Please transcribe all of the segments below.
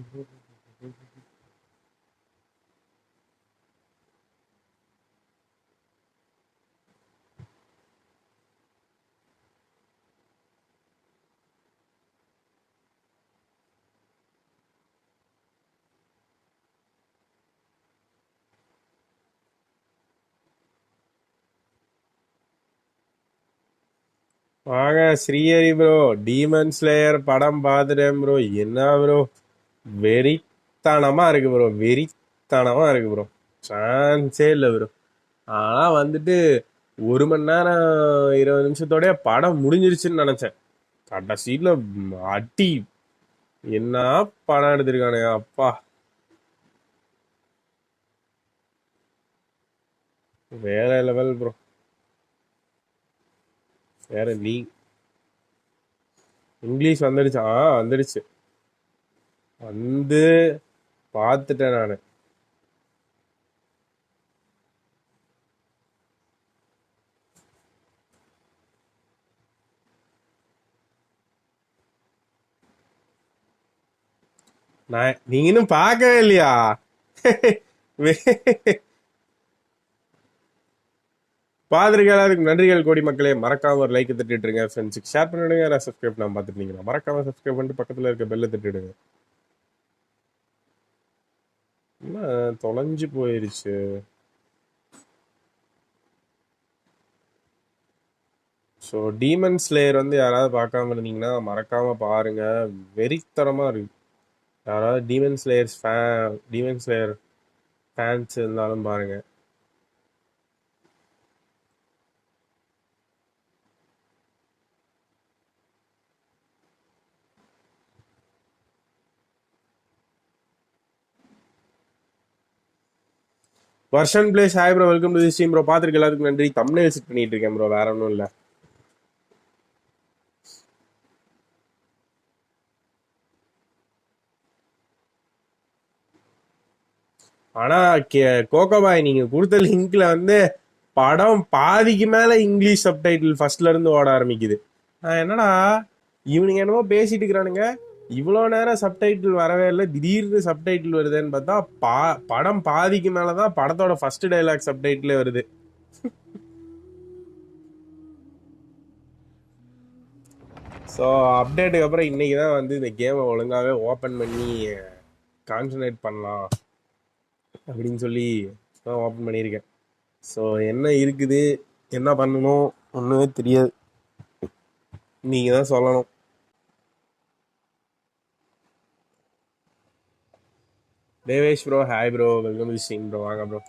வாங்க Srihari bro. Demon slayer படம் பார்த்துட்டேன் ப்ரோ. என்ன ப்ரோ, வெறித்தனமா இருக்கு ப்ரோ, வெறித்தனமா இருக்கு ப்ரோ. சான்ஸே இல்லை ப்ரோ. ஆனா வந்துட்டு 1 மணி நேரம் 20 நிமிஷத்தோடய படம் முடிஞ்சிருச்சுன்னு நினைச்சேன். கடைசியில அடி என்ன படம் எடுத்திருக்கானே அப்பா, வேற லெவல் ப்ரோ. வேற நீ இங்கிலீஷ் வந்துடுச்சா? வந்துடுச்சு. வந்து பார்த்துட்டேன் நானு. நீங்க இன்னும் பார்க்கவே இல்லையா? பாதிரிக்கு எல்லாருக்கும் நன்றிகள் கோடி மக்களே. மறக்காம ஒரு லைக் தட்டிட்டு இருங்க, ஃப்ரெண்ட்ஸுக்கு ஷேர் பண்ணிடுங்க. யாராவது சப்ஸ்கிரைப் நான் பார்த்துட்டீங்கன்னா மறக்காம சப்ஸ்கிரைப் பண்ணிட்டு பக்கத்தில் இருக்க பெல்ல தட்டிடுங்க. என்ன தொலைஞ்சு போயிருச்சு? ஸோ டீமன் ஸ்லேயர் வந்து யாராவது பார்க்காம இருந்தீங்கன்னா மறக்காம பாருங்க, வெறித்தனமா இருக்கு. யாராவது டீமன் ஸ்லேயர் ஃபேன்ஸ் இருந்தாலும் பாருங்க. Varshan plays hi bro, welcome to the stream bro. பார்த்துருக்க எல்லாத்துக்கும் நன்றி. தம்ப்நெயில் செட் பண்ணிட்டு இருக்கேன் ப்ரோ, வேற ஒன்றும் இல்லை. ஆனா கோகோபாய் நீங்க கொடுத்த லிங்க்ல வந்து படம் பாதிக்கு மேல இங்கிலீஷ் சப்டைட்டில் ஃபர்ஸ்ட்ல இருந்து ஓட ஆரம்பிக்குது. என்னடா இவனுங்க என்னமோ பேசிட்டு இருக்கிறானுங்க, இவ்வளோ நேரம் சப்டைட்டில் வரவே இல்லை, திடீர்னு சப்டைட்டில் வருதுன்னு பார்த்தா படம் பாதிக்கு மேலதான் படத்தோட ஃபர்ஸ்ட் டைலாக் சப்டைட்டிலே வருது. ஸோ அப்டேட்டுக்கு அப்புறம் இன்னைக்கு தான் வந்து இந்த கேமை ஒழுங்காகவே ஓப்பன் பண்ணி கான்சன்ட்ரேட் பண்ணலாம் அப்படின்னு சொல்லி தான் ஓப்பன் பண்ணியிருக்கேன். ஸோ என்ன இருக்குது, என்ன பண்ணணும் ஒன்றுமே தெரியாது, நீங்கள் தான் சொல்லணும். Devesh bro hi bro, welcome to stream bro. வாங்க ப்ரோ.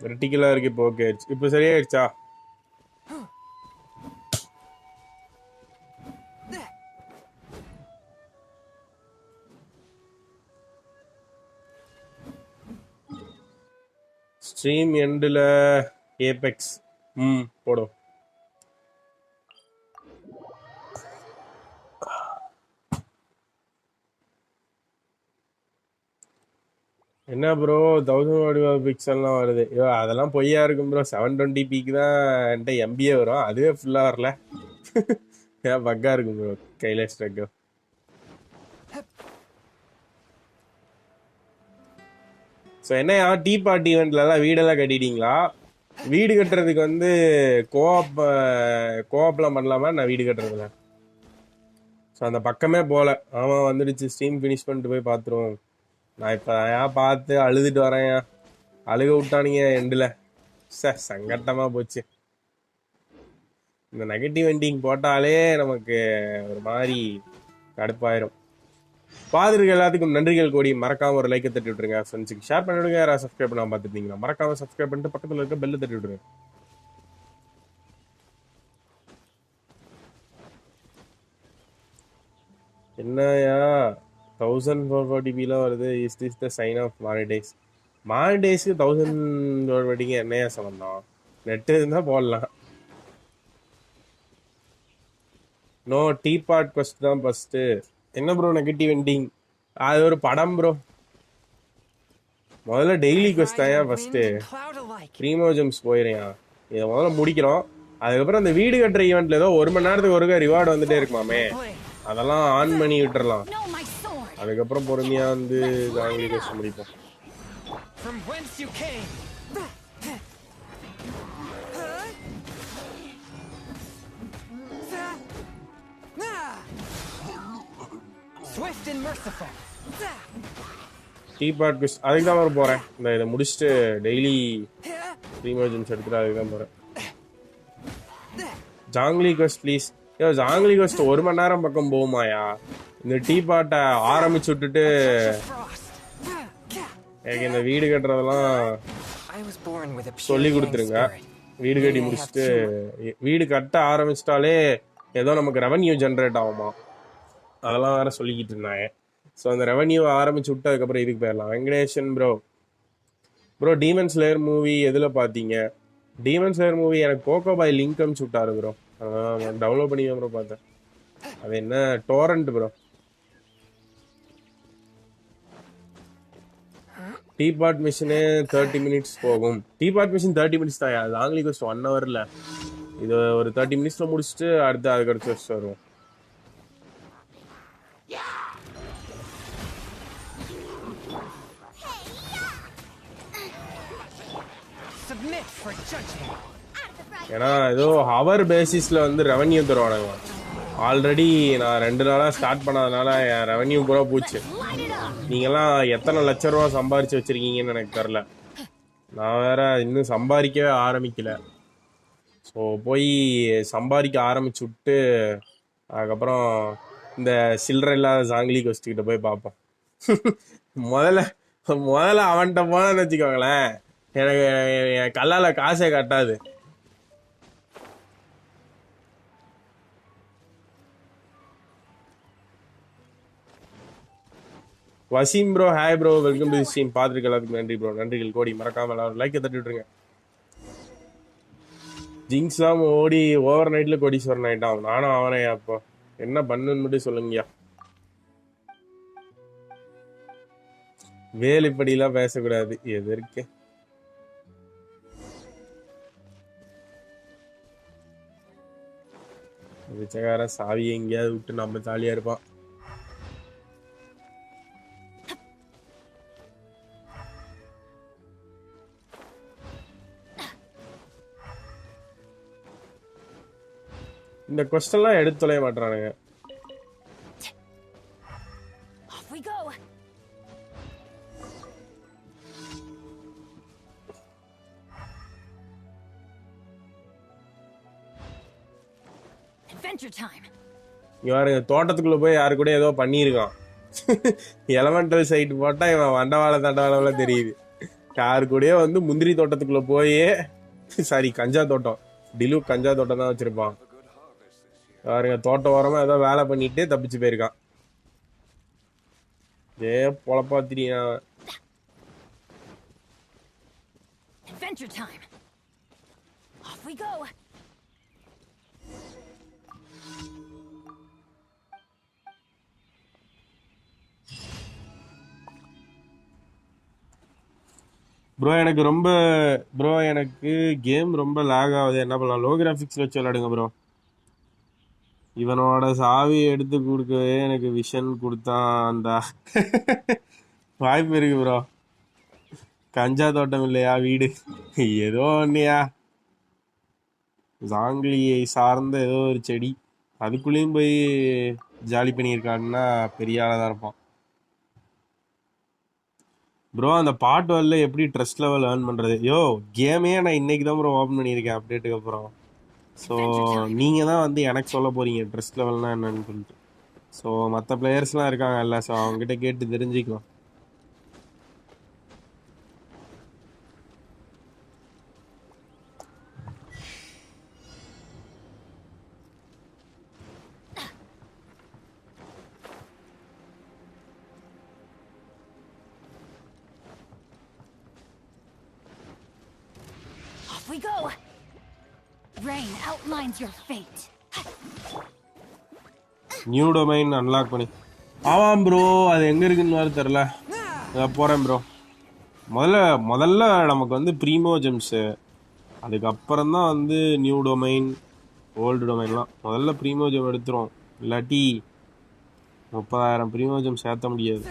வெர்டிகலாக இருக்கு இப்போ. ஓகே, இப்போ சரியாயிடுச்சா? ஸ்ட்ரீம் எண்டில் ஏபெக்ஸ் போடும். என்ன ப்ரோ 1000 பிக்சல்லாம் வருது? ஐயோ அதெல்லாம் பொய்யா இருக்கும் ப்ரோ. 720pக்கு தான் என்கிட்ட எம்பிஏ வரும், அதுவே ஃபுல்லாக வரல. ஏன் பக்கா இருக்கும் ப்ரோ கைலாஷ் ட்ரக்கு. ஸோ என்னையா டீ பார்ட்டி ஈவெண்ட்லலாம் வீடெல்லாம் கட்டிட்டீங்களா? வீடு கட்டுறதுக்கு வந்து கோஆப்லாம் பண்ணலாமா நான் வீடு கட்டுறதுல? ஸோ அந்த பக்கமே போகல. ஆமாம் வந்துடுச்சு, ஸ்ட்ரீம் ஃபினிஷ் பண்ணிட்டு போய் பார்த்துருவோம். நான் இப்போ ஏன் பார்த்து அழுதுட்டு வரேன். அழுக விட்டானுங்க எண்டில். சங்கட்டமாக போச்சு. இந்த நெகட்டிவ் எண்டிங் போட்டாலே நமக்கு ஒரு மாதிரி கடுப்பாயிரும். பாதிரிக்கு எல்லாத்துக்கும் நன்றிகள் கோடி. மறக்காம ஒரு லைக்கை தட்டி விட்டுருங்க, ஃப்ரெண்ட்ஸுக்கு ஷேர் பண்ணி விடுங்க. யாராவது சப்ஸ்கிரைப் பண்ணாம பார்த்துட்டீங்கன்னா மறக்காம சப்ஸ்கிரைப் பண்ணிட்டு பக்கத்தில் இருக்க பெல்ல தட்டி விட்டுருங்க. என்னயா 1440pலாம் வருது? Is this the sign of monetize? மானிடைஸ்க்கு 1440க்கு என்னையா சம்பந்தம்? நெட்டு இருந்தால் போடலாம். நோ டீ பார்ட் ஃபர்ஸ்ட் தான் ஃபர்ஸ்ட். என்ன ப்ரோ நெகட்டிவ் எண்டிங்? அது ஒரு படம் ப்ரோ, முதல்ல டெய்லி கொஸ்ட் தான் ஃபர்ஸ்ட். ப்ரீமோஜம்ஸ் போயிடுறியா, இதை முதல்ல முடிக்கிறோம். அதுக்கப்புறம் அந்த வீடு கட்டுற ஈவெண்ட்ல ஏதோ 1 மணி நேரத்துக்கு ஒருக்கா ரிவார்டு வந்துட்டே இருக்குமாமே, அதெல்லாம் ஆன் பண்ணி விட்டுறலாம். அதுக்கப்புறம் பொறுமையா வந்து ஜாங்கிலி கொஸ்ட் முடிப்போம். டீபாட் குவிஸ் அதுக்கு தான் வர போறேன். இந்த இதை முடிச்சுட்டு டெய்லி ப்ரீமோஜன்ஸ் எடுத்துட்டு அதுக்கு தான் போறேன். ஜாங்கிலி குவெஸ்ட் ப்ளீஸ். யோ ஜாங்கிலி குவெஸ்ட் 1 மணி நேரம் பக்கம் போகுமாயா? இந்த டீபாட்டை ஆரம்பிச்சு விட்டுட்டு எனக்கு இந்த வீடு கட்டுறதெல்லாம் சொல்லி கொடுத்துருங்க. வீடு கட்டி முடிச்சுட்டு வீடு கட்ட ஆரம்பிச்சிட்டாலே ஏதோ நமக்கு ரெவன்யூ ஜென்ரேட் ஆகுமா, அதெல்லாம் வேற சொல்லிக்கிட்டு இருந்தாங்க. ஸோ அந்த ரெவன்யூ ஆரம்பிச்சு விட்டு அதுக்கப்புறம் இதுக்கு போயிடலாம். Venkatesan bro demon slayer movie எதில் பார்த்தீங்க? டீமன் ஸ்லேயர் மூவி எனக்கு கோகோ பாய் லிங்க் அனுப்பிச்சு விட்டாரு ப்ரோ, டவுன்லோட் பண்ணி ப்ரோ பார்த்தேன். அது என்ன டோரண்ட் ப்ரோ. டீபாட் மிஷினே 30 மினிட்ஸ் போகும். டீபாட் மிஷின் 30 மினிட்ஸ் தான். அது ஆங்கிலி கோஸ்ட் 1 ஹவர்ல. இது ஒரு 30 மினிட்ஸ்ல முடிச்சுட்டு அடுத்து அதுக்கு அடுத்து வருவோம். ஏன்னா ஏதோ ஹவர் பேசிஸ்ல வந்து ரெவன்யூ தருவானுங்க. ஆல்ரெடி நான் 2 நாளா ஸ்டார்ட் பண்ணதுனால என் ரெவன்யூ கூட போச்சு. நீங்கெல்லாம் எத்தனை லட்ச ரூபா சம்பாரிச்சு வச்சிருக்கீங்கன்னு எனக்கு தெரில. நான் வேற இன்னும் சம்பாதிக்கவே ஆரம்பிக்கல. ஸோ போய் சம்பாதிக்க ஆரம்பிச்சு விட்டு அதுக்கப்புறம் இந்த சில்லறை இல்லாத ஜாங்கிலி கொஸ்டிக்கிட்ட போய் பார்ப்போம். முதல்ல அவன்கிட்ட போனேன்னு வச்சுக்கோங்களேன், எனக்கு என் கல்லால காசே கட்டாது. Waseem bro hi bro, welcome to the stream. பார்த்துருக்கு எல்லாத்துக்கும் நன்றி ப்ரோ, நன்றிகள் கோடி. மறக்காம எல்லாரும் லைக் தட்டி விட்டுருங்க. ஜிங்ஸாம் ஓடி ஓவர் நைட்ல கோடீஸ்வரன் ஆயிட்டான். நானும் அவனே. அப்போ என்ன பண்ணுன்னு மட்டும் சொல்லுங்கய்யா. வேலைப்படியெல்லாம் பேசக்கூடாது எதற்கு. பிச்சைக்காரன் சாவியை எங்கேயாவது விட்டு நம்ம ஜாலியா இருப்பான். இந்த கொஸ்டின்லாம் எடுத்து தொலைய மாட்டானுங்க. இவன் தோட்டத்துக்குள்ள போய் யாரு கூட ஏதோ பண்ணியிருக்கான். எலமெண்டல் சைட் போட்டா இவன் தண்டவாளம் தெரியுது. யாரு கூடயே வந்து முந்திரி தோட்டத்துக்குள்ள போயே, சாரி கஞ்சா தோட்டம், டிலு கஞ்சா தோட்டம் தான் வச்சிருப்பான். பாருங்க தோட்டம் ஓரமா ஏதோ வேலை பண்ணிட்டு தப்பிச்சு போயிருக்கான். பொழப்பாத்திரியா. ப்ரோ எனக்கு கேம் ரொம்ப லாக் ஆகுது, என்ன பண்ணலாம்? லோ கிராஃபிக்ஸ்ல வச்சு விளையாடுங்க ப்ரோ. இவனோட சாவி எடுத்து கொடுக்கவே எனக்கு விஷன் கொடுத்தான். அந்த வாய்ப்பு இருக்கு ப்ரோ. கஞ்சா தோட்டம் இல்லையா வீடு, ஏதோ ஒன்னையா ஜாங்கிலியை சார்ந்த ஏதோ ஒரு செடி, அதுக்குள்ளேயும் போய் ஜாலி பண்ணியிருக்காங்கன்னா பெரிய ஆளாக தான் இருப்பான் ப்ரோ. அந்த பார்ட் 1 எப்படி ட்ரஸ்ட் லெவல் ஏர்ன் பண்ணுறது? கேமே நான் இன்னைக்கு தான் ப்ரோ ஓப்பன் பண்ணியிருக்கேன் அப்டேட்டுக்கு அப்புறம். ஸோ நீங்கள் தான் வந்து எனக்கு சொல்ல போகிறீங்க ட்ரஸ்ட் லெவல்னால் என்னன்னு சொல்லிட்டு. ஸோ மற்ற பிளேயர்ஸ்லாம் இருக்காங்கல்ல, ஸோ அவங்ககிட்ட கேட்டு தெரிஞ்சுக்கலாம். We go. Rain outlines your fate. New domain unlock பண்ணி. ஆமாம் ப்ரோ, அது எங்க இருக்குன்னு வேறு தெரில. போறேன் ப்ரோ. முதல்ல நமக்கு வந்து ப்ரீமோ ஜெம்ஸு, அதுக்கப்புறம் தான் வந்து நியூ டொமைன், ஓல்டு டொமைன்லாம். முதல்ல ப்ரீமோ ஜெம் எடுத்துரும், இல்லாட்டி 30,000 ப்ரீமோ ஜெம் சேர்த்த முடியாது.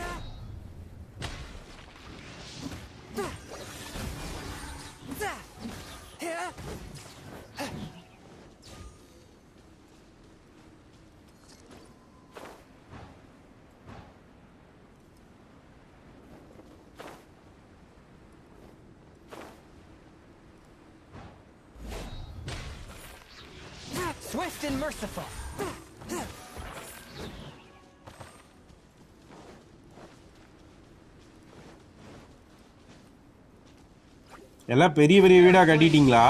Swift and merciful. எல்லாம் பெரிய பெரிய வீடா கட்டிட்டீங்களா?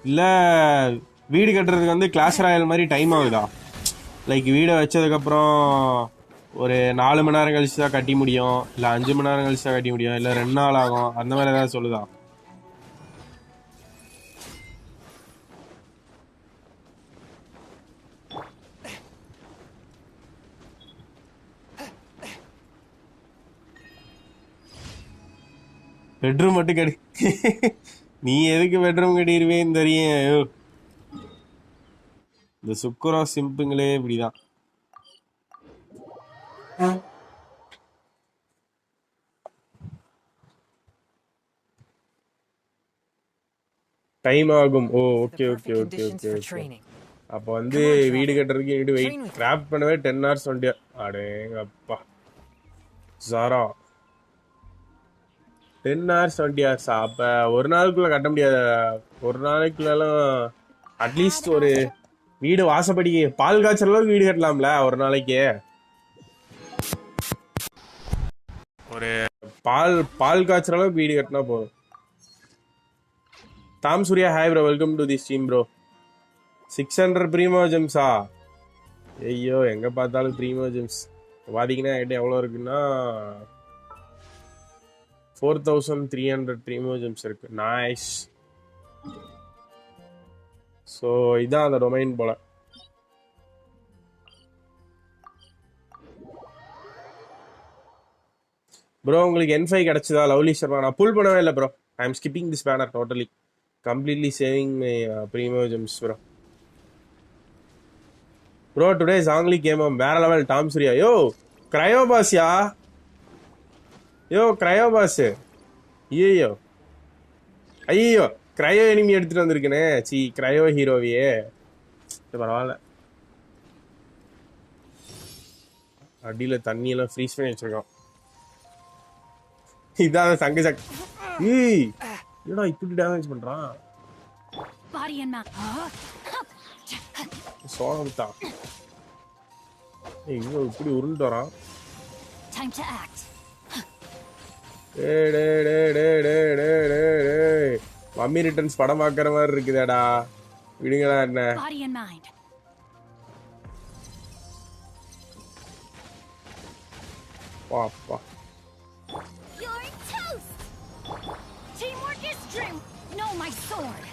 இல்ல வீடு கட்டுறதுக்கு வந்து கிளாஸ் ராயல் மாதிரி டைம் ஆகுதா? லைக் வீடை வச்சதுக்கப்புறம் ஒரு 4 மணி நேரம் கழிச்சு தான் கட்டி முடியும், இல்லை 5 மணி நேரம் கழிச்சு தான் கட்டி முடியும், இல்லை 2 நாள் ஆகும், அந்த மாதிரி ஏதாவது சொல்லுதா? பெட்ரூம் மட்டும் கட்டி நீ எதுக்கு பெட்ரூம் கட்டிடுவேன்னு தெரியும். இந்த சுக்குரா சிம்புங்களே இப்படிதான். டைம் ஆகும். Oh okay okay okay okay okay. அப்போ வந்து வீடு கட்டுறதுக்கு வீடு வெயிட் கிராஃப்ட் பண்ணவே 10 hours 20. அடேங்கப்பா ஜாரா 10 hours 20 hours. அப்போ ஒரு நாளுக்குள்ள கட்ட முடியாது. ஒரு நாளைக்குள்ளலாம் அட்லீஸ்ட் ஒரு வீடு வாசப்படி பால் காய்ச்சற அளவுக்கு வீடு கட்டலாம்ல ஒரு நாளைக்கு. ஒரு பால் காய்ச்சற அளவுக்கு வீடு கட்டினா போதும். தாம் Surya hi bro, welcome to the stream bro. 600 ப்ரீமோ ஜெம்ஸா? ஐயோ எங்க பார்த்தாலும் ப்ரீமோ ஜெம்ஸ். பாத்தீங்கன்னா என்கிட்ட எவ்வளோ இருக்குன்னா 4300 ப்ரீமோ ஜெம்ஸ் இருக்கு. நைஸ். ஸோ இதான் அந்த டொமைன் போல. ப்ரோ உங்களுக்கு N5 கிடைச்சதா? லவ்லி சர்மா நான் புல் பண்ணவே இல்லை bro. I M skipping this banner totally, completely saving my Primo gems bro. Bro today Sangli game வேற லெவல். டாம் சூர்யா யோ கிரையோ பாஸ்யா, யோ கிரையோ பாஸ். ஐயோ ஐயோ கிரையோ எனிமி எடுத்துட்டு வந்திருக்கனே. சி கிரையோ ஹீரோவியே. பரவாயில்ல, அடியில தண்ணி எல்லாம் ஃப்ரீஸ் பண்ணி வச்சிருக்கோம். இதான் சங்கு சக். ஏய் என்னடா இப்படி டேமேஜ் பண்றான்? Body and mouth. சோகம்தா. ஏய் இங்க இப்படி உருண்டு வரான். Time to act. டேய் டேய் டேய் டேய் டேய் டேய் டேய் டேய். மம்மி ரிட்டர்ன்ஸ் படம் பார்க்குற மாதிரி இருக்குதேடா. விடுங்கடா என்ன. Body and mind. பாப்பா. You're toast. Teamwork is dream. Know my sword.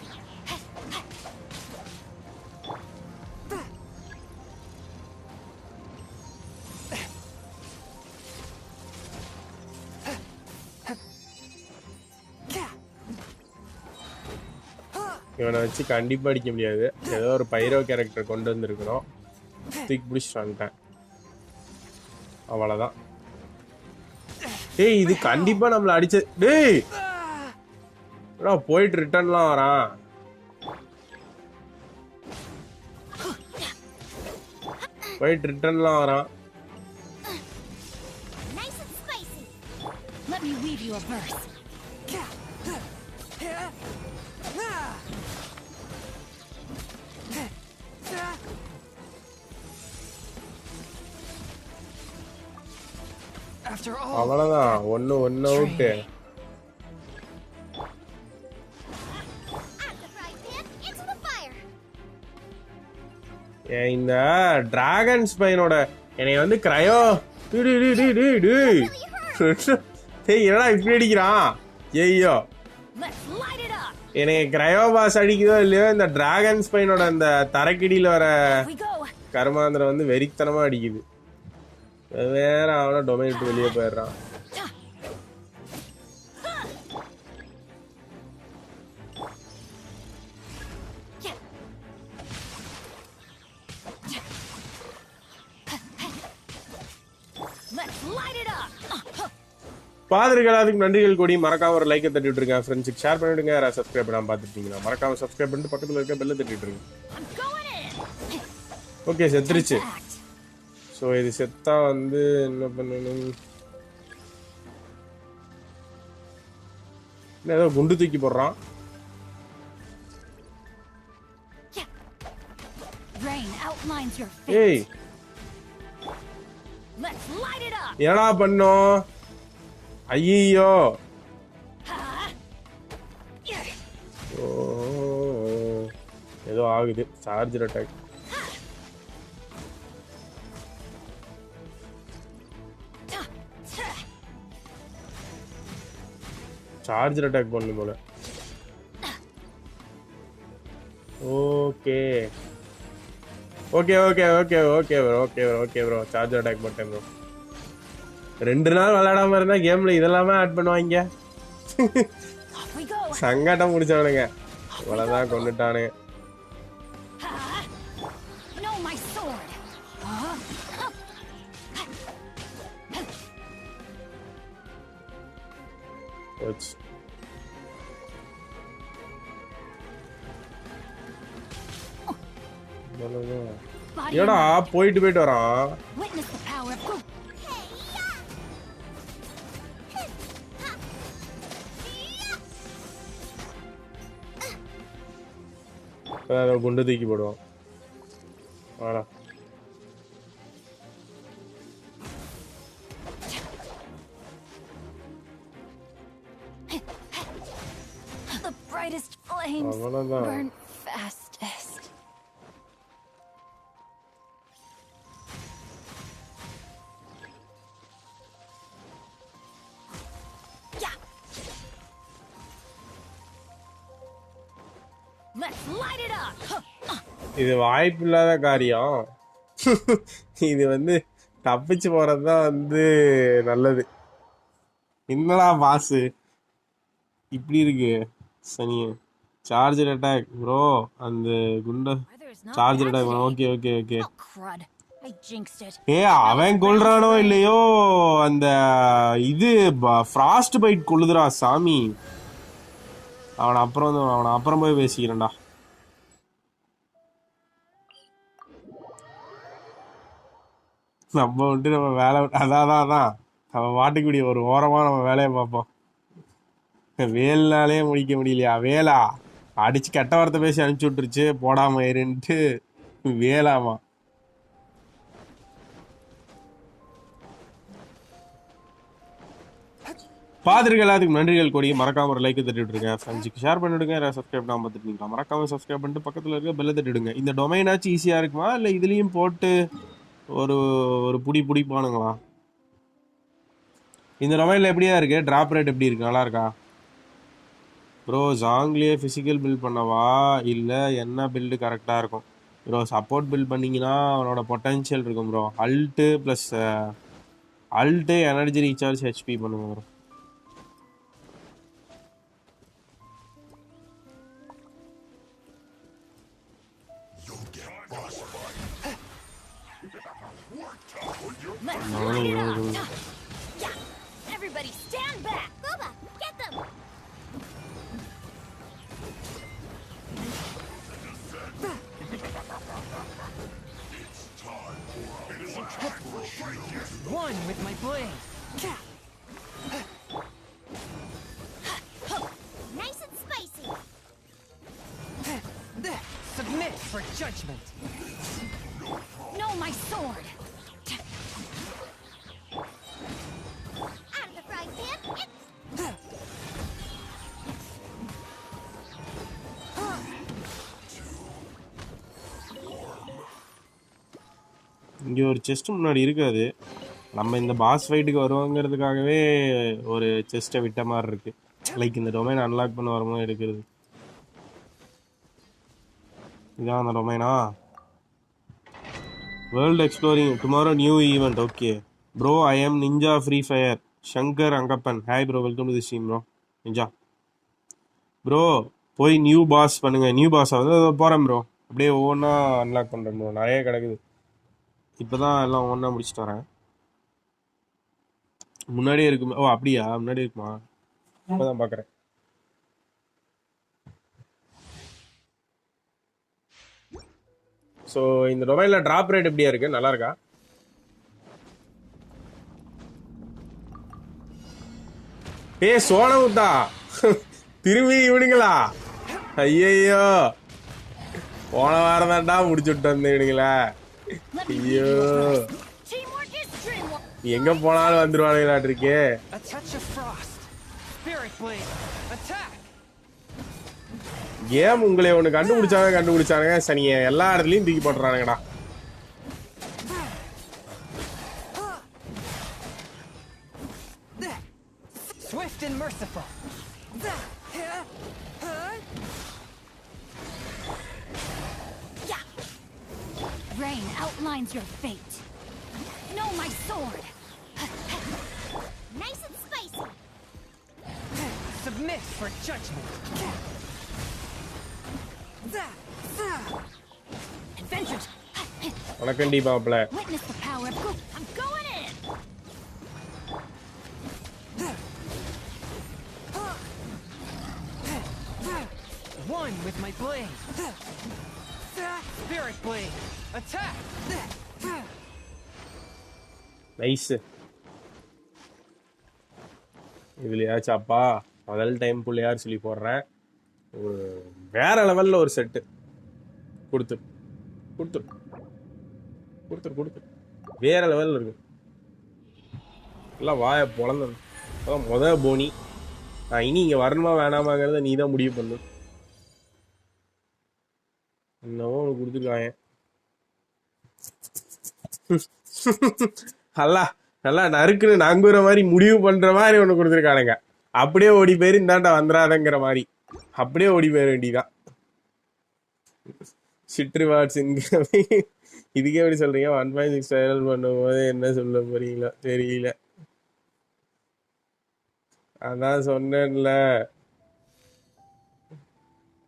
இவனை வச்சு கண்டிப்பா அடிக்க முடியாது. ஏதோ ஒரு பைரோ கேரக்டர் கொண்டு வந்திருக்கணும். தூக்கி பிடிச்சிட்டு வந்துட்டேன், அவ்வளவுதான். டேய் இது கண்டிப்பா நம்மள அடிச்ச. டேய் போயிட்டு ரிட்டர்ன்லாம் வரான். போயிட்டு ரிட்டர்ன்லாம் வரான். Nice and spicy. Let me weave you a verse. அவ்வளவுதான். ஒன்னு அவுட்டு. இந்த டிராகன் ஸ்பைனோட என்னைய வந்து கிரையோ என்னடா இப்படி அடிக்கிறான்? ஐயோ என்னைய கிரையோ பாஸ் அடிக்குதோ இல்லையோ, இந்த டிராகன் ஸ்பைனோட அந்த தரக்கிடியில வர கர்மாந்திரம் வந்து வெறித்தனமா அடிக்குது. வேற அவன டொமைன் விட்டு வெளியே போயிடுறான். பாதிரிகள் அதுக்கு நன்றிகள் கூடி மறக்காம ஒரு லைக்கை தட்டி விட்டுருங்க ஃப்ரெண்ட்ஸுக்கு ஷேர் பண்ணிவிடுங்க யாராவது சப்ஸ்கிரைப் பண்ணாமல் பார்த்துருக்கீங்களா மறக்காம சப்ஸ்கிரைப் பண்ணிட்டு பக்கத்தில் இருக்க பெல்லை தட்டி விட்டுருங்க ஓகே செத்துருச்சு ஸோ இது செத்தா வந்து என்ன பண்ணணும் ஏதோ குண்டு தூக்கி போடுறான் ஏய் என்னடா பண்ணோம் ஐயோ ஏதோ ஆகுது சார்ஜர் அட்டாக் சார்ஜர் அட்டாக் பண்ணும் போல okay okay okay okay okay bro okay bro okay bro charger attack பண்ணிட்டேன் ப்ரோ 2 நாள் விளையாடாம இருந்தா கேம்ல இதெல்லாமே ஆட் பண்ணுவாங்க சங்கடம் முடிச்சவனுங்க இவ்வளவுதான் கொண்டுட்டானு ஏடா போயிட்டு வரான் குண்டு தூக்கி போடுவோம் வாடா அவ்வளவுதான் இது வாய்ப்பு இல்லாத காரியம் இது வந்து தப்பிச்சு போறதுதான் வந்து நல்லது என்னடா பாசு இப்படி இருக்கு சனி சார்ஜர் அட்டாக் ப்ரோ அந்த குண்ட charger attack okay okay okay ஏ அவன் கொல்றானோ இல்லையோ அந்த இது ஃப்ராஸ்ட் பைட் கொள்ளுதுடா சாமி அவனை அப்புறம் போய் பேசிக்கிறேன்டா நம்ம வந்துட்டு நம்ம வேலை அதான் நம்ம மாட்டுக்கூடிய ஒரு ஓரமா நம்ம வேலையை பார்ப்போம் வேலைனாலே முடிக்க முடியலையா வேலா அடிச்சு கெட்ட வார்த்தை பேசி அனுப்பிச்சு விட்டுருச்சு போடாம இருன்ட்டு வேலாமா பாதிரிகள் அதுக்கு நன்றிகள் கொடி மறக்காம ஒரு லைக் தட்டி விட்டுருங்க ஃப்ரெண்ட்ஸுக்கு ஷேர் பண்ணிவிடுங்க சப்ஸ்கிரைப் பண்ணாம பார்த்துட்டு மறக்காம சப்ஸ்கிரைப் பண்ணிட்டு பக்கத்தில் இருக்க பெல்லை தட்டிடுங்க இந்த டொமைனாச்சும் ஈஸியாக இருக்குமா இல்லை இதுலேயும் போட்டு ஒரு புடிப்பானுங்களா இந்த டொமைனில் எப்படியா இருக்கு டிராப் ரேட் எப்படி இருக்கு நல்லா இருக்கா ப்ரோ ஜாங்லேயே ஃபிசிக்கல் பில்ட் பண்ணவா இல்லை என்ன பில்டு கரெக்டாக இருக்கும் ப்ரோ சப்போர்ட் பில்ட் பண்ணிங்கன்னா அவனோட பொட்டன்ஷியல் இருக்கும் bro ult plus ult energy recharge HP பண்ணுங்க bro Everybody stand back. Booba, get them. One with my blade. Nice and spicy. Submit for judgment. No, my sword. இங்கே ஒரு chest முன்னாடி இருக்காது நம்ம இந்த பாஸ் ஃபைட்டுக்கு வருவோங்கிறதுக்காகவே ஒரு செஸ்ட்டை விட்ட மாதிரி இருக்கு லைக் இந்த டொமைன் அன்லாக் பண்ண வரும்போது எடுக்கிறது இதான் அந்த டொமைனா world exploring tomorrow new event okay bro I am ninja free fire Shankar Angappan hi bro welcome to the stream bro ninja bro போய் நியூ பாஸ் பண்ணுங்க நியூ பாஸாக வந்து போகிறேன் ப்ரோ அப்படியே ஒவ்வொன்றா அன்லாக் பண்ணுறேன் ப்ரோ நிறைய கிடக்குது இப்போ தான் எல்லாம் ஒன்றா முடிச்சுட்டு வரேன் முன்னாடியே இருக்குமா? ஓ அப்படியா, முன்னாடி இருக்குமா? இப்பதான் பாக்குறேன். ஸோ இந்த டொமைன்ல டிராப் ரேட் எப்படியா இருக்கு? நல்லா இருக்கா? சோனமுத்தா திரும்பி இவனுங்களா? ஐயோ போன வாரம் தான்டா முடிச்சு விட்டு வந்து இவனுங்களா. Let me lead ஐயோ you abreast. Teamwork is dreamwork. எங்க போனாலும் வந்துருவானுங்களாட்டு இருக்கே. A touch of frost. Spirit blade. Attack. Game உங்களை ஒண்ணு கண்டுபிடிச்சானுங்க சனிய எல்லா இடத்துலயும் தூக்கி போட்டுறானுங்கடா. Swift and merciful. Yeah. Rain outlines your fate. Know my sword. Nice and spicy. Submit for judgment. Adventures. உனக்கண்டி பாப்பல. Witness the power of Goop. I'm going in. One with my blade. Spirit blade. Attack. Nice. இதுலயாச்சும் அப்பா முதல் time Pillaiyar சொல்லி போடுறேன். ஒரு வேற லெவல்ல ஒரு set கொடுத்து கொடுத்து கொடுத்து கொடுத்து வேற லெவல்ல இருக்கு. எல்லாம் வாய பொழந்தது. அதான் முத போனி. நான் இனி இங்க வரணுமா வேணாமாங்கிறத நீ தான் முடிவு பண்ணு. என்னவோ உனக்கு கொடுத்துருக்காங்க. நல்லா நல்லா நறுக்குன்னு நங்குற மாதிரி முடிவு பண்ற மாதிரி ஒண்ணு கொடுத்துருக்கானுங்க. அப்படியே ஓடி போயிரு இந்தாண்டா வந்துடாதங்கிற மாதிரி அப்படியே ஓடி போயிட வேண்டியதான். சிட்ரி வாட்ஸ் இதுக்கே எப்படி சொல்றீங்க? 1.6 வைரல் பண்ணும்போது என்ன சொல்ல போறீங்களா தெரியல. அதான் சொன்னேன்ல.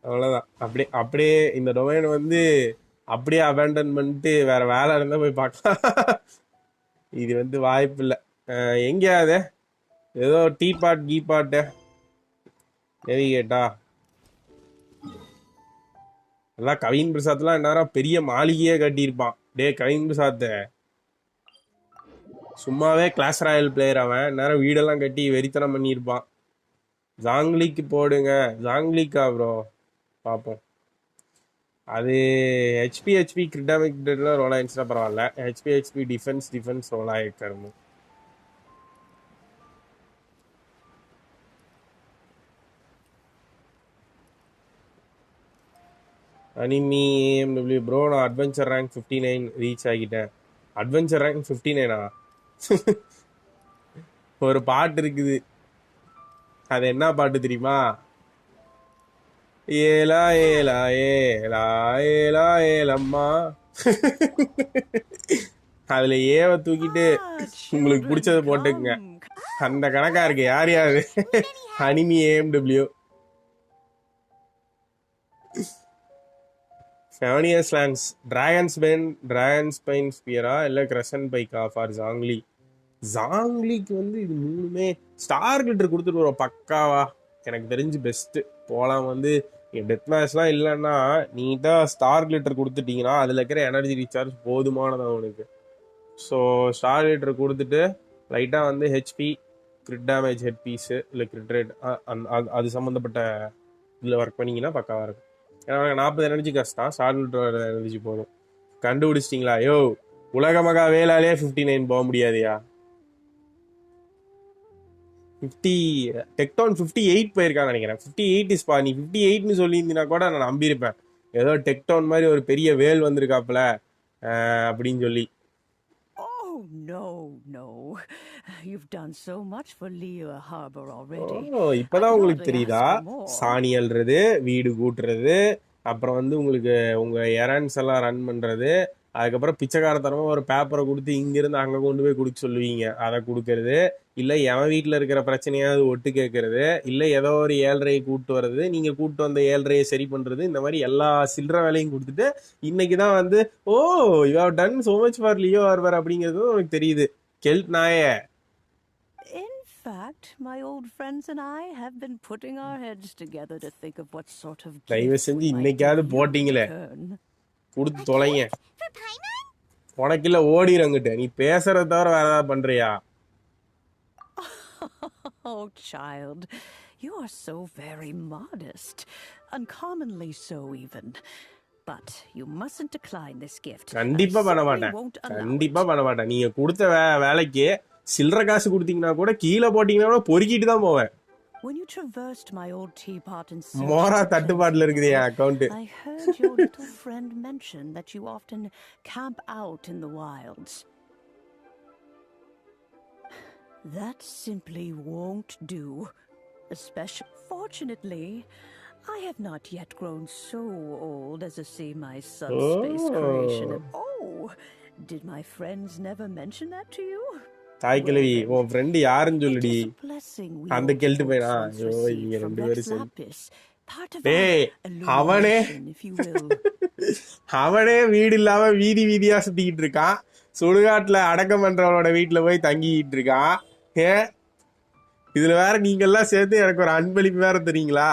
அவ்வளவுதான். அப்படியே அப்படியே இந்த டொமைன் வந்து அப்படியே அபேண்டன் பண்ணிட்டு வேற வேலை இருந்தா போய் பார்க்கலாம். இது வந்து வாய்ப்பு இல்லை. எங்கேயாவது ஏதோ டீ பாட் கீ பாட்டு எது கேட்டா எல்லாம் கவின் பிரசாத்லாம் என்ன பெரிய மாளிகையே கட்டியிருப்பான். டே கவின் பிரசாத் சும்மாவே கிளாஸ் ராயல் பிளேயர். அவன் நேரம் வீடெல்லாம் கட்டி வெறித்தனம் பண்ணியிருப்பான். ஜாங்லிக்கு போடுங்க. ஜாங்லிக்கா ப்ரோ பார்ப்போம். அது ஹெச்பி கிரிட்டாமிக் ரோல் ஆயிடுச்சுன்னா பரவாயில்ல. ஹெச்பி டிஃபென்ஸ் ரோல் ஆயிருக்காரு. அனிமி ஏஎம்டபிள்யூ ப்ரோ நான் அட்வென்ச்சர் ரேங்க் 59 ரீச் ஆகிட்டேன். அட்வென்ச்சர் ரேங்க் 59ஆ? ஒரு பாட்டு இருக்குது. அது என்ன பாட்டு தெரியுமா? ஏலா ஏலா ஏலா ஏலா ஏலம்மா. அதுல ஏவ தூக்கிட்டு உங்களுக்கு பிடிச்சத போட்டுக்குங்க. அந்த கணக்கா இருக்கு. யார் யாரு? அனிமி AMW 7 years lands dragon spine ஸ்பியரா இல்ல கிரசன் பைக்கா ஃபார் ஜாங்லிக்கு வந்து இது மூணுமே ஸ்டார் கிளிட்டர் கொடுத்துட்டு வரும் பக்காவா. எனக்கு தெரிஞ்சு பெஸ்ட் போலாம். வந்து டெத் மேட்ச்லாம் இல்லைன்னா நீட்டாக ஸ்டார் கிளிட்டர் கொடுத்துட்டீங்கன்னா அதில் இருக்கிற எனர்ஜி ரீசார்ஜ் போதுமானதான் உனக்கு. ஸோ ஸ்டார் கிளிட்டர் கொடுத்துட்டு லைட்டாக வந்து HP crit damage head piece இல்லை கிரிட் ரேட் அது சம்மந்தப்பட்ட இதில் ஒர்க் பண்ணிங்கன்னா பக்காவாக இருக்கும். ஏன்னா 40 எனர்ஜி கஷ்டம். ஸ்டார் கிளிட்டரோட எனர்ஜி போதும். கண்டுபிடிச்சிட்டிங்களா? யோ உலக மகா வேளாலே 59 போக முடியாதையா? 50 டெக்டான் 58 போயிருக்கான்னு நினைக்கிறேன். 58 இஸ் பா. நீ 58ன்னு சொல்லியிருந்தீங்கன்னா கூட நான் நம்பியிருப்பேன். ஏதோ டெக்டான் மாதிரி ஒரு பெரிய வேல் வந்திருக்காப்புல அப்படின்னு சொல்லி. Oh no. You've done so much for Leo Harbor already. இப்பதான் உங்களுக்கு தெரியுதா? சாணி அல்றது, வீடு கூட்டுறது, அப்புறம் வந்து உங்களுக்கு உங்க எரன்ஸ் எல்லாம் ரன் பண்றது, அதுக்கப்புறம் பிச்சைக்காரத்தனமா ஒரு பேப்பரை கொடுத்து இங்கிருந்து அங்க கொண்டு போய் கொடுக்க சொல்லுவீங்க. அதை கொடுக்கறது, இல்ல எவன் வீட்டுல இருக்கிற பிரச்சனையாவது ஒட்டு கேட்கறது, இல்ல ஏதோ ஒரு 7.5 கூட்டு வர்றது, நீங்க கூட்டு வந்த 7.5 சரி பண்றது, இந்த மாதிரி எல்லா சில்லற வேலையும் கொடுத்துட்டு இன்னைக்குதான் வந்து you have done so much for Liyue Harbour அப்படிங்கிறது உனக்கு தெரியுது. கெல்ட் நாயே. fact, my old friends and I have been putting our heads together to think of what sort of தயவு gift செஞ்சு we might இன்னைக்காவது give you in போட்டீங்களே return. கொடுத்து தொலைங்க For Paimon? உனக்கு இல்ல ஓடிறங்கிட்ட நீ பேசுறத தவிர வேற ஏதாவது பண்றியா Oh, child, you are so very modest. Uncommonly so, even. But you mustn't decline this gift. கண்டிப்பா பண்ண மாட்டேன் கண்டிப்பா பண்ண மாட்டேன் நீங்க கொடுத்த வேலைக்கு சில்லற காசு கொடுத்தீங்கன்னா கூட கீழே போட்டீங்கன்னா கூட பொறுக்கிட்டு தான் போவேன் When you traversed my old teapot and மோரா தட்டுப்பாட்டுல இருக்குது என் account I heard your little friend mention that you often camp out in the wilds. That simply won't do. Especially, fortunately, I have not yet grown so old as to see my son's space creation. Oh, did my friends never mention that to you? தாய் கிழவி உன் friend யாருன்னு சொல்லுடி It is a blessing we அந்த old கெல்ட்டு folks போயினா once ஐயோ received இங்க from ரெண்டு Rex பேரும் சேர்ந்து Lapis. Part of டேய் our அவனே illumination, if you will. அவனே வீடு இல்லாம வீதி வீதியா சுத்திக்கிட்டு இருக்கான் சுடுகாட்டுல அடக்கம் பண்றவனோட வீட்டுல போய் தங்கிக்கிட்டு இருக்கான் ஏன் இதுல வேற நீங்க எல்லாம் சேர்த்து எனக்கு ஒரு அன்பளிப்பு வேற தெரியுங்களா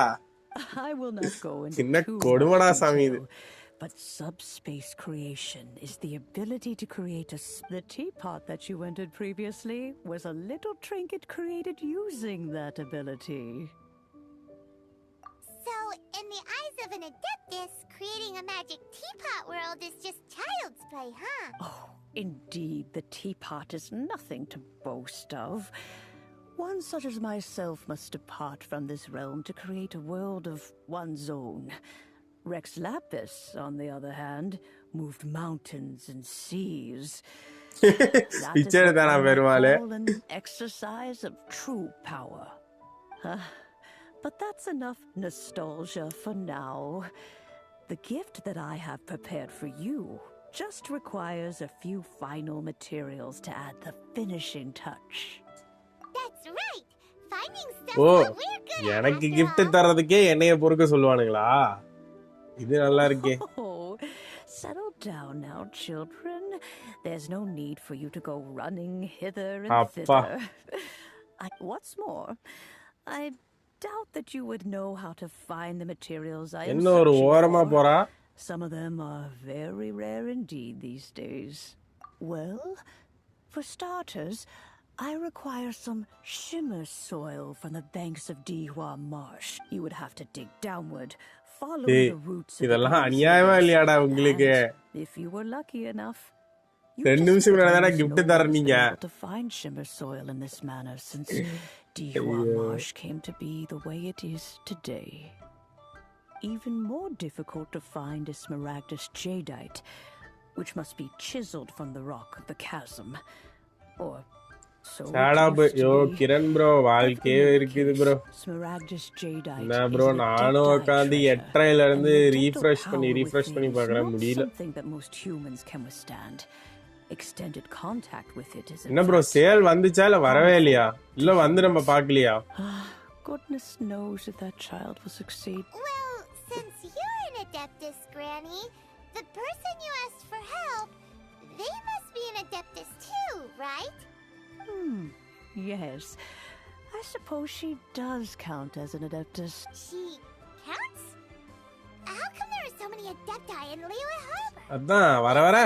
I will not go into சின்ன too கொடுமடா much சாமி இது detail, but subspace creation is the ability to create the teapot that you entered previously was a little trinket created using that ability. So, in the eyes of an adeptus, creating a magic teapot world is just child's play, huh? Oh, indeed, the teapot is nothing to boast of. One such as myself must depart from this realm to create a world of one's own. Rex Lapis, on the other hand, moved mountains and seas. That is what தானா one might பெருமாளே call an exercise of true power. But that's enough nostalgia for now. The gift that I have prepared for you just requires a few final materials to add the finishing touch. That's right! Finding stuff O that we're good at, எனக்கு after gift all. தர்றதுக்கே என்னைய பொறுக்க சொல்லுவானுங்களா இது நல்லா இருக்கே Oh, settle down now, children. There's no need for you to go running hither and அப்பா thither. What's more, I doubt that you would know how to find the materials I am என்ன ஒரு searching ஓரமா for. போறா Some of them are very rare indeed these days. Well, for starters, I require some shimmer soil from the banks of Dihua Marsh. You would have to dig downward, following டேய் the roots of the இதெல்லாம் அநியாயமா glaciers. இல்லையாடா உங்களுக்கு And if you were lucky enough, you ரெண்டு just நிமிஷம் might முன்னாடி தானே almost gift know தரீங்க been able to find shimmer soil in this manner since Dihua Marsh came to be the way it is today. Even more difficult to find is Smaragdus jadeite, which must be chiseled from the rock of the chasm. Or so it சாடாப் used yo to be. Kiran bro Whatever வாழ்க்கையே the இருக்குது case, bro Smaragdus jadeite என்ன is bro an நானும் adeptite உட்காந்து treasure, எட்டரையில and இருந்து the adeptal refresh power பண்ணி within is பார்க்கறேன் not முடியல something that most humans can withstand. Extended contact with it is என்ன in ப்ரோ fact சேல் வந்துச்சா இல்ல வரவே இல்லையா இல்ல வந்து நம்ம பார்க்கலையா goodness knows if that child will succeed. Well, since you're an adeptus, Granny, the person you asked for help, they must be an adeptus too, right? Yes. I suppose she does count as an adeptus. She counts? How come there are so many adepti in Liyue Harbor? அதான் வர வர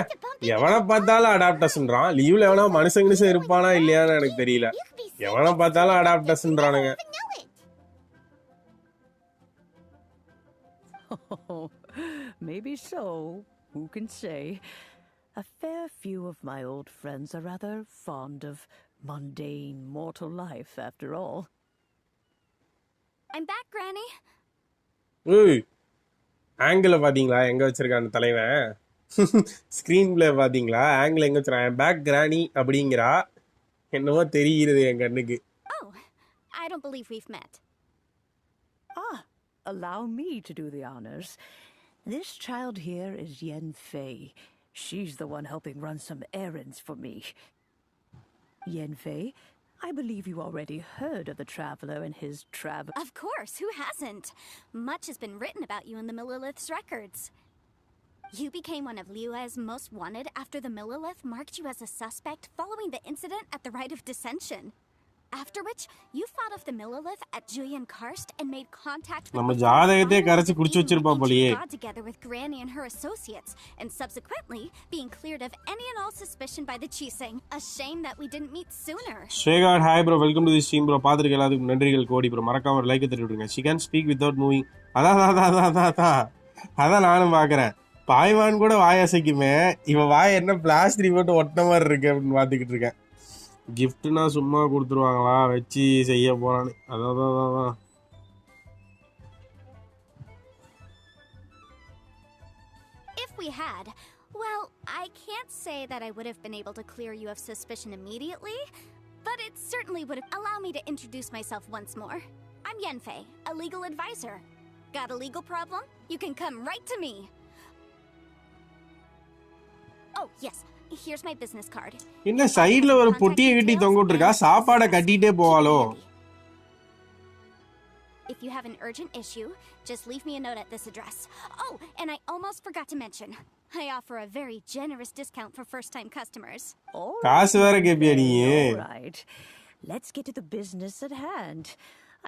எவனை பார்த்தாலும் அடாப்டர்ஸ்ன்றான் லீவ்ல எவனா மனுஷன் இருப்பானா இல்லையான்னு எனக்கு தெரியல எவனை பார்த்தாலும் அடாப்டர்ஸ்ன்றானுங்க Even know it. Oh, maybe so. Who can say? A fair few of my old friends are rather fond of mundane mortal life, after all. I'm back, Granny. ஏய் ஆங்கிள் பாத்தீங்களா எங்க வச்சிருக்கான் தலைவன் ஸ்கிரீன்ல பாத்தீங்களா ஆங்கிள் எங்க வச்சிருக்கான் பேக் கிராணி அப்படிங்கிறா என்னவோ தெரியுது என் கண்ணுக்கு Oh, I don't believe we've met. Allow me to do the honors. This child here is Yen Fei. She's the one helping run some errands for me. Yen Fei, I believe you already heard of the traveler and his travel. Of course, who hasn't? Much has been written about you in the Millilith's records. You became one of Liyue's most wanted after the Millilith marked you as a suspect following the incident at the Rite of Dissension. After which, you fought off the Millilith at Julian Karst and made contact with நம்ம ஜாதகத்தை கரைச்சு குடிச்சு வச்சிருப்பா போலயே. got together with Granny and her associates, and subsequently being cleared of any and all suspicion by the Chiseng. A shame that we didn't meet sooner. Shreegard, hi bro, welcome to the stream bro. பாத்துக்க எல்லாத்துக்கும் நன்றிகள் கோடி bro. மறக்காம ஒரு like தட்டி விடுங்க. She can speak without moving. அதான் நானும் பாக்குறேன். பாய்வான் கூட வாய் அசைக்குமே, இவ வாய் என்ன பிளாஸ்டிக் போட்டு ஒட்ட மாதிரி இருக்கு அப்படின்னு பாத்துக்கிட்டு இருக்கேன். கிஃப்ட்னா சும்மா கொடுத்துருவாங்களா, வச்சு செய்ய போறான்னு. அதான் If we had, well, I can't say that I would have been able to clear you of suspicion immediately, but it certainly would have allowed me to introduce myself once more. I'm Yenfei, a legal advisor. Got a legal problem? You can come right to me. Oh, yes. Here's my business card. என்ன சைடுல ஒரு பொட்டியை கட்டி தொங்க விட்டுருக்கா, சாப்பாடை கட்டிட்டே போவாளோ? If you have an urgent issue, just leave me a note at this address. Oh, and I almost forgot to mention, I offer a very generous discount for first-time customers. காசு வேற கேப்பியா நீ? All right. Let's get to the business at hand.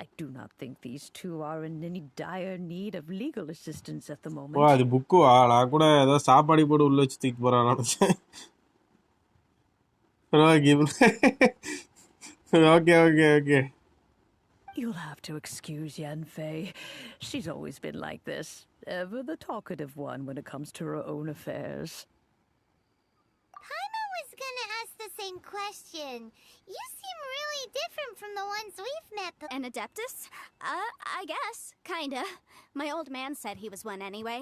I do not think these two are in any dire need of legal assistance at the moment. ஓ, அது புக்குவா? நான் கூட ஏதோ சாப்பாடு போட்டு உள்ள வச்சு தூக்கிட்டு போறான் நினைச்சேன். Okay. You'll have to excuse Yanfei. She's always been like this. Ever the talkative one when it comes to her own affairs. Paimon was gonna ask the same question. You seem really different from the ones we've met. An Adeptus? I guess. Kinda. My old man said he was one anyway.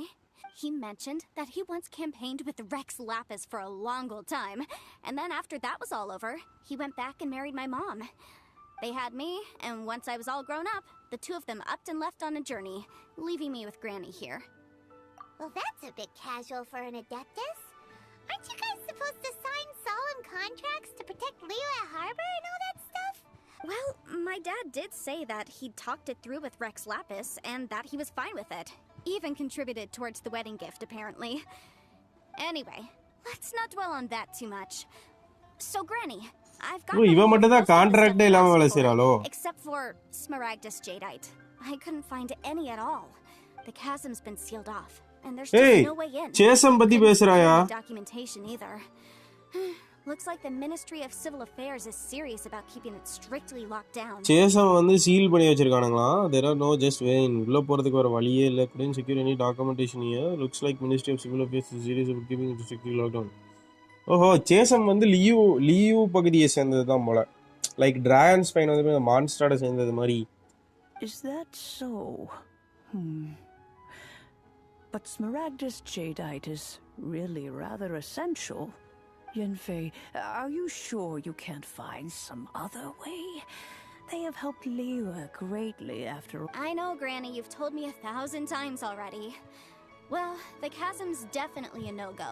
He mentioned that he once campaigned with Rex Lapis for a long old time, and then after that was all over, he went back and married my mom. They had me, and once I was all grown up, the two of them upped and left on a journey, leaving me with Granny here. Well, that's a bit casual for an Adeptus. Aren't you guys supposed to sign solemn contracts to protect Liyue Harbor and all that stuff? Well, my dad did say that he'd talked it through with Rex Lapis, and that he was fine with it. Even contributed towards the wedding gift, apparently. Anyway, let's not dwell on that too much. So, Granny, I've got இவ மட்டும் தான் கான்ட்ராக்டே இல்லாம வேலை செய்றாளோ? except for Smaragdus Jadeite. I couldn't find any at all. The chasm's been sealed off, and there's just no way in. சேசம் பத்தி பேசுறாயா? Documentation either. Looks like the Ministry of Civil Affairs is serious about keeping it strictly locked down. சேசம் வந்து seal பண்ணி வச்சிருக்கானுங்களா? There are no just way in. உள்ள போறதுக்கு ஒரு வழியே இல்ல. Couldn't secure any documentation here. Looks like Ministry of Civil Affairs is serious about keeping it strictly locked down. ஓஹோ, சேசம் வந்து Liu பகுதியை சேர்ந்தது தான் போல. லைக் டிராகன் ஸ்பைன் வந்து மான்ஸ்டரோட சேர்ந்தது மாதிரி. Is that so? But Smaragdus Jadeite is really rather essential. Yenfei, are you sure you can't find some other way? They have helped Liyue greatly after all. I know, Granny, you've told me 1,000 times already. Well, the chasm's definitely a no-go,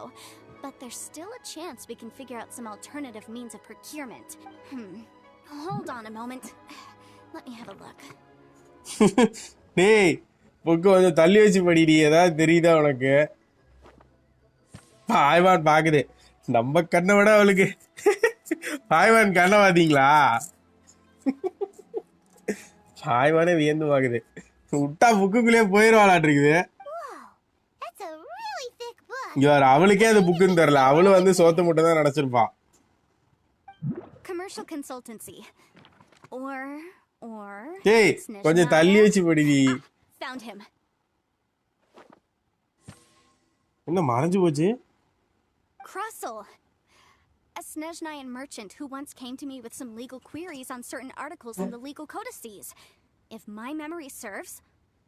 but there's still a chance we can figure out some alternative means of procurement. Hold on a moment. Let me have a look. டேய், book கொஞ்சம் தள்ளி வச்சு படிடி. ஏதாவது தெரியுதா உனக்கு? பாய்வான் பாக்குது. நம்ம கண்ணை விட அவளுக்கு பாய்வான் கண்ணை பாத்தீங்களா? பாய்வானே வியந்து பாக்குது. விட்டா புக்குக்குள்ளேயே போயிருவாளாட்டு இருக்குது. That's a really thick book. அவளுக்கே அந்த புக்குன்னு தெரியல. அவளும் வந்து சோத்த முட்டை தான் நினைச்சிருப்பா. Commercial consultancy. Or டேய், கொஞ்சம் தள்ளி வச்சு படிடி. Found him. என்ன மறைஞ்சு போச்சு? Krusel, a Snezhnayan merchant who once came to me with some legal queries on certain articles in the legal codices. If my memory serves,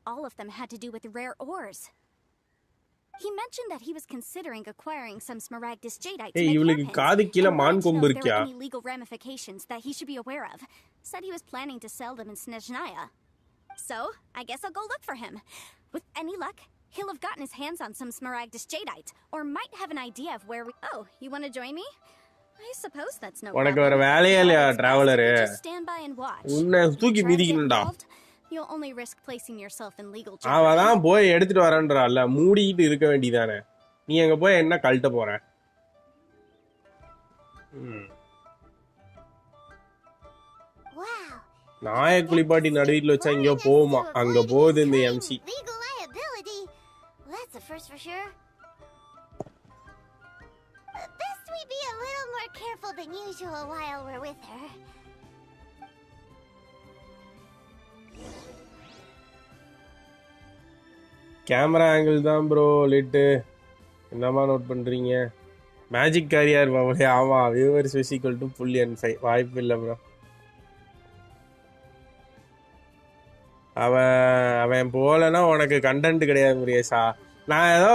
all of them had to do with rare ores. He mentioned that he was considering acquiring some Smaragdus Jadeite to make இவளுக்கு காது கீழ மான் கொம்பு there இருக்கியா? were any legal ramifications that he should be aware of. Said he was planning to sell them in Snezhnaya. So, I guess I'll go look for him. With any luck, he'll have gotten his hands on some Smaragdus Jadeite, or might have an idea of where we... Oh, you want to join me? I suppose that's no உனக்கு ஒரு வேலையே இல்லையா டிராவலரு? Just stand by and watch. உன்னை தூக்கி மிதிக்கணும்டா. You'll only risk placing yourself in legal jeopardy. அவதான் போய் எடுத்துட்டு வரேன்றால, மூடிட்டு இருக்க வேண்டியதானே. நீ அங்க போய் என்ன கழட்ட போற? Wow, நாய குளிப்பாட்டி நடுவீட்டில் வச்சா இங்கே Luring us போகுமா, to அங்கே avoid போகுது இந்த incurring MC. legal liability. That's a first for sure. Best we be a little more careful than usual while we're with her. Camera angle தான் ப்ரோ லிட்டு. என்னமா நோட் பண்ணுறீங்க? மேஜிக் கேரியர் பாவலே. ஆமாம், viewers equal to pull N 5. வாய்ப்பு இல்லை bro. அவன் போகலன்னா உனக்கு கண்டென்ட் கிடையாது முருகேஷா. நான் ஏதோ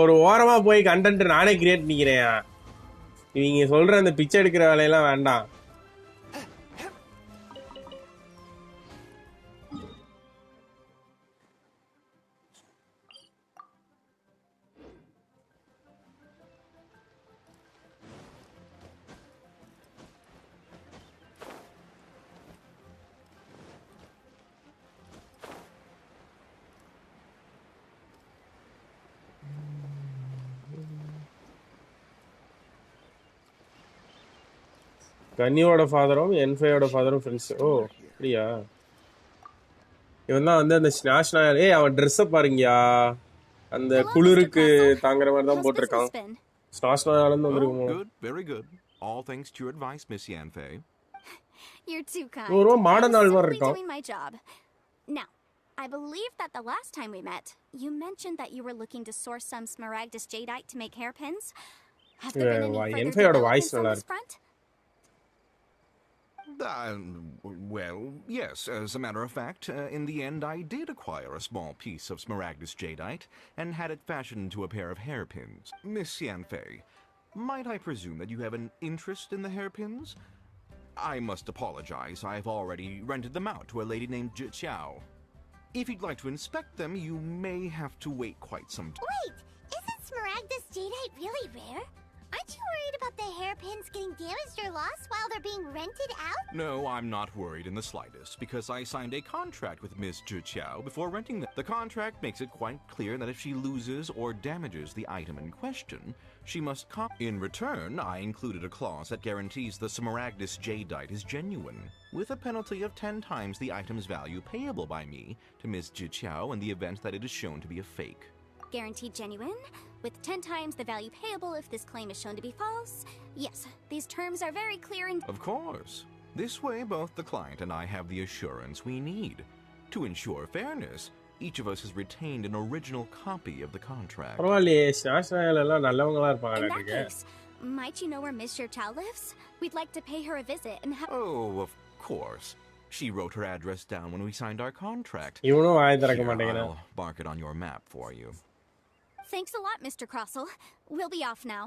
ஒரு ஓரமாக போய் கண்டென்ட் நானே கிரியேட் பண்ணிக்கிறேன். இவங்க சொல்கிற அந்த பிச்சை எடுக்கிற வேலையெல்லாம் வேண்டாம். கன்னியோட ஃபாதரும் N5 ஃபாதரும் ஃப்ரெண்ட்ஸ். ஓ அப்படியா? இவன் தான் வந்து அந்த ஸ்னாஷ் நாயர். அவன் ட்ரெஸ்ஸை பாருங்கயா, அந்த குளிருக்கு தாங்குற மாதிரி தான் போட்டிருக்கான். ஸ்னாஷ் நாயாலேருந்து வந்துருக்குமோ. Good, very good. All thanks to your advice, Miss Yanfei. You're too kind. ரொம்ப மாடர்ன் ஆள் மாதிரி I'm இருக்கான். doing my job. Now, I believe that the last time we met, you mentioned that you were looking to source some smaragdus jadeite to make hairpins. Have there been any further developments on this front? Well, yes. As a matter of fact, in the end, I did acquire a small piece of smaragdus jadeite and had it fashioned into a pair of hairpins. Miss Yanfei, might I presume that you have an interest in the hairpins? I must apologize. I've already rented them out to a lady named Zhi Qiao. If you'd like to inspect them, you may have to wait quite some time. Wait, isn't smaragdus jadeite really rare? Aren't you worried about the hairpins getting damaged or lost while they're being rented out? No, I'm not worried in the slightest, because I signed a contract with Ms. Zhi Qiao before renting them. The contract makes it quite clear that if she loses or damages the item in question, she must In return, I included a clause that guarantees the smaragdus jadeite is genuine, with a penalty of 10 times the item's value payable by me to Ms. Zhi Qiao in the event that it is shown to be a fake. Guaranteed genuine, with 10 times the value payable if this claim is shown to be false. Yes, these terms are very clear and... Of course. This way, both the client and I have the assurance we need. To ensure fairness, each of us has retained an original copy of the contract. பரவாயில்லையே, ஸ்னாஷ் நாயெல்லாம் நல்லவங்களா In இருப்பாங்க. that case, might you know where Miss Xiao lives? We'd like to pay her a visit and have... Oh, of course. She wrote her address down when we signed our contract. இவனும் வாய் திறக்க Here, மாட்டேங்கிறான். I'll mark it on your map for you. Thanks a lot, Mr. Crossell. We'll be off now.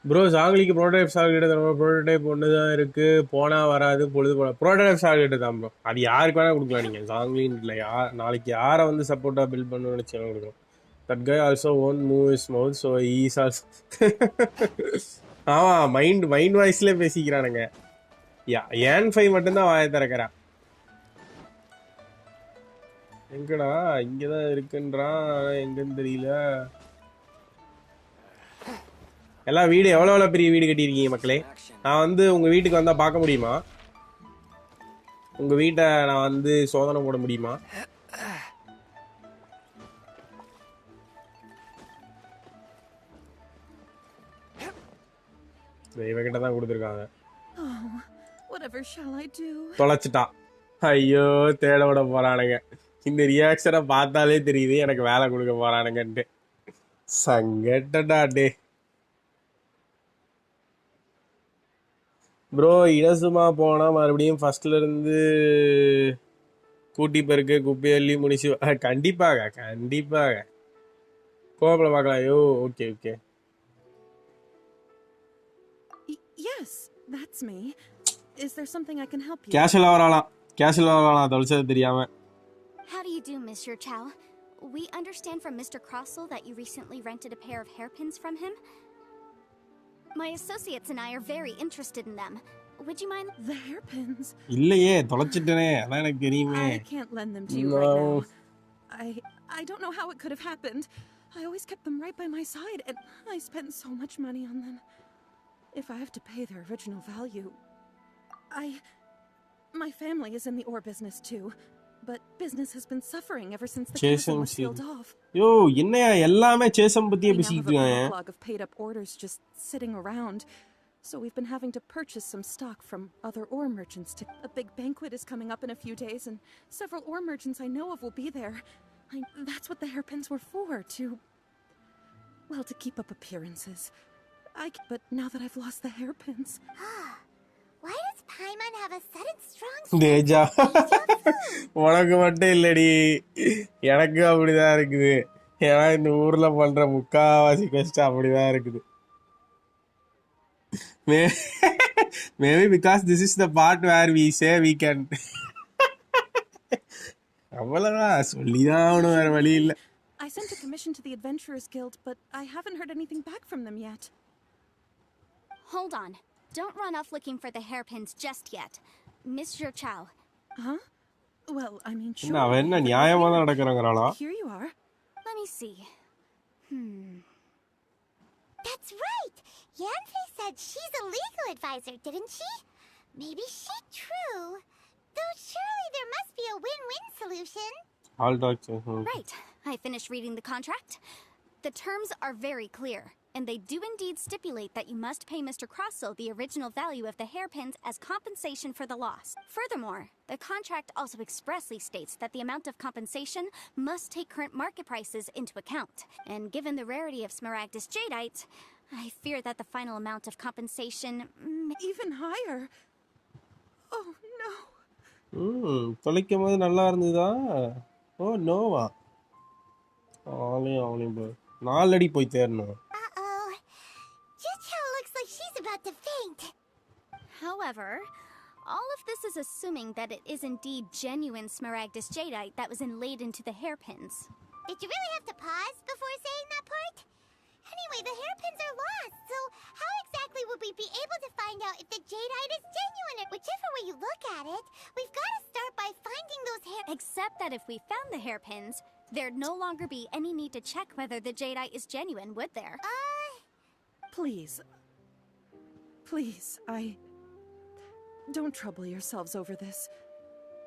Bro சாக்லிக்கு prototype chocolate தான். Prototype ஒன்று தான் இருக்கு, போனா வராது, பொழுது போல. ப்ரோட்டோடைப் சாக்லேட் தான் ப்ரோ. அது யாருக்கு வேணா கொடுக்கலாம். நீங்கள் சாக்லின் இல்லை, நாளைக்கு யாரை வந்து சப்போர்ட்டாக பில்ட் பண்ணணும்னு நினச்சாலும் கொடுக்கலாம். That guy also own move is mouth, so is also. ஆமாம், மைண்ட் வாய்ஸ்லேயே பேசிக்கிறானுங்க. N5 மட்டும்தான் வாயை திறக்கிறான். எங்கடா இங்கே தான் இருக்குன்றான், எங்கன்னு தெரியல. எல்லாம் வீடு எவ்வளோ பெரிய வீடு கட்டியிருக்கீங்க மக்களே. நான் வந்து உங்கள் வீட்டுக்கு வந்தால் பார்க்க முடியுமா? உங்கள் வீட்டை நான் வந்து சோதனை போட முடியுமா? இவகிட்ட தான் கொடுத்துருக்காங்க. தொலைச்சிட்டான். ஐயோ, தேட விட போறானுங்க. இந்த ரியாக்ஷனை பார்த்தாலே தெரியுது எனக்கு வேலை கொடுக்க போறானுங்கன்ட்டு. சங்கட்டடா டே. ப்ரோ இடசுமா போனால் மறுபடியும் ஃபர்ஸ்ட்ல இருந்து கூட்டி பெருக்கு குப்பை அள்ளி முடிச்சு. கண்டிப்பாக கண்டிப்பாக கோப்பில் பார்க்கலாம். ஐயோ okay okay. Yes, that's me. Is there something I can help you? கேஷுவலாக வரலாம் தொலைச்சது தெரியாம. How do you do, Mr. Chow? We understand from Mr. Crossell that you recently rented a pair of hairpins from him. My associates and I are very interested in them. Would you mind? The hairpins? இல்லையே, தொலைச்சிட்டனே, அதான் எனக்கு தெரியுமே. I can't lend them to you right now. I don't know how it could have happened. I always kept them right by my side, and I spent so much money on them. If I have to pay their original value, my family is in the ore business too, but business has been suffering ever since the chasm was sealed off. Yo, என்னையா எல்லாமே சேசம் பத்தியே We now have பேசிட்டு a இருக்காங்க. backlog of paid-up orders just sitting around, so we've been having to purchase some stock from other ore merchants. A big banquet is coming up in a few days, and several ore merchants I know of will be there. That's what the hairpins were for, to keep up appearances. But now that I've lost the hairpins... Why does Paimon have a sudden strong Teja உனக்கு மட்டும் இல்லடி, எனக்கு அப்படிதான் இருக்குது. ஏன்னா இந்த ஊர்ல பண்ற முக்காவாசி கஷ்டம் அப்படிதான் இருக்குது. Maybe because this is the part where we say we can. அவ்வளவுதான், சொல்லிதான் ஆகணும், வேற வழி இல்ல. I sent a commission to the Adventurers Guild, but I haven't heard anything back from them yet. Hold on. Don't run off looking for the hairpins just yet. Mr. Chow. Huh? Well, I mean, sure. என்ன அவன் என்ன நியாயமா தான் நடக்கிறாங்கறாளா? Here you are. Let me see. That's right! Yanfei said she's a legal advisor, didn't she? Maybe she true. Though surely there must be a win-win solution. All dogs. Right. I finished reading the contract. The terms are very clear, and they do indeed stipulate that you must pay Mr. Crossell the original value of the hairpins as compensation for the loss. Furthermore, the contract also expressly states that the amount of compensation must take current market prices into account. And given the rarity of Smaragdus Jadeite, I fear that the final amount of compensation... Even higher? Oh, no. தொலைக்கும் போது நல்லா இருந்ததா? ஓ நோவா, ஆளையும் 4 அடி போய் தேறணும். Uh-oh. Jucho looks like she's about to faint. However, all of this is assuming that it is indeed genuine Smaragdus Jadeite that was inlaid into the hairpins. Did you really have to pause before saying that part? Anyway, the hairpins are lost, so how exactly would we be able to find out if the jadeite is genuine? Whichever way you look at it, we've got to start by finding those Except that if we found the hairpins, there'd no longer be any need to check whether the jadeite is genuine, would there? Please. Please, Don't trouble yourselves over this.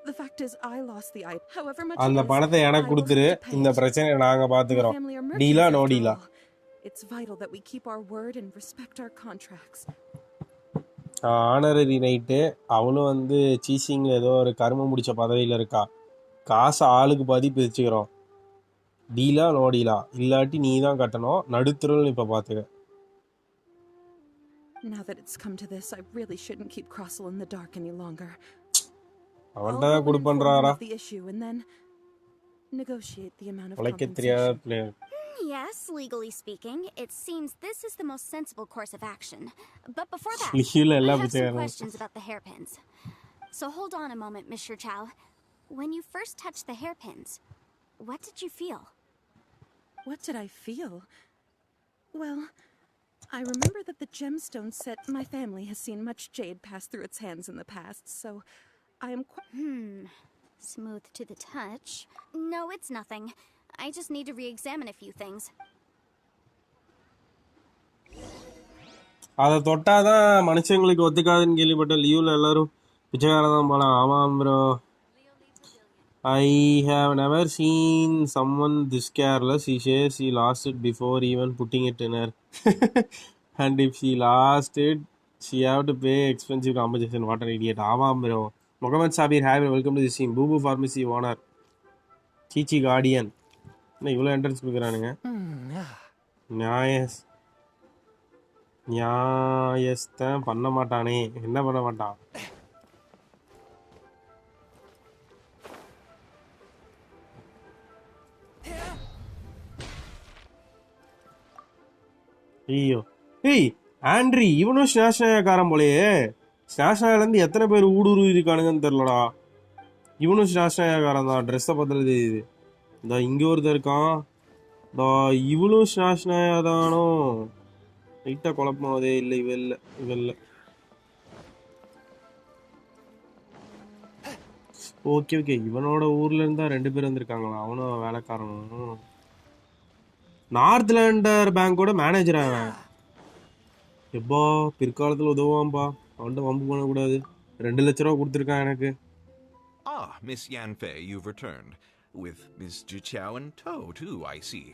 The fact is, I lost the item. However much அந்த பணத்தை எனக்கு கொடுத்துரு, இந்த பிரச்சனையை நாங்க பாத்துக்கறோம். டீலா no டீலா? It's vital that we keep our word and respect our contracts. Honorary night அவளும் வந்து சீசிங்ல ஏதோ ஒரு கர்ம முடிச்ச பதவியில இருக்கா. காசு ஆளுக்கு பாதி பிரிச்சுக்கிறோம். டீலா நோ டீலா? இல்லாட்டி நீ தான் கட்டணும். நடுத்துறல் இப்ப பாத்துக்க. Now that it's come to this, I really shouldn't keep Crossell in the dark any longer. அவன்டா குடு பண்றாரா? The issue and then negotiate the amount of உலக்க தெரியாத compensation. Player. Yes, legally speaking, it seems this is the most sensible course of action. But before that, Legal I எல்லாம் have some Pichaikkaran. questions about the hairpins. So hold on a moment, Mr. Chow. When you first touched the hairpins, what did you feel? What did I feel? Well, I remember that the gemstone set my family has seen much jade pass through its hands in the past, so I am quite... Smooth to the touch. No, it's nothing. I just need to re-examine a few things. அதை தொட்டாதான் மனுஷங்களுக்கு ஒத்துக்காதுன்னு கேள்விப்பட்ட லீவ்ல எல்லாரும் பிச்சைக்காரன் தான் போலாம். ஆமாம் bro, I have never seen someone this careless. She says she lost it before even putting it in her. And if she lost it, she have to pay expensive compensation. What an idiot. ஆமாம் bro. Mohammed Sabir, hi, welcome to the stream. பூபு pharmacy owner, சீச்சி guardian. என்ன இவ்வளோ entrance கொடுக்குறானுங்க? நியாயஸ்தான் பண்ண மாட்டானே. என்ன பண்ண மாட்டான்? ஐயோ, ஏய் ஆண்ட்ரி, இவனும் ஸ்னாஷ்னாயக்காரன் போலயே. ஸ்னாஷ்னாயிலேருந்து எத்தனை பேர் ஊடுருவி இருக்கானுங்கன்னு தெரிலடா. இவனும் ஸ்னாஷ்னாயக்காரன் தான். ட்ரெஸ்ஸை பார்த்துல தெரியுது. இந்த இங்கே ஒருத்தர் இருக்கான். இவளும் ஸ்னாஷ்னாயாதானோ? லைட்டாக குழப்பமாவதே. இல்லை, இவ இல்லை. ஓ ஓகே ஓகே, இவனோட ஊர்ல இருந்தா 2 பேர் வந்திருக்காங்களா? அவனும் வேலைக்காரனும். நார்த்லாண்டர் பேங்கோட மேனேஜர் அவன். எப்பா பிற்காலத்துல உதவுவான்பா. அவன்கிட்ட வம்பு பண்ணக்கூடாது. 2 லட்ச ரூபா கொடுத்துருக்கான் எனக்கு. Ah, Miss Yanfei, you've returned. With Miss Jiqiao in tow, too, I see.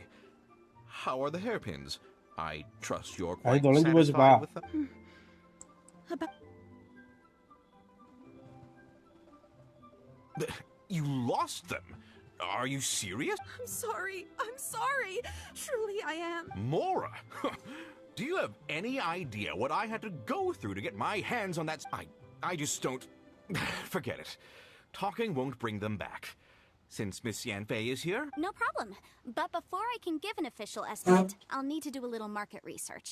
How are the hairpins? I trust you're quite தொலைஞ்சு போச்சுப்பா. satisfied with them. You lost them? Are you serious? I'm sorry. I'm sorry. Truly, I am. Mora! Do you have any idea what I had to go through to get my hands on that? I just don't. Forget it. Talking won't bring them back. Since Miss Yanfei is here? No problem. But before I can give an official estimate, I'll need to do a little market research.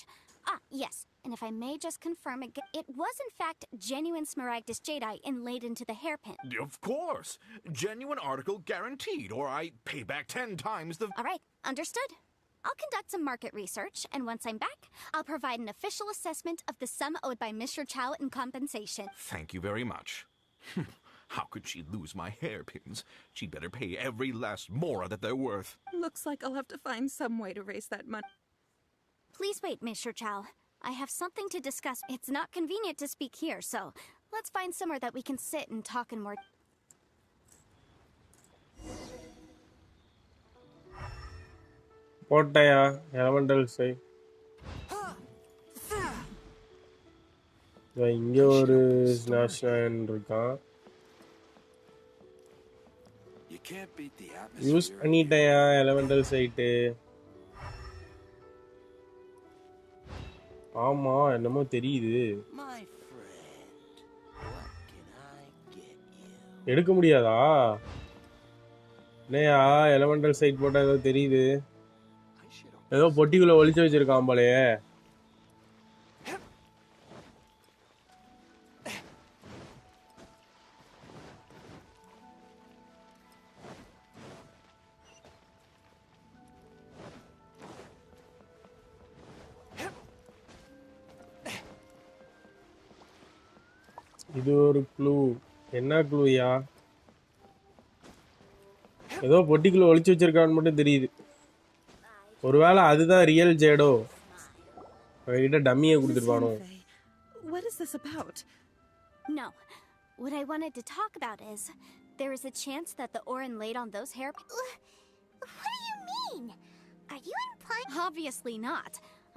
Ah, yes. And if I may just confirm again, it was in fact genuine Smaragdus Jedi inlaid into the hairpin. Of course. Genuine article guaranteed, or I pay back 10 times the... All right, understood. I'll conduct some market research, and once I'm back, I'll provide an official assessment of the sum owed by Mr. Chow in compensation. Thank you very much. How could she lose my hairpins? She'd better pay every last mora that they're worth. Looks like I'll have to find some way to raise that money. Please wait, Mr. Chow. I have something to discuss. It's not convenient to speak here, so let's find somewhere that we can sit and talk in more... போட்டையா elemental சை. இங்க ஒரு ஸ்னாஷன் இருக்கான். Use பண்ணிட்டேயா elemental sight. ஆமா என்னமோ தெரியுது. எடுக்க முடியாதா? என்னையா எலமெண்டல் சைட் போட்டா ஏதோ தெரியுது. ஏதோ பொட்டிக்குள்ள ஒளிச்சு வச்சிருக்கான் போலயே. இது ஒரு க்ளூ. என்ன க்ளூயா? ஏதோ பொட்டிக்குள்ள ஒளிச்சு வச்சிருக்கான்னு மட்டும் தெரியுது. ஒருவேளை அதுதான் ரியல் ஜேடோ. அவகிட்ட டம்மியை கொடுத்துருப்பானோ. What is this about? No. What I wanted to talk about is, there is a chance that the Orin laid on those hair... What do you mean? Are you implying... Obviously not.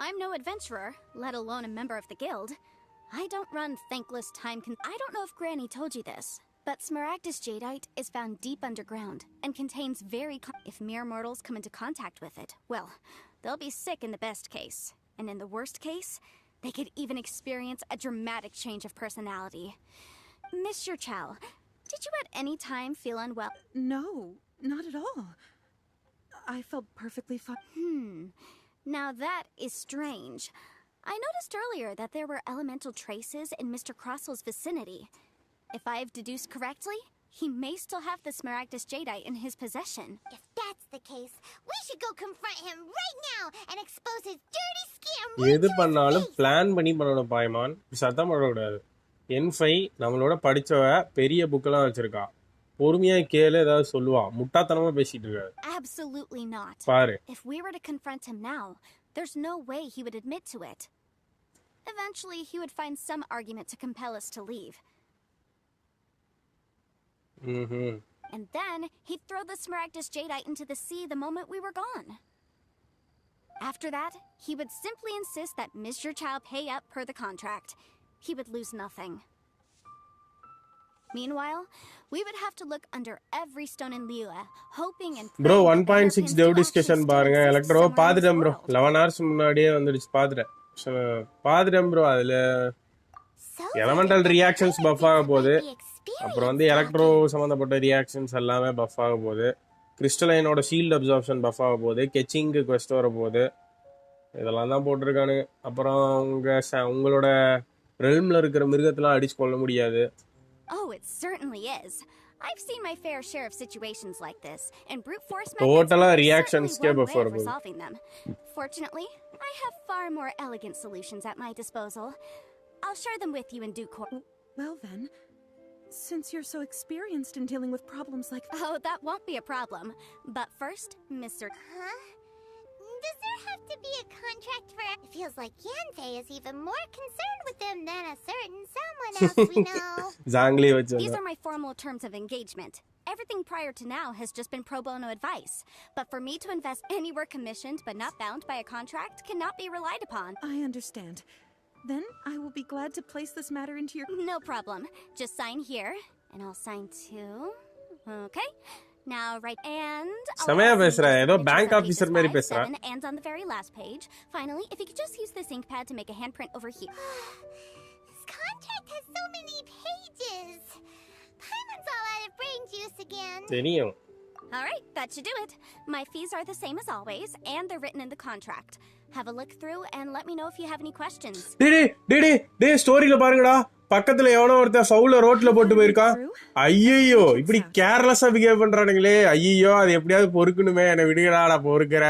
I'm no adventurer, let alone a member of the guild. I don't run thankless I don't know if Granny told you this, but Smaragdus Jadeite is found deep underground and contains if mere mortals come into contact with it, well, they'll be sick in the best case. And in the worst case, they could even experience a dramatic change of personality. Mr. Chow, did you at any time feel unwell? No, not at all. I felt perfectly fine. Now that is strange. I noticed earlier that there were elemental traces in Mr. Crossel's vicinity. If I've deduced correctly, he may still have the Smaragdus Jadeite in his possession. If that's the case, we should go confront him right now and expose his dirty scam. எது பண்ணாலும் plan பண்ணி பண்ணணும் பாய்மான். சத்தம் போடக்கூடாது. N5 நம்மளோட படிச்சவ பெரிய புக்கெல்லாம் வச்சிருக்கா. பொறுமையா கேளு, ஏதாவது சொல்லுவா. முட்டாத்தனமா பேசிட்டு இருக்காரு. Absolutely not. பாரு. If we were to confront him now, there's no way he would admit to it. Eventually, he would find some argument to compel us to leave. And then, he'd throw the Smaragdus Jadeite into the sea the moment we were gone. After that, he would simply insist that Mr. Chow pay up per the contract. He would lose nothing. Meanwhile, we would have to look under every stone in Liyue, hoping and praying. Bro, 1.6 dev discussion பாருங்க. Electro பாத்துட்டேன் bro. 11 hours முன்னாடியே வந்துடுச்சு பாத்துட்டேன். பாத்துட்டேன் bro. அதுல elemental reactions puff ஆக போகுது. அப்புறம் வந்து எலக்ட்ரோ சம்பந்தப்பட்ட ரியாக்ஷன்ஸ் எல்லாமே பஃப் ஆக போகுது. கிறிஸ்டலைனோட ஷீல்ட் அப்சார்ப்ஷன் பஃப் ஆக போகுது. கெச்சிங்கு குவெஸ்ட் வர போகுது. இதெல்லாம் தான் போட்டிருக்கானுங்க. அப்புறம் உங்களோட ரெல்ம்ல இருக்கிற மிருகத்தெல்லாம் அடிச்சு கொள்ள முடியாது. Oh, it certainly is. I've seen my fair share of situations like this, and brute force Totally methods reactions are certainly one way of before. resolving them. Fortunately, I have far more elegant solutions at my disposal. I'll share them with you in due course. Well then, since you're so experienced in dealing with problems like that. Oh, that won't be a problem. But first, Mr. Huh? Does there have to be a contract for it? It feels like Yanfei is even more concerned with them than a certain someone else we know. ஜாங்கிலே These வச்சு are my formal terms of engagement. Everything prior to now has just been pro bono advice. But for me to invest anywhere commissioned but not bound by a contract cannot be relied upon. I understand. Then I will be glad to place this matter into your... No problem. Just sign here, and I'll sign too. Okay. Now, right, and... செமையா பேசுற ஏதோ bank officer மாதிரி பேசுற And on the very last page. Finally, if you could just use this ink pad to make a handprint over here. This contract has so many pages. Paimon's all out of brain juice again. தெரியும் All right, that should do it. My fees are the same as always, and they're written in the contract. Have a look through and let me know if you have any questions. டேய் ஸ்டோரியில பாருங்கடா பக்கத்துல எவனோ ஒருத்தன் ஃபவுல ரோட்ல போட்டு போயிருக்கான் ஐயோ இப்படி கேர்லெஸ்ஸா பிஹேவ் பண்றானுங்களே ஐயோ அது எப்படியாவது பொறுக்கணுமே என்ன விடுங்கடா நான் பொறுக்கிற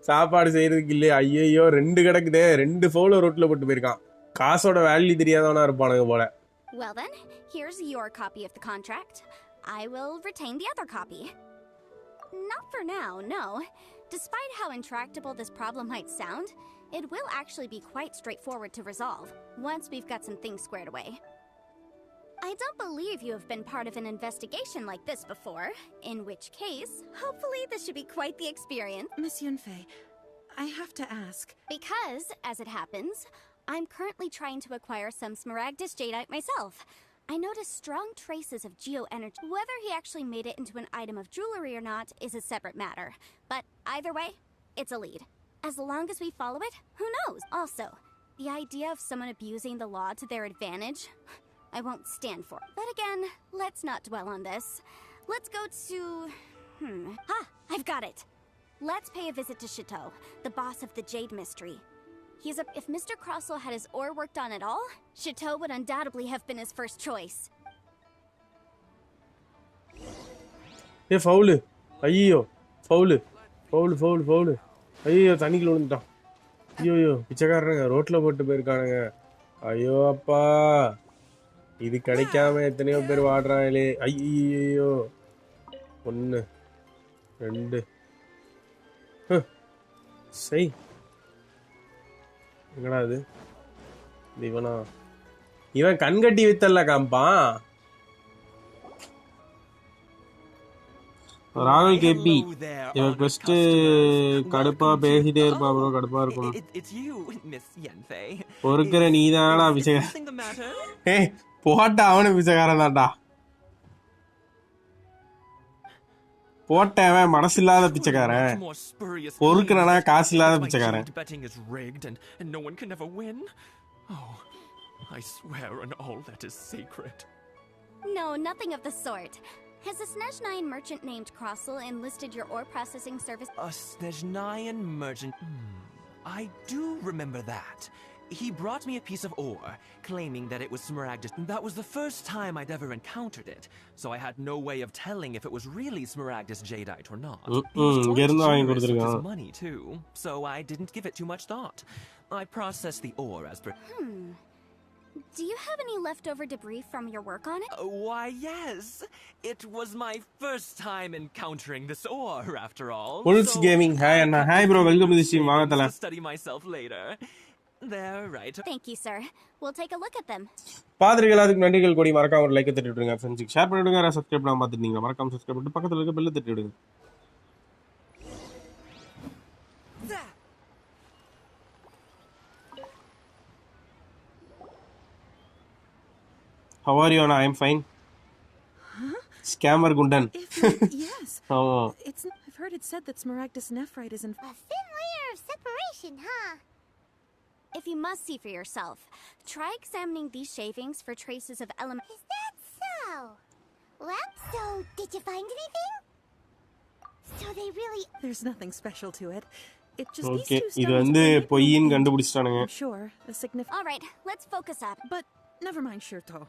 சாப்பாடு செய்யறதுக்கு இல்லையே ஐயோ 2 கிடக்குதே 2 ஃபவுல ரோட்ல போட்டு போயிருக்கான் காசோட வேல்யூ தெரியாதவனா இருப்பானுங்க போல Well then, here's your copy of the contract. I will retain the other copy. Not for now, no. Despite how intractable this problem might sound, it will actually be quite straightforward to resolve, once we've got some things squared away. I don't believe you have been part of an investigation like this before, in which case, hopefully this should be quite the experience. Miss Yunfei, I have to ask. Because, as it happens, I'm currently trying to acquire some Smaragdus Jadeite myself. I noticed strong traces of geoenergy. Whether he actually made it into an item of jewelry or not is a separate matter. But either way, it's a lead. As long as we follow it, who knows? Also, the idea of someone abusing the law to their advantage, I won't stand for. But again, let's not dwell on this. Let's go to... I've got it! Let's pay a visit to Chateau, the boss of the Jade Mystery. If Mr. Crossell had his ore worked on at all, Chateau would undoubtedly have been his first choice. A foul ஐயோ foul ஐயோ தண்ணிக்குள்ள விழுந்துட்டான் ஐயோ பிச்சைக்காரனுங்க ரோட்ல போட்டு போயிருக்கானுங்க ஐயோ அப்பா இது கிடைக்காம எத்தனையோ பேர் வாடுறாங்களே ஐயோ 1 2 சரி எங்கடா இது இவன் கண்கட்டி வித்தல்ல காம்பான் ராகுல் கேபி இவன் ஃபர்ஸ்ட் கடுப்பா பேசிட்டே இருப்பா ப்ரோ கடுப்பா இருக்கும் பொறுக்கிற நீதானா பிச்சைக்காரன் ஏய் போட்ட அவனு பிச்சைக்காரன் தான்டா போட்டவன் மனசு இல்லாத பிச்சைக்காரன் பொறுக்கிறனா காசு இல்லாத பிச்சைக்காரன் I swear on all that is sacred. No, nothing of the sort. Has a Snezhnayan merchant named Crossell enlisted your ore processing service? A Snezhnayan merchant? I do remember that. He brought me a piece of ore, claiming that it was Smaragdus. That was the first time I'd ever encountered it, so I had no way of telling if it was really Smaragdus Jadeite or not. He was generous with his money too, so I didn't give it too much thought. I processed the ore as per... Do you have any leftover debris from your work on it? Why, yes. It was my first time encountering this ore, after all. Pulse Gaming, hi Anna. Hi bro, welcome to the stream. I'll study myself later. They're right. Thank you, sir. We'll take a look at them. பாத்திரிகள் அதுக்கு நன்றிகள் கோடி மறக்காம ஒரு like தட்டி விடுங்க ஃப்ரெண்ட்ஸ்க்கு share பண்ணி விடுங்க சப்ஸ்கிரைப் பண்ணாம பார்த்துட்டீங்க மறக்காம சப்ஸ்கிரைப் பண்ணிட்டு பக்கத்துல இருக்க பெல் தட்டி விடுங்க How are you, Anna? I'm fine. Huh? Scammer Gundan. Yes. Oh. I've heard it said that Smaragdus nephrite is in... A thin layer of separation, huh? If you must see for yourself, try examining these shavings for traces of elements. Is that so? Well, so did you find anything? So they really... There's nothing special to it. It just okay. these two இது வந்து பொய்யின் கண்டுபிடிச்சிட்டானுங்க. I'm sure a significant... All right, let's focus up. But never mind, Shirto.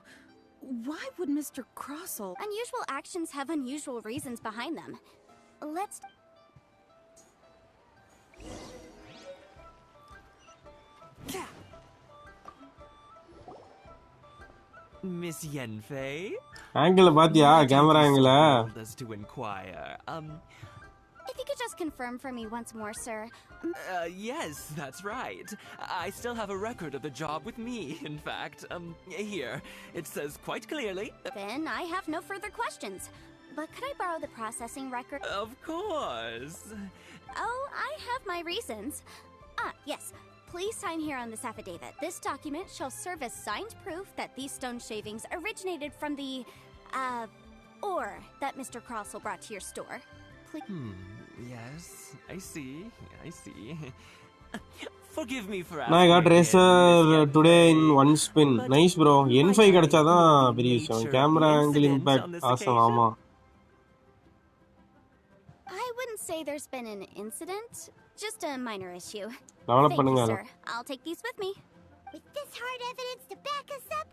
Why would Mr. Crossell... Unusual actions have unusual reasons behind them. Let's... Miss Yenfei? Angle பாத்தியா Might you camera be so ஆங்கிள bold as to inquire? If you could just confirm for me once more, sir. Yes, that's right. I still have a record of the job with me, in fact. Here. It says quite clearly. Then I have no further questions. But could I borrow the processing record? Of course. Oh, I have my reasons. Yes. Please sign here on this affidavit. This document shall serve as signed proof that these stone shavings originated from the, ore that Mr. Crossell brought to your store. Please. Yes, I see. Forgive me for நான் asking got again, racer Miss today in Yenfei, one spin. but Nice bro. might N5 I கிடைச்சாதான் know the பெரிய விஷயம். nature of camera the angle incident impact on this awesome. occasion? ஆமா. I wouldn't say there's been an incident, just a minor issue. Develop Thank you, பண்ணுங்க. sir. I'll take these with me. With this hard evidence to back us up?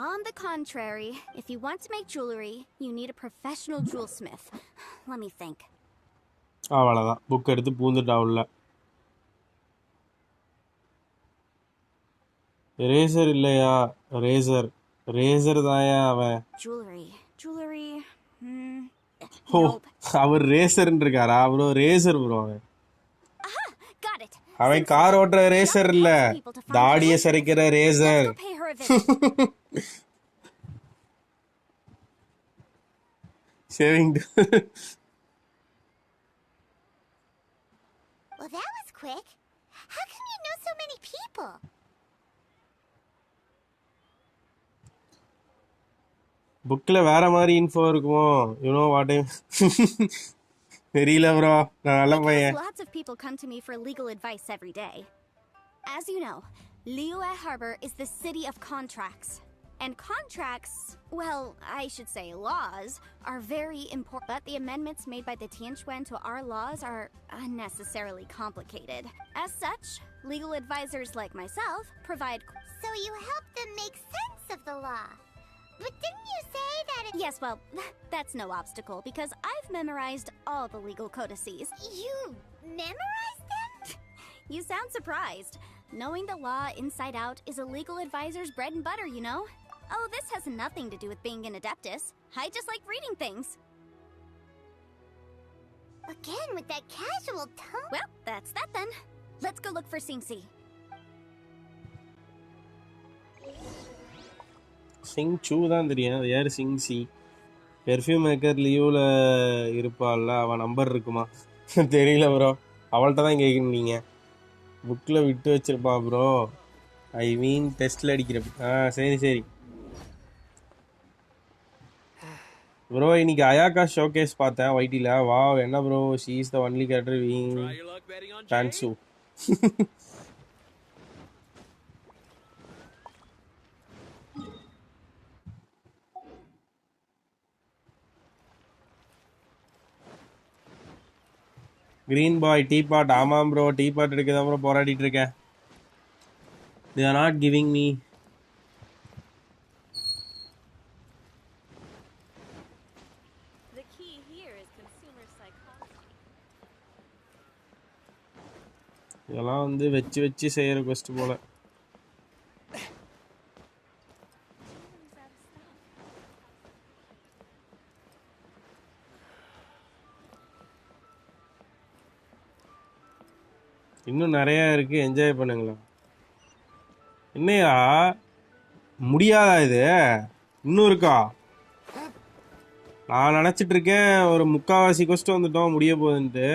On the contrary, if you want to make jewelry, you need a professional jewelsmith. Let me think. அவ்வளவுதான். Book எடுத்து பூந்துட்டா உள்ள. Racer இல்லையா? Racer தாயா அவன். Jewelry. ஓ Nope. அவர் ரேசர்ன்னு இருக்காரா ப்ரோ? ரேசர் ப்ரோ அவன். Got it. அவன் கார் ஓட்டுற ரேசர் இல்ல, தாடிய சரிக்கிற razor. Let's go pay her a visit. Shaving. Well, that was quick. How come you know so many people? புக்ல வேற மாதிரி இன்ஃபோ இருக்குமோ? யூ நோ வாட் ஐ தெரியல ப்ரோ. நான் நல்ல Because பையன். lots of people come to me for legal advice every day. As you know, Liyue Harbor is the city of contracts. And contracts, well, I should say laws, are very important. But the amendments made by the Tianquan to our laws are unnecessarily complicated. As such, legal advisors like myself provide... So you help them make sense of the law. But didn't you say that it... Yes, well, that's no obstacle, because I've memorized all the legal codices. You memorized them? You sound surprised. Knowing the law inside out is a legal advisor's bread and butter, you know? Oh, this has nothing to do with being an adeptus. I just like reading things. Again, with that casual tone. Well, that's that then. Let's go look for Singsi. Singh சூ தான் தெரியும். அது யார் Singh C? Perfume maker லியூவில் இருப்பாள்ல, அவன் number இருக்குமா? தெரியல bro. அவள்கிட்ட தான் கேட்கணும் நீங்கள். புக்கில் விட்டு வச்சிருப்பா ப்ரோ. ஐ மீன் டெஸ்ட்டில் அடிக்கிற. சரி ப்ரோ. இன்னைக்கு அயாக்கா ஷோகேஸ் பார்த்தேன் வைட்டியில். வா என்ன ப்ரோ, she is the only character வீங் டான்ஸு. Green boy teapot. ஆமாம் ப்ரோ, டீபாட் எடுக்க தான் ப்ரோ போராடிட்டு இருக்கேன். They are not giving me. The key here is consumer psychology. இதெல்லாம் வந்து வச்சு செய்யற கொஸ்ட் போல. இன்னும் நிறைய இருக்கு, என்ஜாய் பண்ணுங்களா. என்னையா முடியாதா இது? இன்னும் இருக்கா? நான் நினச்சிட்டு இருக்கேன் ஒரு முக்காவாசி கொஸ்ட் வந்துட்டோம் முடிய போகுதுன்ட்டு.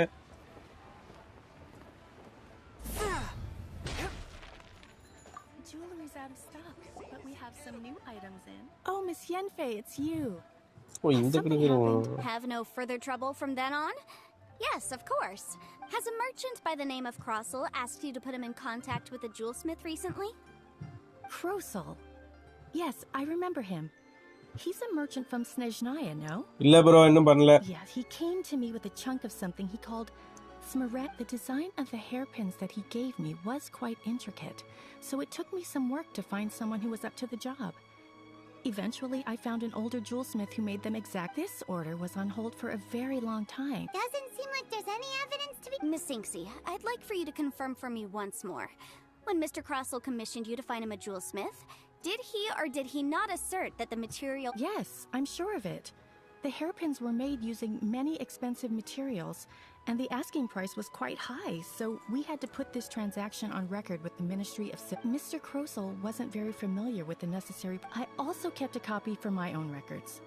Jewelry's out of stock, but we have some new items in. Oh, Miss Yenfei, it's you. ஓ இந்த கிடைக்கிறோம். Have no further trouble from then on? Yes, of course. Has a merchant by the name of Crossell asked you to put him in contact with a jewelsmith recently? Crossell. Yes, I remember him. He's a merchant from Snezhnaya, no? இல்ல bro, இன்னும் பண்ணல. Yeah, he came to me with a chunk of something he called Smaragd. The design of the hairpins that he gave me was quite intricate, so it took me some work to find someone who was up to the job. Eventually, I found an older jewelsmith who made them exact. This order was on hold for a very long time. Doesn't seem like there's any evidence to be... Miss Inksy, I'd like for you to confirm for me once more. When Mr. Crossell commissioned you to find him a jewelsmith, Did he or did he not assert that the material... Yes, I'm sure of it. The hairpins were made using many expensive materials, and the asking price was quite high, so we had to put this transaction on record with the Ministry of Mr. Krosel wasn't very familiar with the necessary... I also kept a copy for my own records.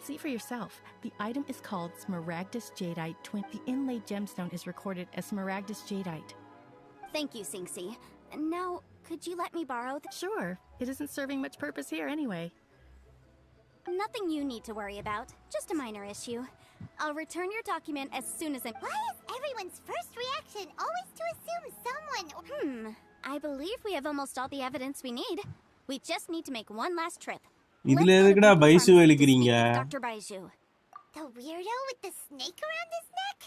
See for yourself. The item is called Smaragdus Jadeite Twin. The inlaid gemstone is recorded as Smaragdus Jadeite. Thank you, Singsi. Now, could you let me borrow the... Sure. It isn't serving much purpose here anyway. Nothing you need to worry about. Just a minor issue. I'll return your document as soon as I'm... Why is everyone's first reaction always to assume someone... I believe we have almost all the evidence we need. We just need to make one last trip. இதுல எதுக்குடா பைசு வலிக்கிறீங்க? Dr. Baiju. The weirdo with the snake around his neck?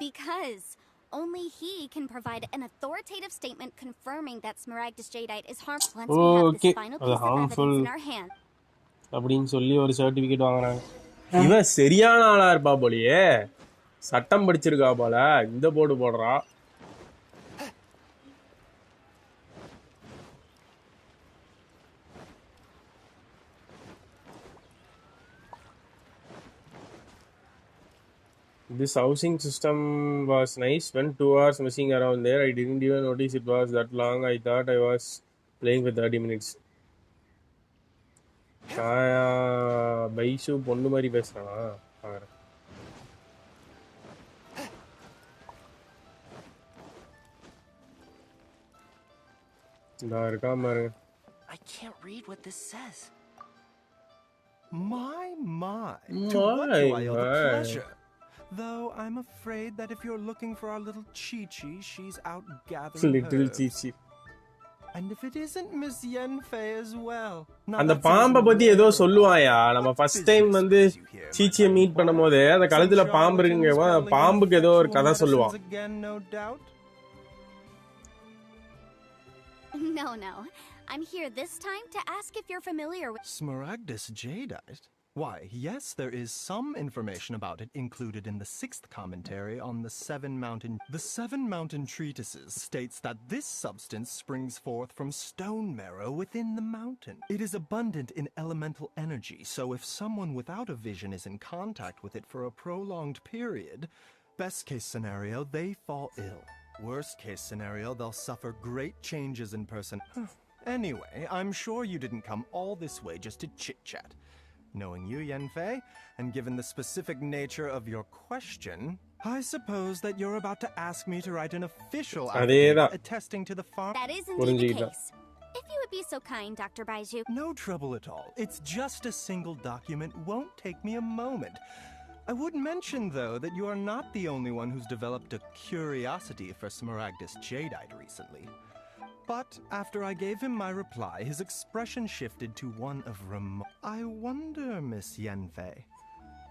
Because only he can provide an authoritative statement confirming that Smaragdus Jadeite is harmful. Once we have this final piece of evidence in our hand. அப்படின்னு சொல்லி ஒரு certificate வாங்குறாங்க. இவன் சரியான ஆளா இருப்பா போலயே. சட்டம் படிச்சிருக்கா போல. இந்த போர்டு போடுறா. This housing system was nice. Spent 2 hours messing around there. I didn't even notice it was that long. I thought I was playing for 30 minutes. பைசு பொண்ணு மாதிரி பேசுறானா? இதா இருக்கா பாரு. I can't read what this says. My. To what do I owe the pleasure? Though I'm afraid that if you're looking for our little Chi-Chi, she's out gathering Little herbs. Chi-Chi. And if it isn't Miss Yanfei as well. அந்த பாம்பை பத்தி ஏதோ சொல்லுவாயா? நம்ம first time வந்து சீச்சியை meet பண்ணும்போது அந்த கழுத்துல பாம்பு இருக்குங்க, பாம்புக்கு ஏதோ ஒரு கதை சொல்லுவான். No. I'm here this time to ask if you're familiar with... Smaragdus Jadeite? Why, yes, there is some information about it included in the 6th commentary on the Seven Mountain. The Seven Mountain Treatises states that this substance springs forth from stone marrow within the mountain. It is abundant in elemental energy, so if someone without a vision is in contact with it for a prolonged period, best case scenario, they fall ill. Worst case scenario, they'll suffer great changes in person. Anyway, I'm sure you didn't come all this way just to chit-chat. Knowing you, Yanfei, and given the specific nature of your question, I suppose that you're about to ask me to write an official affidavit attesting to the farm. That is indeed the case. If you would be so kind, Dr. Baiju. No trouble at all. It's just a single document. Won't take me a moment. I would mention, though, that you are not the only one who's developed a curiosity for Smaragdus Jadeite recently. But after I gave him my reply, his expression shifted to one of I wonder, Miss Yanfei,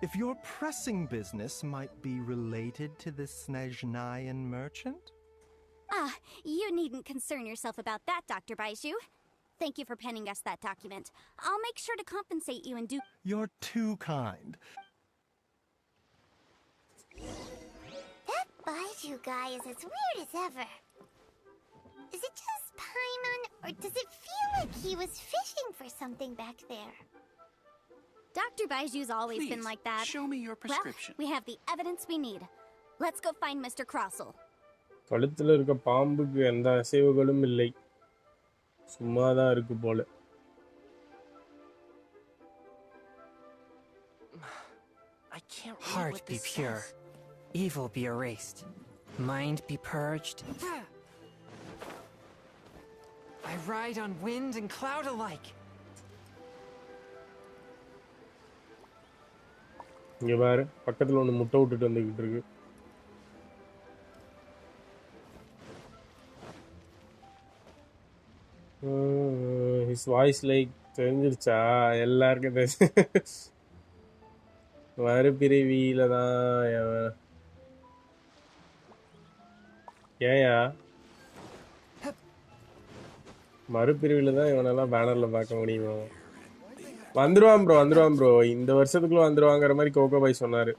if your pressing business might be related to this Snezhnayan merchant? You needn't concern yourself about that, Dr. Baiju. Thank you for penning us that document. I'll make sure to compensate you and do... You're too kind. That Baiju guy is as weird as ever. Is it just Paimon, or does it feel like he was fishing for something back there? Dr. Baiju's always been like that. Show me your prescription. Well, we have the evidence we need. Let's go find Mr. Crossel. கழுத்துல இருக்க பாம்புக்கு எந்த அசைவுகளும் இல்லை, சும்மாதான் இருக்கு போல. I can't read Heart what this be pure, says. Evil be erased, mind be purged. I ride on wind and cloud alike. இங்க பாரு, பக்கத்துல ஒன்னு முட்டை விட்டுட்டு வந்துகிட்டு இருக்கு. His voice like தெரிஞ்சிருச்சா எல்லாருக்கும் மறுபிறவியில தான். ஏயா மறுபிரிவில் தான் இவனெல்லாம் பேனர்ல பார்க்க முடியுமா? வந்துருவான் ப்ரோ, இந்த வருஷத்துக்குள்ள வந்துருவாங்கிற மாதிரி கோகோ பாய் சொன்னாரு.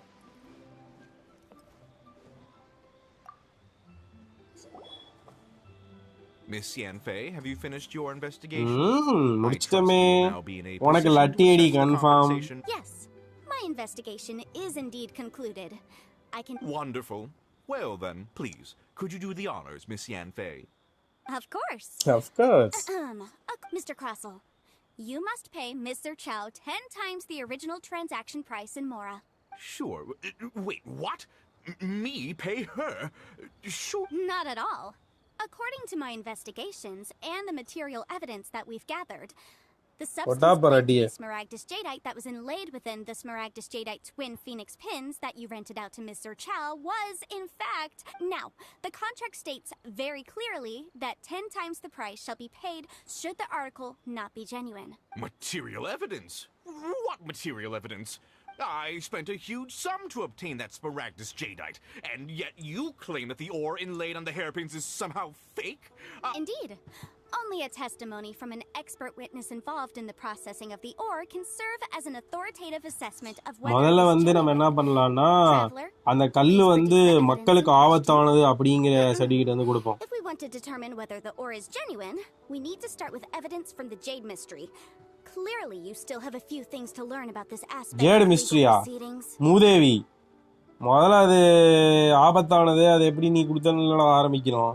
Miss Yanfei, have you finished your investigation? I trust முடிச்சிட்டமே you will now be in a உனக்கு position லட்டி to அடி assess the confirm compensation. Yes, my investigation is indeed concluded. I can. Wonderful. Well then, please, could you do the honors, Miss Yanfei? Of course. of course Mr. Crossell, you must pay Mr. Chow 10 times the original transaction price in Mora. Sure. Wait, what? Me pay her? Sure. Not at all. According to my investigations and the material evidence that we've gathered, the substance claimed to be Smaragdus jadeite that was inlaid within the Smaragdus jadeite twin phoenix pins that you rented out to Mr. Chow was, in fact... Now, the contract states very clearly that 10 times the price shall be paid should the article not be genuine. Material evidence? What material evidence? I spent a huge sum to obtain that Smaragdus jadeite, and yet you claim that the ore inlaid on the hairpins is somehow fake? Indeed. Only a testimony from an expert witness involved in the processing of the ore can serve as an authoritative assessment of whether முதல்ல it is வந்து நம்ம genuine. என்ன பண்ணலாம்னா Traveler, அந்த கல்லு please வந்து produce the மக்களுக்கு evidence ஆபத்தானது அப்படிங்கிற சர்டிஃபிகேட் வந்து கொடுப்போம் If we want to determine whether the ore is genuine, we need to start with evidence from the Jade Mystery. Clearly, you still have a few things to learn about this aspect jade of legal மிஸ்ட்ரியா proceedings. மூதேவி முதல்ல அது ஆபத்தானது அது எப்படி நீ கொடுத்தா ஆரம்பிக்கணும்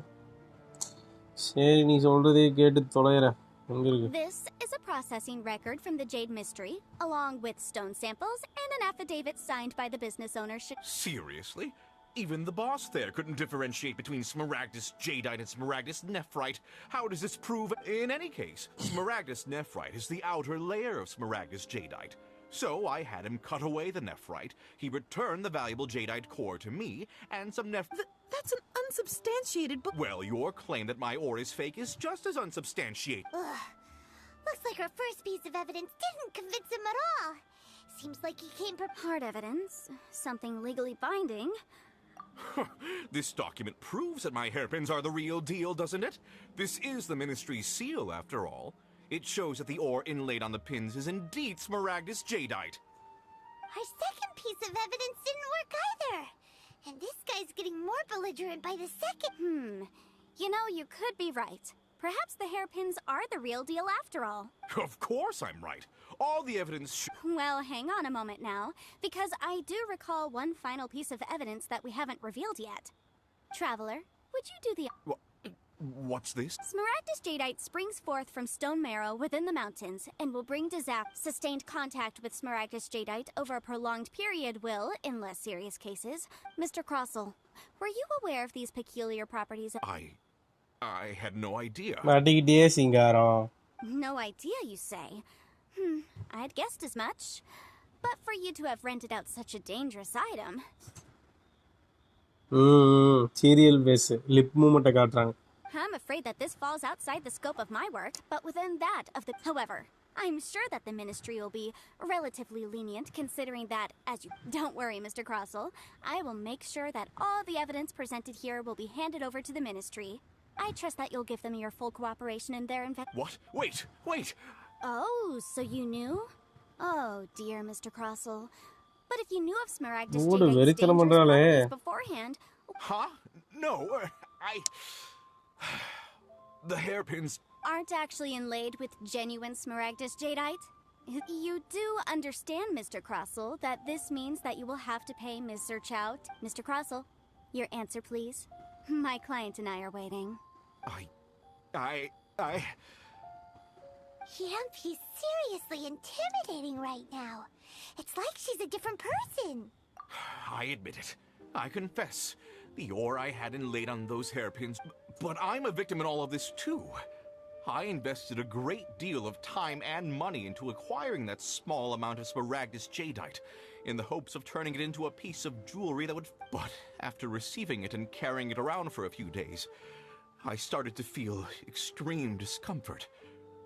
சரி நீ சொல்றதே கேட்டு தொலைறேன் எங்க இருக்கு This is a processing record from the Jade Mystery, along with stone samples and an affidavit signed by the business owner. Seriously? Even the boss there couldn't differentiate between Smaragdus jadeite and Smaragdus nephrite. How does this prove? In any case, Smaragdus nephrite is the outer layer of Smaragdus jadeite. So I had him cut away the nephrite. He returned the valuable jadeite core to me, and some That's an unsubstantiated book. Well, your claim that my ore is fake is just as unsubstantiated. Ugh. Looks like our first piece of evidence didn't convince him at all. Seems like he came prepared. Hard evidence, something legally binding. This document proves that my hairpins are the real deal, doesn't it? This is the ministry's seal, after all. It shows that the ore inlaid on the pins is indeed Smaragdus jadeite. Our second piece of evidence didn't work either. And this guy's getting more belligerent by the second. You know, you could be right. Perhaps the hairpins are the real deal after all. Of course I'm right. All the evidence Well, hang on a moment now, because I do recall one final piece of evidence that we haven't revealed yet. Traveler, would you do the... What's this? Smaragdus jadeite springs forth from stone marrow within the mountains and will bring sustained contact with Smaragdus jadeite over a prolonged period will, in less serious cases. Mr. Crossell, were you aware of these peculiar properties? I had no idea. மாட்டிக்கிட்டே Singaram No idea, you say? I'd guessed as much. But for you to have rented out such a dangerous item... serial face lip மூமெண்ட்டை காட்டுறாங்க I'm afraid that this falls outside the scope of my work, but within that of the... However, I'm sure that the ministry will be relatively lenient, considering that, as you... Don't worry, Mr. Crossell. I will make sure that all the evidence presented here will be handed over to the ministry. I trust that you'll give them your full cooperation in their What? Wait! Oh, so you knew? Oh, dear Mr. Crossell. But if you knew of Smaragdus ஓடு jadeite's வெறித்தனம் dangerous பண்றாளே properties beforehand... Huh? No, The hairpins aren't actually inlaid with genuine Smaragdus jadeite. You do understand, Mr. Crossell, that this means that you will have to pay Mr. Chow. Mr. Crossell, your answer, please. My client and I are waiting. He's seriously intimidating right now. It's like she's a different person. I admit it. I confess. The ore I had inlaid on those hairpins, but I'm a victim in all of this too. I invested a great deal of time and money into acquiring that small amount of Smaragdus jadeite, in the hopes of turning it into a piece of jewelry that would... But after receiving it and carrying it around for a few days, I started to feel extreme discomfort.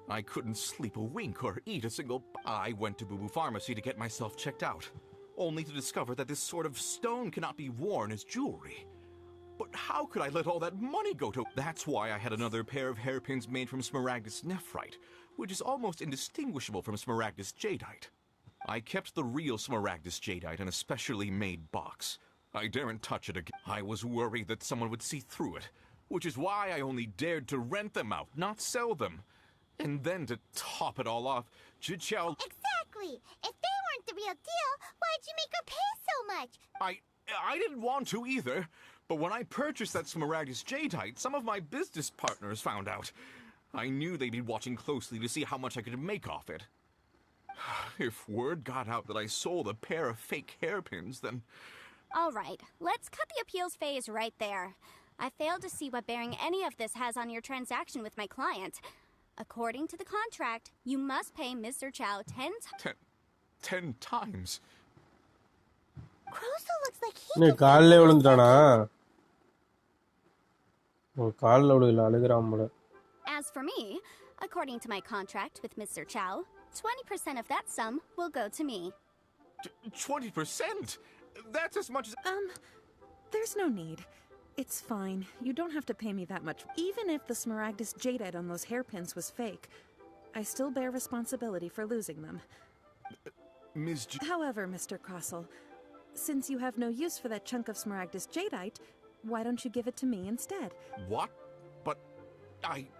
I couldn't sleep a wink or eat a single... I went to Boo Boo Pharmacy to get myself checked out, only to discover that this sort of stone cannot be worn as jewelry. But how could I let all that money go to... That's why I had another pair of hairpins made from Smaragdus nephrite, which is almost indistinguishable from Smaragdus jadeite. I kept the real Smaragdus jadeite in a specially made box. I daren't touch it again. I was worried that someone would see through it. which is why I only dared to rent them out, not sell them. And then to top it all off, Zhiqiao... Exactly! If they weren't the real deal, why'd you make her pay so much? I didn't want to either, but when I purchased that Smaragdus Jadeite, some of my business partners found out. I knew they'd be watching closely to see how much I could make off it. If word got out that I sold a pair of fake hairpins, then... All right, let's cut the appeals phase right there. I failed to see what bearing any of this has on your transaction with my client. According to the contract, you must pay Mr. Chow 10 times? Croso looks like he இன்னும் காலில் விழுந்துட்டானா காலில் விழுகல அழுகிறான் போல. As for me, according to my contract with Mr. Chow, 20% of that sum will go to me. 20%? That's as much as... There's no need. It's fine. You don't have to pay me that much. Even if the Smaragdus Jadeite on those hairpins was fake, I still bear responsibility for losing them. Ms. However, Mr. Crossell, since you have no use for that chunk of Smaragdus Jadeite, why don't you give it to me instead? What? But all right.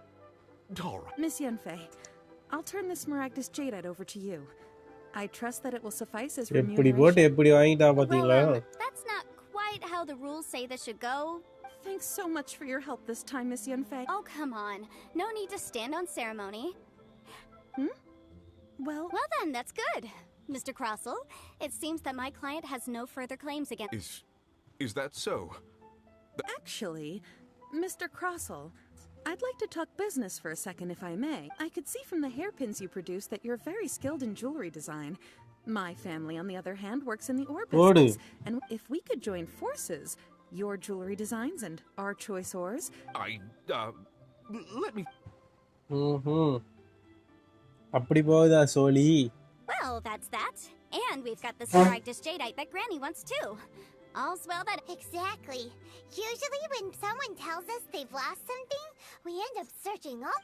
Miss Yanfei, I'll turn the Smaragdus Jadeite over to you. I trust that it will suffice as எப்படி போட்டு எப்படி வாங்கிட்டா பாத்தீங்களா? That's not quite how the rules say this should go. Thanks so much for your help this time, Miss Yanfei. Oh, come on. No need to stand on ceremony. Well then, that's good. Mr. Crossell, it seems that my client has no further claims against... Is that so? Actually, Mr. Crossell, I'd like to talk business for a second, if I may. I could see from the hairpins you produce that you're very skilled in jewelry design. My family, on the other hand, works in the ore business. And if we could join forces, your jewelry designs and our choice ores... let me... அப்படி போகுதா சோலி? Well, that's that. And we've got the Smaragdus Jadeite that Granny wants too. All's well that... Exactly. Usually when someone tells us they've lost something, we end up searching all...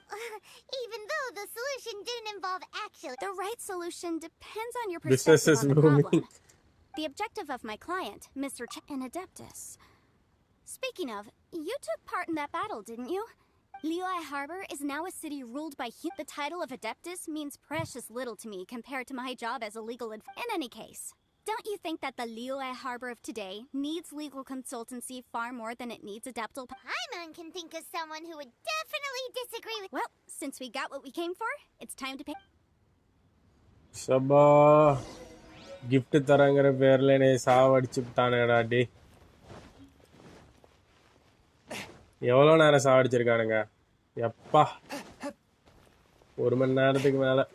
even though the solution didn't involve actually... The right solution depends on your Business perspective is on the booming. problem. The objective of my client, Mr. and Adeptus. Speaking of, you took part in that battle, didn't you? Liyue Harbor is now a city ruled by The title of Adeptus means precious little to me compared to my job as a legal In any case, don't you think that the Liyue Harbor of today needs legal consultancy far more than it needs Adeptal... Paimon can think of someone who would definitely disagree with... Well, since we got what we came for, it's time to pay... Sabha gift தரங்கற பேர்ல என்னை சாவடிச்சுட்டானேடா டே. எவ்வளவு நேரம் சாவடிச்சிருக்கானுங்க? எப்பா 1 மணி நேரத்துக்கு மேல.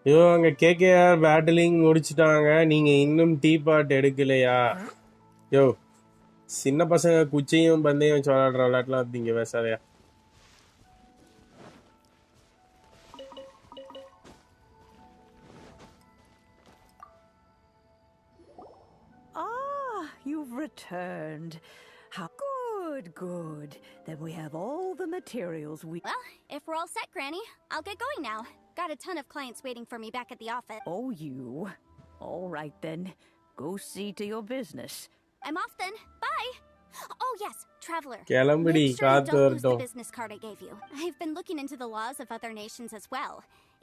ஐயோ அங்க KKR battling முடிச்சிட்டாங்க. நீங்க இன்னும் டீ பாட் எடுக்கலையா? யோ சின்ன பசங்க குச்சியும் பந்தயம் வச்சு விளையாடுற விளையாட்டுலாம் நீங்க பேசாதையா? You've returned. How good. Then we have all the materials we... Well, if we're all set, Granny, I'll get going now. Got a ton of clients waiting for me back at the office. Oh, you. All right, then. Go see to your business. I'm off then. Bye. Oh, yes, Traveler. கிளம்புடி Make sure you காத்து don't lose the வரட்டும். business card I gave you. I've been looking into the laws of other nations as well.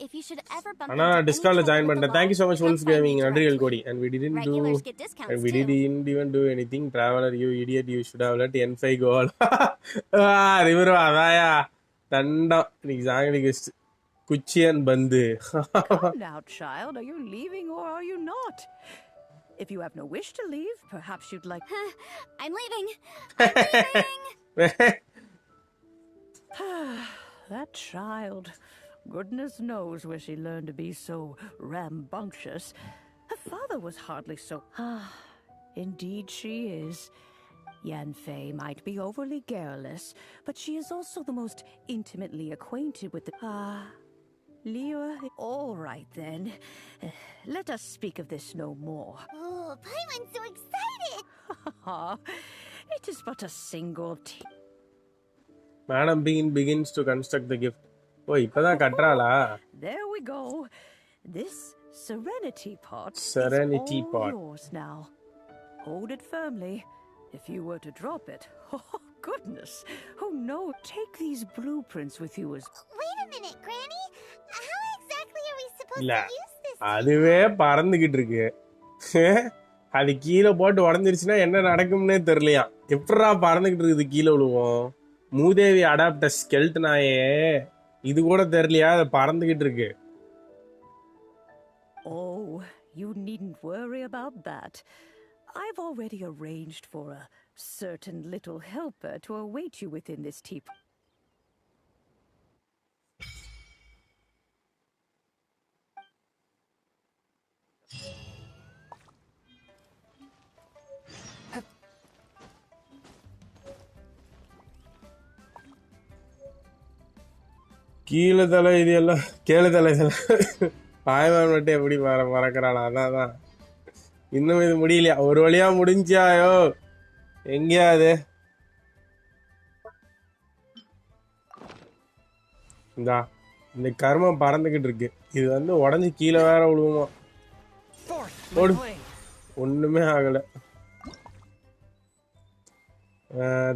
If you should ever bump Anna into any டிஸ்கவுண்ட்ல trouble join with the பண்ணிட்டேன். law, Thank you so much come Wolf find me Gaming. நன்றிகள் directly. கோடி. And we didn't Regulars get discounts and we too. didn't even do anything. Traveler, you idiot, you should have let N5 go all. River அதாயா தண்டம் இன்னைக்கு சாயங்காலம் குச்சியன் பந்து. Come now, child. Are you leaving or are you not? If you have no wish to leave, perhaps you'd like... I'm leaving. I'm leaving. That child. Goodness knows where she learned to be so rambunctious. Her father was hardly so... Indeed she is. Yanfei might be overly garrulous, but she is also the most intimately acquainted with the... Leo, all right then. Let us speak of this no more. Oh, Paimon's so excited! It is but a single Madam begins to construct the gift. Oh, இப்பதான் கட்டறாளா? There we go. This serenity pot Serenity is all pot. yours now. Hold it firmly. If you were to drop it, oh goodness! Oh no! Take these blueprints with you as. Wait a minute, Granny. How exactly are we supposed இல்ல to use this? அதுவே பறந்துகிட்டு இருக்கு. அது கீழே போட்டு உடஞ்சிருச்சுன்னா என்ன நடக்கும்னே தெரியலையா. எப்படா பறந்துகிட்டு இருக்குது கீழே விழுவோம். மூதேவி அடாப்டர் ஸ்கெல்ட்னாயே இது கூட தெரியலையா அது பறந்துகிட்டு இருக்கு. Oh, you needn't worry about that. I've already arranged for a certain little helper to await you within this teapot. கீழே தலை இது எல்லாம் கீழே தலை இதெல்லாம் பாய்வான் மட்டும் எப்படி மறக்கிறாளா? அதான் இன்னும் இது முடியலையா? ஒரு வழியா முடிஞ்சாயோ? எங்கேயா அது? இந்த கர்மம் பறந்துகிட்டு இருக்கு. இது வந்து உடஞ்சி கீழே வேற விழுவுமா? ஒண்ணுமே ஆகல.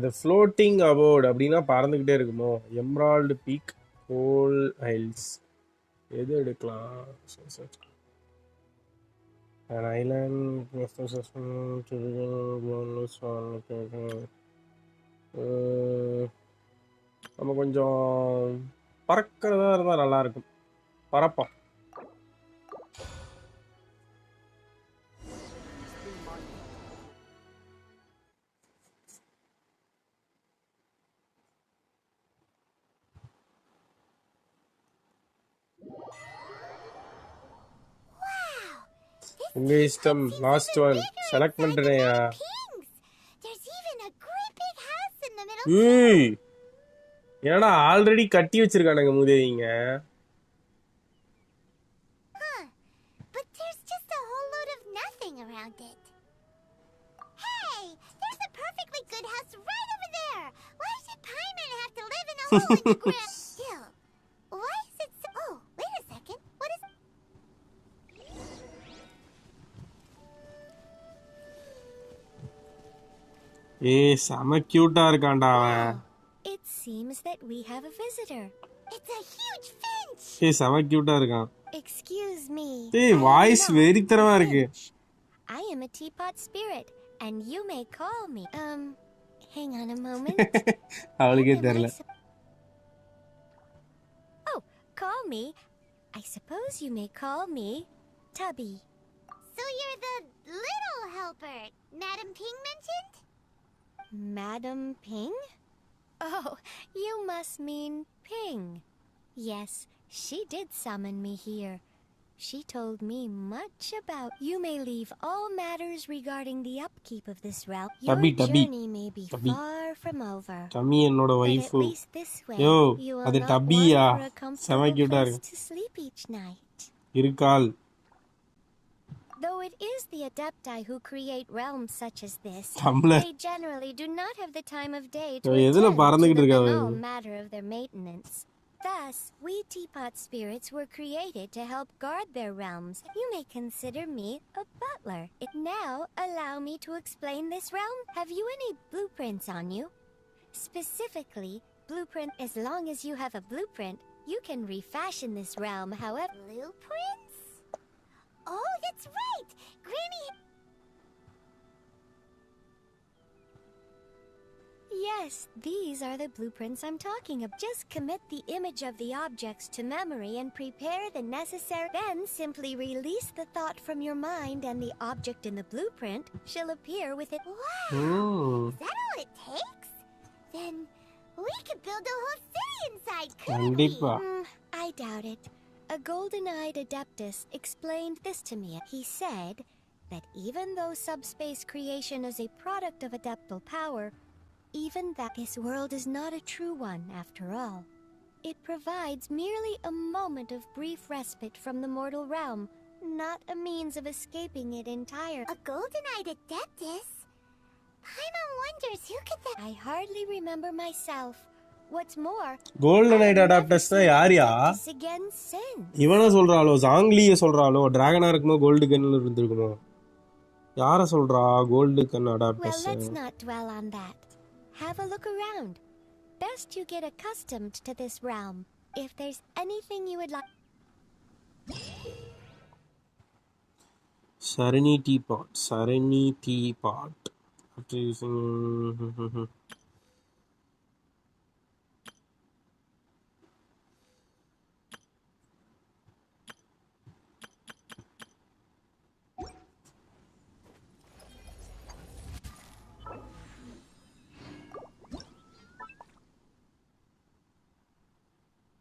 The floating abode அப்படின்னா பறந்துகிட்டே இருக்குமோ? எம்ரால்டு பீக், ஹோல் ஹைல்ஸ் எது எடுக்கலாம்? An island, நம்ம கொஞ்சம் பறக்கிறதா இருந்தா நல்லா இருக்கும். பறப்போம். உங்க இஷ்டம். லாஸ்ட் ஒன் செலக்ட் பண்றேயா? There's even a great big house in the middle. ஏய் ஏன்னா ஆல்ரெடி கட்டி வச்சிருக்கானுங்க மூதேவிங்க. But there's just a whole load of nothing around it. Hey, there's a perfectly good house right over there. Why does Paimon have to live in a hole in the ground? Still, why is it so? Oh, wait a second. What is? ஏய் செம கியூட்டா இருக்கான்டா அவன். It seems that we have a visitor. It's a huge finch. ஏய் செம கியூட்டா இருக்கான். Excuse me. ஏய் வாய்ஸ் வெறித்தனமா இருக்கு. I am a teapot spirit, and you may call me. Hang on a moment. அவளுக்கே தெரியல. Oh, call me. I suppose you may call me Tubby. So you're the little helper Madam Ping mentioned? Madam Ping? Oh, you must mean Ping. Yes, she did summon me here. She told me much about. You may leave all matters regarding the upkeep of this realm. Your journey may be far from over. Tubby என்னோட wife. But at least this way, yo you will அது not டபியா? want for a செம comfortable கியூட்டா place இருக்கு. to sleep each night. இருக்கால். Though it is the Adepti who create realms such as this, Tumblr. they generally do not have the time of day to எதுல attend to பறந்துகிட்டு the இருக்கா banal அவ? matter of their maintenance. Thus, we teapot spirits were created to help guard their realms. You may consider me a butler. Now, allow me to explain this realm. Have you any blueprints on you? Specifically, blueprint. As long as you have a blueprint, you can refashion this realm however. Blueprints? Oh, that's right. Granny. Yes, these are the blueprints I'm talking of. Just commit the image of the objects to memory and prepare the necessary. Then simply release the thought from your mind and the object in the blueprint shall appear with it. Wow. Is that all it takes? Then we could build a whole city inside, couldn't we? I doubt it. A golden-eyed adeptus explained this to me. He said that even though subspace creation is a product of adeptal power, even that this world is not a true one after all. It provides merely a moment of brief respite from the mortal realm, not a means of escaping it entirely. A golden-eyed adeptus? Paimon wonders who could that... I hardly remember myself. What's more, golden I've night never அடாப்டர்ஸ்னா seen யாரியா? Adeptus again since. இவனை சொல்றாளோ, ஜாங்லிய சொல்றாளோ, டிராகனா இருக்குமோ gold கன்ல இருந்திருக்குமோ? யார சொல்றா gold gun Well, adapters? let's not dwell on that. Have a look around. Best you get accustomed to this realm. If there's anything you would like... Serenity pot. After using...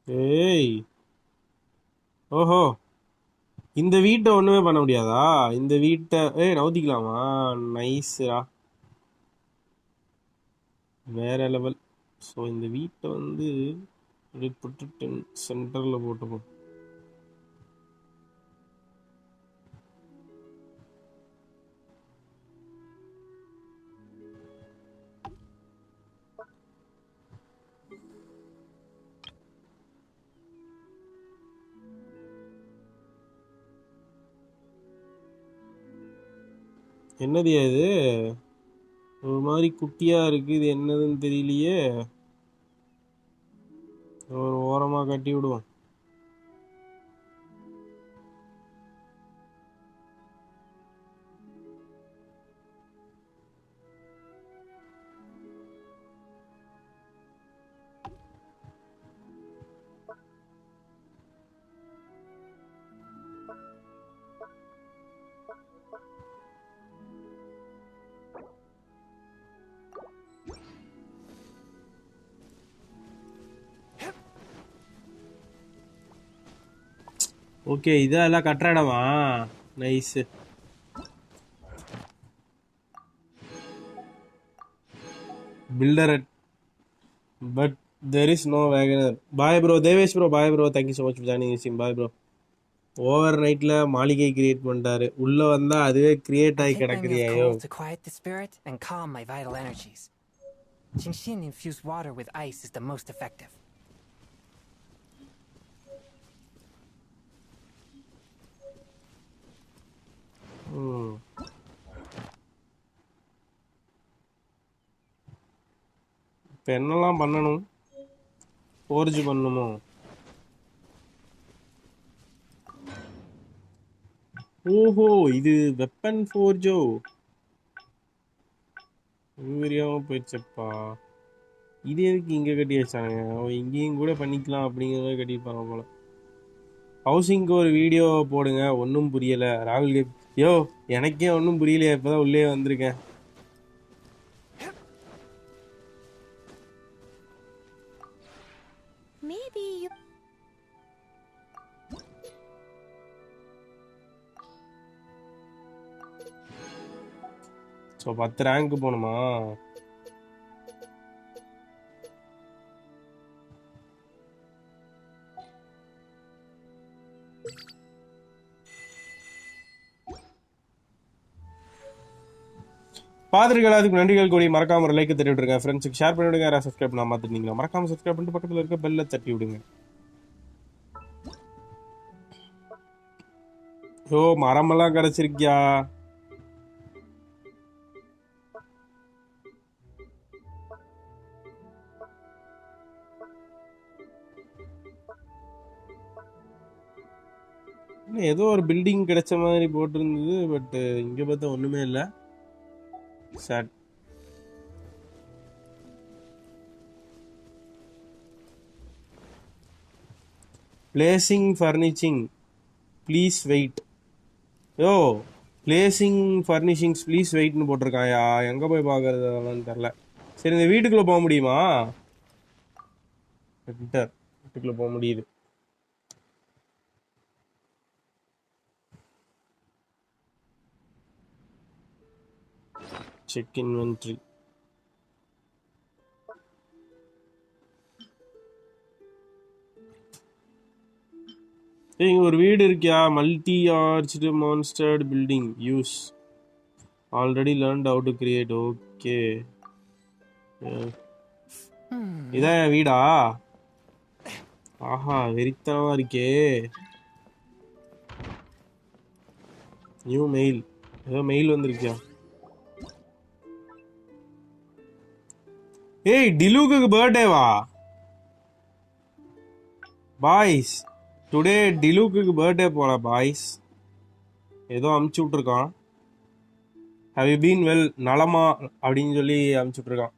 ஏய் ஓஹோ இந்த வீட்டை ஒண்ணுமே பண்ண முடியாதா? இந்த வீட்டை நவுத்திக்கலாமா? நைஸ்ரா, வேற லெவல். ஸோ இந்த வீட்டை வந்து போட்டு சென்டரில் போட்டுப்போம். என்னது இது? ஒரு மாதிரி குட்டியா இருக்கு, இது என்னதுன்னு தெரியலையே. ஒரு ஓரமா கட்டி விடுவோம். ஓகே, இதெல்லாம் கட்டுற இடமா? Nice. Builder but there is no wagoner. Bye bro, Devesh bro, bye bro, thank you so much for joining us. Bye bro. Over நைட்ல மாளிகை கிரியேட் பண்ணிட்டாரு. உள்ள வந்தா அதுவே கிரியேட் ஆகி கிடக்குறியாயோ. To quiet the spirit and calm my vital energies. Genshin infused water with ice is the most effective. இப்போ என்னெல்லாம் பண்ணணும்? ஃபோர்ஜ் பண்ணணுமோ? ஓஹோ, இது வெப்பன் ஃபோர்ஜோ. தெரியாம போயிடுச்சப்பா. இது எதுக்கு இங்கே கட்டி வச்சாங்க? இங்கேயும் கூட பண்ணிக்கலாம் அப்படிங்கிறத கட்டிப்பாங்க போல. ஹவுசிங்க்கு ஒரு வீடியோ போடுங்க. ஒன்றும் புரியலை ராகுல் கேப். யோ, எனக்கே ஒன்றும் புரியலையா, இப்போதான் உள்ளே வந்திருக்கேன். Maybe you... ஸோ 10 ரேங்க் போகணுமா? பார்த்துருக்கேன். அதுக்கு நன்றிகள் கூடி மறக்காம ஒரு லைக் தட்டி விட்டுருங்க. ஃப்ரெண்ட்ஸுக்கு ஷேர் பண்ணி விடுங்க. யாராவது சப்ஸ்கிரைப் பண்ணாம பார்த்துட்டீங்களா மறக்காம சப்ஸ்கிரைப் பண்ணிட்டு பக்கத்தில் இருக்க பெல்ல தட்டி விடுங்க. ஓ, மரமெல்லாம் கிடைச்சிருக்கியா? ஏதோ ஒரு பில்டிங் கிடைச்ச மாதிரி போட்டிருந்தது, பட் இங்க பார்த்தா ஒண்ணுமே இல்லை. Chat. Placing furnishing please wait. Yo, placing furnishings please வெயிட்னு போட்டிருக்காயா? எங்கே போய் பார்க்கறது அதெல்லாம் தெரில. சரி, இந்த வீட்டுக்குள்ளே போக முடியுமா? வீட்டுக்குள்ளே போக முடியுது. Check inventory. இங்க ஒரு வீடு இருக்கியா? Multi arched monstered building use already learned how to create. Okay, இதான் என் வீடா? ஆஹா, வெறித்தனமா இருக்கே. நியூ மெயில், ஏதோ மெயில் வந்திருக்கியா? ஏய், டிலூக்கு பர்த்டேவா பாய்ஸ்? டுடே டிலூக்கு பர்த்டே போல பாய்ஸ். ஏதோ அமுச்சு விட்டுருக்கான். ஹவ் யூ பீன் வெல், நலமா அப்படின்னு சொல்லி அமுச்சு விட்டுருக்கான்.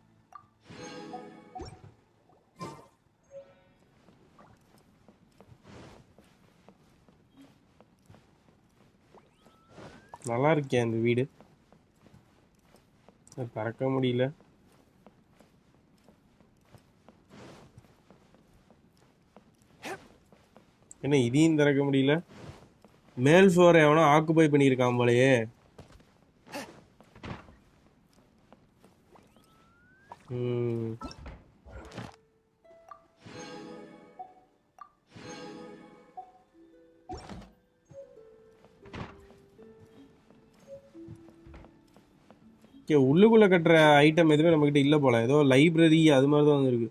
நல்லா இருக்கே அந்த வீடு. திறக்க முடியல. என்ன இதையும் திறக்க முடியல? மேல் ஃப்ளோர் எவனோ ஆக்குபை பண்ணியிருக்கான் போலயே. உள்ளுக்குள்ள கட்டுற ஐட்டம் எதுவுமே நம்ம கிட்ட இல்ல போல. ஏதோ லைப்ரரி அது மாதிரி தான் இருக்கு.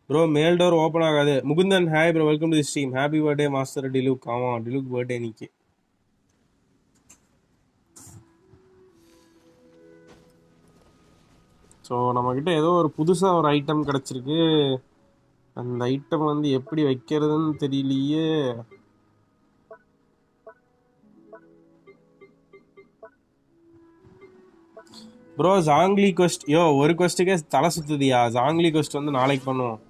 ப்ரோ மேல் டோர் ஓப்பன் ஆகாது. Mukundan hi bro, welcome to the stream. Happy birthday master Diluc. ஆமா, டிலுக் பர்த்டே இன்னைக்கு. ஸோ நம்மக்கிட்ட ஏதோ ஒரு புதுசாக ஒரு ஐட்டம் கிடச்சிருக்கு. அந்த ஐட்டம் வந்து எப்படி வைக்கிறதுன்னு தெரியலையே. ப்ரோ ஜாங்லி கொஸ்ட், யோ ஒரு கொஸ்ட்டுக்கே தலை சுத்துதியா? ஜாங்லி கொஸ்ட் வந்து நாளைக்கு பண்ணுவோம்.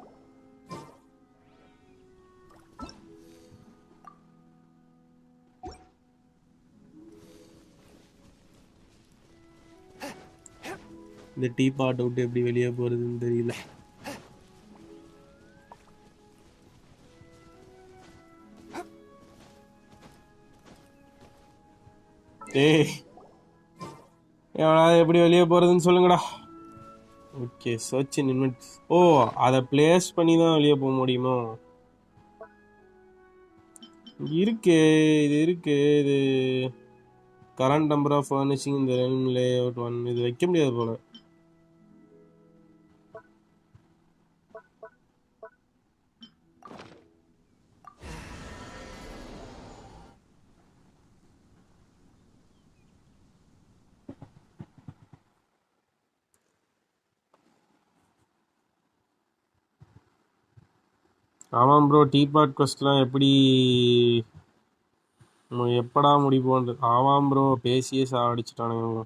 இந்த டீ பாட் விட்டு எப்படி வெளியே போறதுன்னு தெரியல. ஏய், எவனாவது எப்படி வெளியே போறதுன்னு சொல்லுங்கடா. ஓகே, சர்ச் இன் இன்வென்ட். ஓ, அதை பிளேஸ் பண்ணி தான் வெளியே போக முடியுமோ? இருக்கு, இது இருக்கு. இது கரண்ட் நம்பர் ஆஃப் ஃபர்னிஷிங் இந்த லே அவுட் 1. இது வைக்க முடியாது போல. ஆமாம் ப்ரோ, டீபாட் கொஸ்ட்லாம் எப்படா முடிப்போன்றது. ஆமாம் ப்ரோ, பேசியே சாவடிச்சுட்டானுங்க ப்ரோ.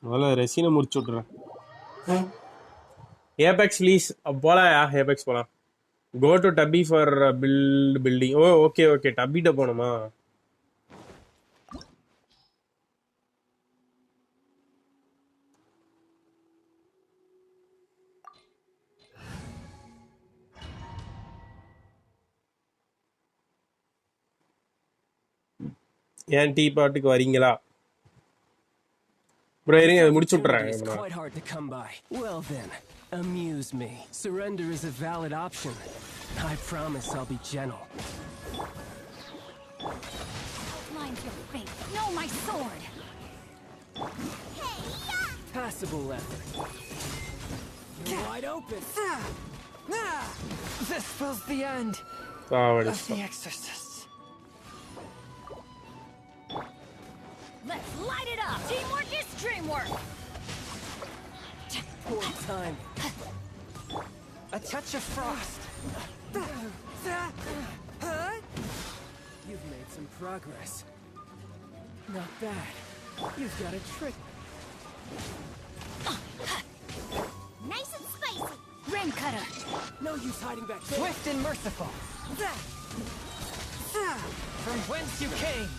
முதல்ல ரெசினை முடிச்சு விட்றேன். ஏபெக்ஸ் லீஸ் போலாயா? ஏபெக்ஸ் போலாம். Go to Tubby for building. Oh okay okay, டப்பிட்ட போகணுமா? ஏன் டீ பாட்டுக்கு வரீங்களா ப்ரோ? இருங்க, அதை முடிச்சு விட்றேன். Quite hard to come by. Well then, amuse me. Surrender is a valid option. I promise I'll be gentle. Mind your fate. No, my sword. Passable effort. You're wide open. This spells the end of the exorcist. Let's light it up. Teamwork is dreamwork. Poor time. A touch of frost. You've made some progress. Not bad. You've got a trick. Nice and spicy. Rain cutter. No use hiding back there. Swift and merciful. From whence you came.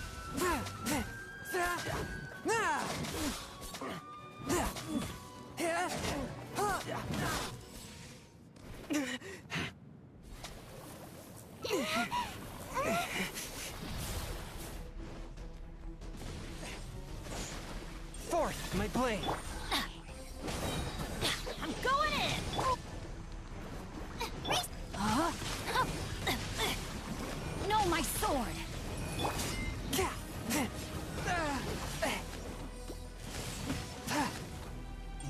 Forth. my blade. I'm going in. No, my sword.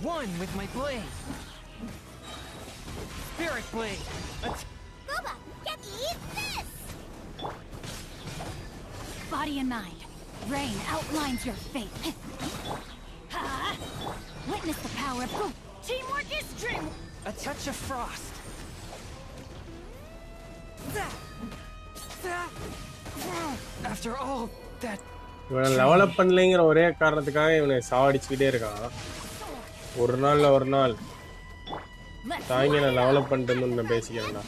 One with my blade. Spirit blade. Booba, get this! Body and mind. Rain outlines your fate. Witness the power of teamwork is dream. A touch of frost. After all that. இவனை level up பண்ணலைங்கிற ஒரே காரணத்துக்காக இவனை சாவடிச்சுக்கிட்டே இருக்கான். ஒரு நாள் தாங்க நான் level up பண்ணிட்டு நான் பேசிக்கிறேன்டா.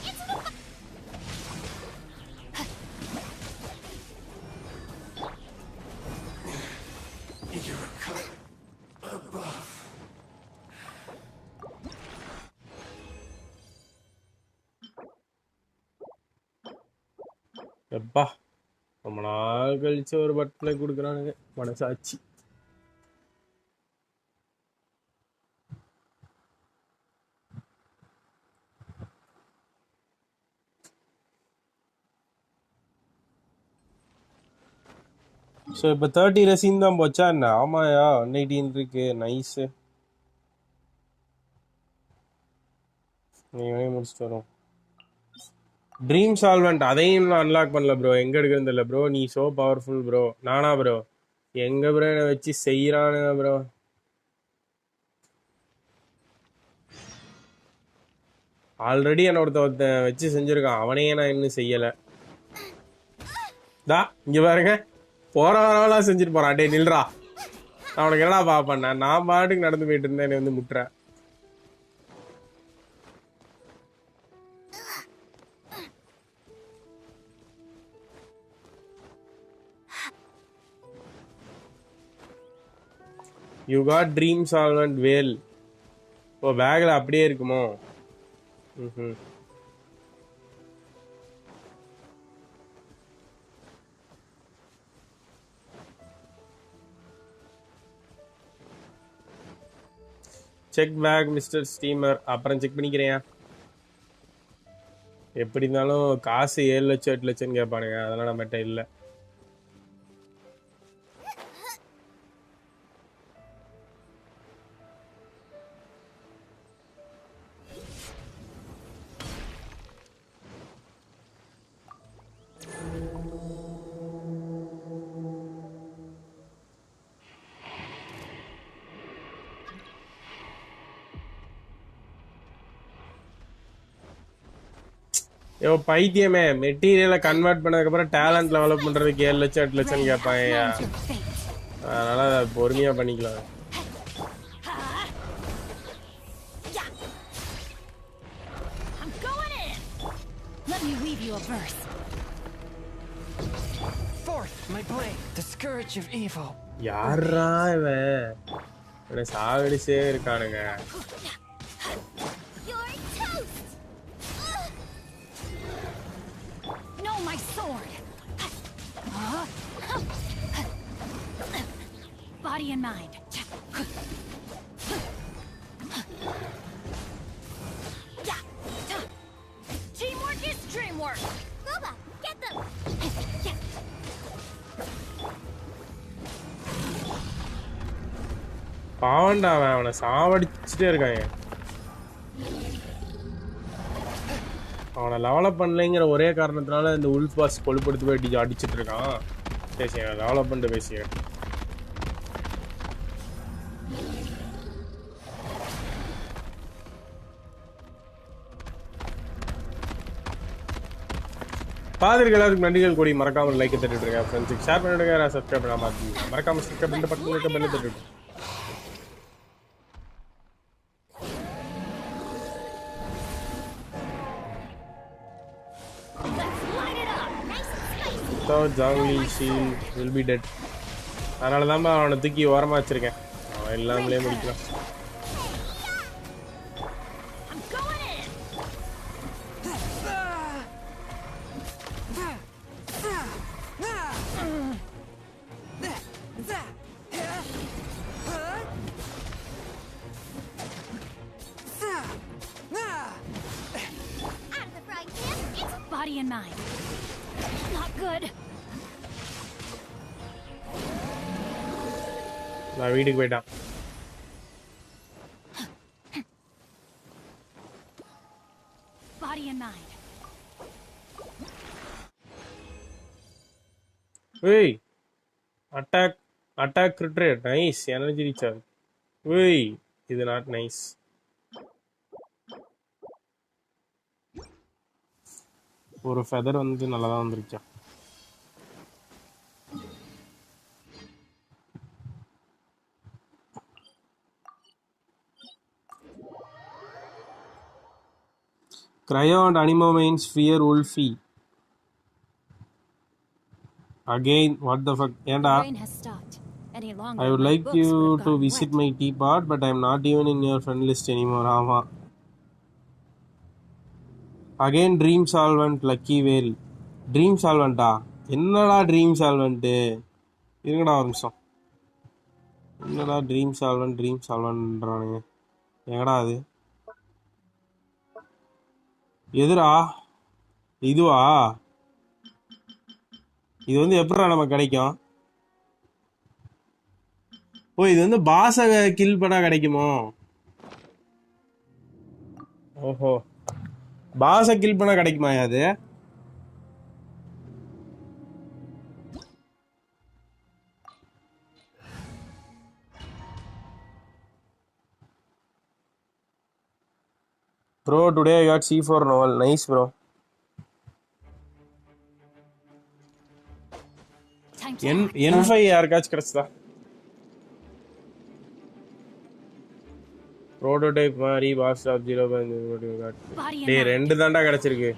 எப்பா ரொம்ப நாள் கழிச்சு ஒரு பட்டர்ஃப்ளை கொடுக்குறானுங்க, மனசாச்சு. ஸோ இப்போ 30 ரெசின் தான் போச்சா என்ன? ஆமாயா, 118 இருக்கு. நைஸு, நீங்கள் முடிச்சுட்டு வரோம். ட்ரீம் சால்வெண்ட் அதையும் நான் அன்லாக் பண்ணல ப்ரோ. எங்கே எடுக்கிறது இல்லை ப்ரோ. நீ ஸோ பவர்ஃபுல் ப்ரோ. நானா ப்ரோ? எங்கே ப்ரோ என்னை வச்சு செய்கிறானுங்க ப்ரோ. ஆல்ரெடி என்ன ஒருத்தன் வச்சு செஞ்சுருக்கான். அவனையே நான் இன்னும் செய்யலை. தா இங்கே பாருங்க, போகிற வரவெல்லாம் செஞ்சுட்டு போகிறான். டே நில்றா, நான் உனக்கு என்னடா பார்ப்பேன்? நான் பாட்டுக்கு நடந்து போயிட்டு இருந்தேன், என்னை வந்து முட்டுறேன். You got dream solvent whale. ஓ, பேக்கில் அப்படியே இருக்குமோ? ம். Check back mister steamer. அப்புறம் செக் பண்ணிக்கிறேன். எப்படி இருந்தாலும் காசு 7 லட்சம் 8 லட்சம்னு கேட்பானுங்க. அதெல்லாம் நம்மகிட்ட இல்லை. யோ பைத்தியமே, மெட்டீரியலை கன்வெர்ட் பண்ணதுக்கப்புறம் டேலண்ட் டெவலப் பண்ணுறதுக்கு 7 லட்சம் 8 லட்சம்னு கேட்பாங்க. அதனால் பொறுமையாக பண்ணிக்கலாம். யாரா இவன்? என்னை சாகடிச்சே இருக்கானுங்க. My sword. Body and mind. Teamwork is dreamwork. Booba, get them. பாவண்டா, அவனை சாவடிச்சுட்டே இருக்காங்க. அவனை லெவலப் பண்ணலைங்கிற ஒரே காரணத்தினால இந்த உல்ஃப் பாஸ் கொழுப்படுத்து போய் அடிச்சுட்டு இருக்கான். பேசிய டெவலப் பண்ணிட்டு பேசிய பாதிரிகள் எல்லாருக்கும் நன்றிகள் கூடி. மறக்காமல் லைக் தட்டிட்டு இருக்கேன். ஃப்ரெண்ட்ஸுக்கு ஷேர் பண்ணிடுங்க. சப்ஸ்கிரைப் பண்ணாம மறக்காம சப்ஸ்கிரைப் பண்ணிட்டு பக்கத்துல இருக்க பெல் தட்டிட்டு. Junglee Sheel will be dead. அதனால தான் அவனை தூக்கி ஓரமாக வச்சிருக்கேன். அவன் எல்லாமே முடிக்கலாம். Body and mind. Not good. நான் வீட்டுக்கு போயிட்டான். Body and mind. Hey, attack crit rate, nice. Energy recharge. Hey, இது not nice. ஒரு feather வந்து நல்லா தான் வந்திருச்சா. Cryo and Animo means fear Wolfie. Again, what the fuck? The rain has stopped. Any longer, I would my like books you would have to gone visit wet. my teapot, but I'm not even in your friend list anymore. Ama. Again, dream solvent, lucky whale. Dream solvent ah. என்னடா dream solvent? இருங்கடா ஒரு நிமிஷம். என்னடா dream solventன்றானுங்க. எங்கடா அது? எதுடா? இதுவா? இது வந்து எப்படிடா நமக்கு கிடைக்கும்? ஓ இது வந்து பாஸை கில் பண்ணா கிடைக்குமோ? ஓஹோ பாஸை கில் பண்ணா கிடைக்குமா அது? Bro, today I got C4 novel. Nice, bro. N5 யாருக்காச்சும் கிடைச்சதா? Prototype மாதிரி பாஸ் ஆஃப் 0.0 டேய் ரெண்டு தான்டா கிடைச்சிருக்கு.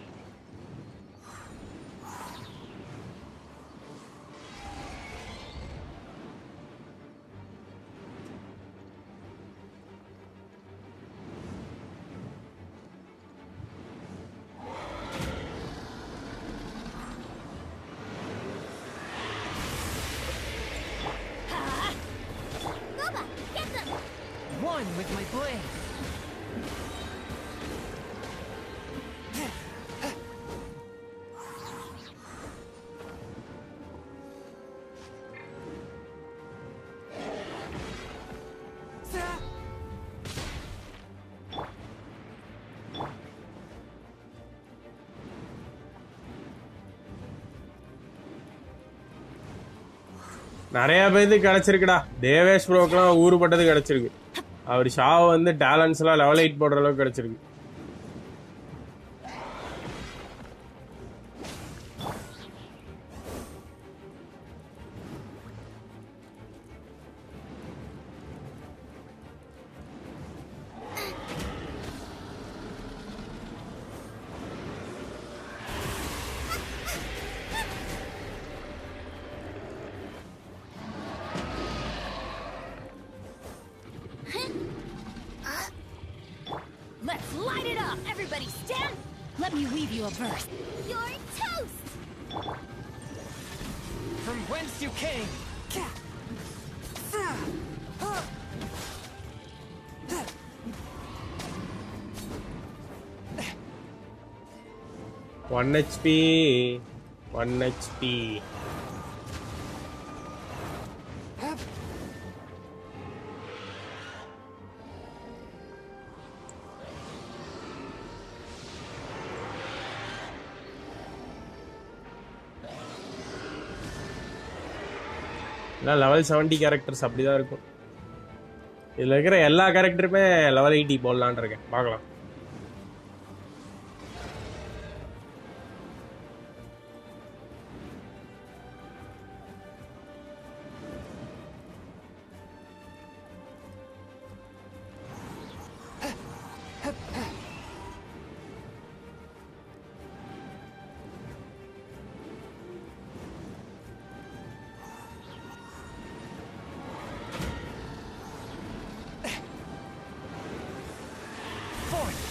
One with my blade. நிறைய பேருக்கு கிடைச்சிருக்குடா. தேவேஷ் ப்ரோக்கெல்லாம் ஊருப்பட்டது கிடைச்சிருக்கு. அவர் ஷாவ் வந்து டேலண்ட்ஸ் எல்லாம் level 8 போடுற அளவுக்கு கிடைச்சிருக்கு. Let's light it up! Everybody stand! Let me weave you a verse. You're toast! From whence you came. One HP. 1 HP. Level 70 characters அப்படிதான் இருக்கும். இதில் இருக்கிற எல்லா கேரக்டருமே லெவல் 80 போடலான் இருக்கேன். பார்க்கலாம்.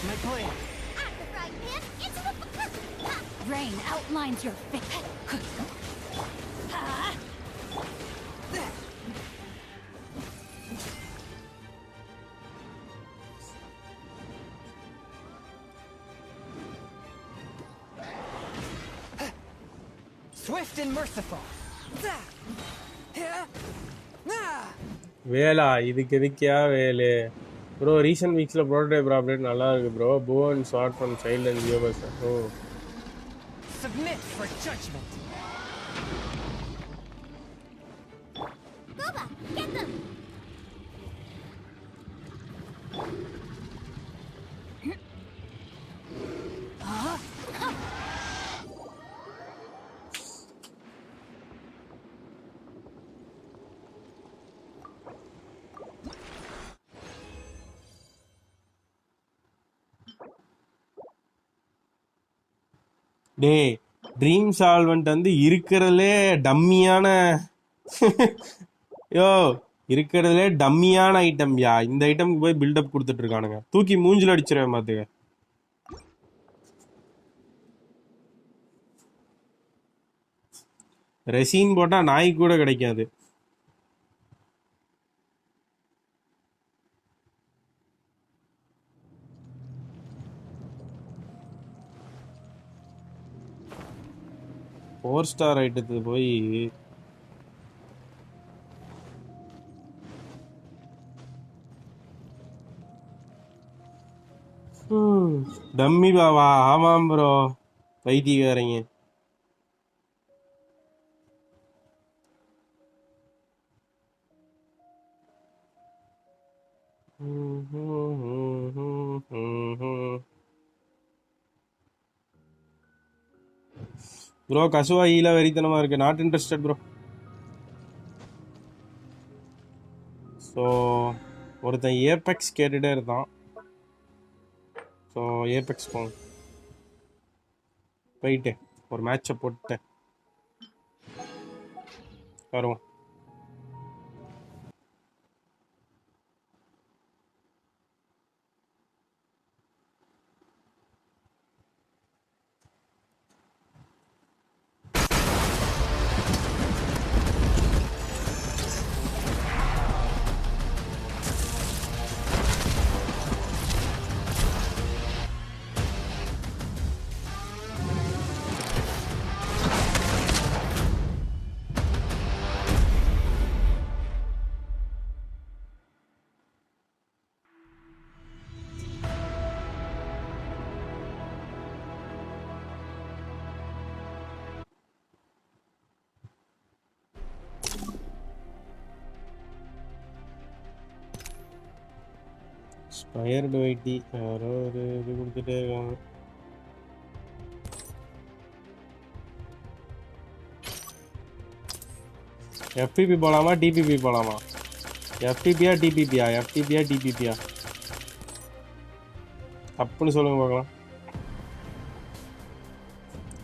My blade. At the frying pan, into the Rain outlines your fate. Swift and merciful. வேலா இதுக்கு எதுக்கியா வேலு ப்ரோ ரீசன்ட் வீக்ஸில் ப்ரோட்டோடைப் அப்டேட் நல்லா இருக்கு ப்ரோ போ and short from child and viewers oh Submit for judgment. Boba, get them! டேய் dream solvent வந்து இருக்கிறதுலே டம்மியான யோ இருக்கிறதுலே டம்மியான ஐட்டம்யா இந்த ஐட்டம்க்கு போய் பில்டப் கொடுத்துட்டு இருக்கானுங்க தூக்கி மூஞ்சில அடிச்சிருவேன் பாத்துக்க ரெசின் போட்டா நாய் கூட கிடைக்காது ஃபோர் ஸ்டார் ஐட்டத்துக்கு போய் டம்மி பாவா ஆமாம் ப்ரோ வைத்தியக்காரங்க ப்ரோ கசுவா ஈல வெறித்தனமா இருக்கு நாட் இன்ட்ரெஸ்டட் ப்ரோ ஸோ ஒருத்தன் ஏபெக்ஸ் கேட்டுட்டே இருந்தான் ஸோ ஏபெக்ஸ் போயிட்டு ஒரு மேட்சை போட்டு வருவோம் ஸ்பயர்டு வைட்டி யாரோ ஒரு இது கொடுத்துட்டே இருக்காங்க எஃபிபி போலாமா டிபிபி போலாமா எஃபிபியா டிபிபியா எஃபிபியா டிபிபியா அப்படின்னு சொல்லுங்க பார்க்கலாம்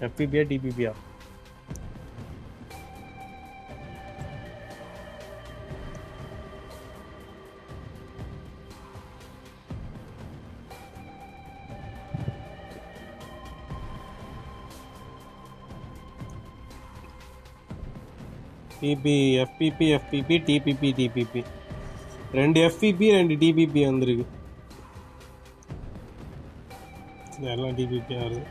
எஃபிபியா டிபிபியா TP FPP FPP TPP TPP ரெண்டு எஃபிபி ரெண்டு டிபிபி வந்திருக்கு எல்லாம் டிபிபி வருது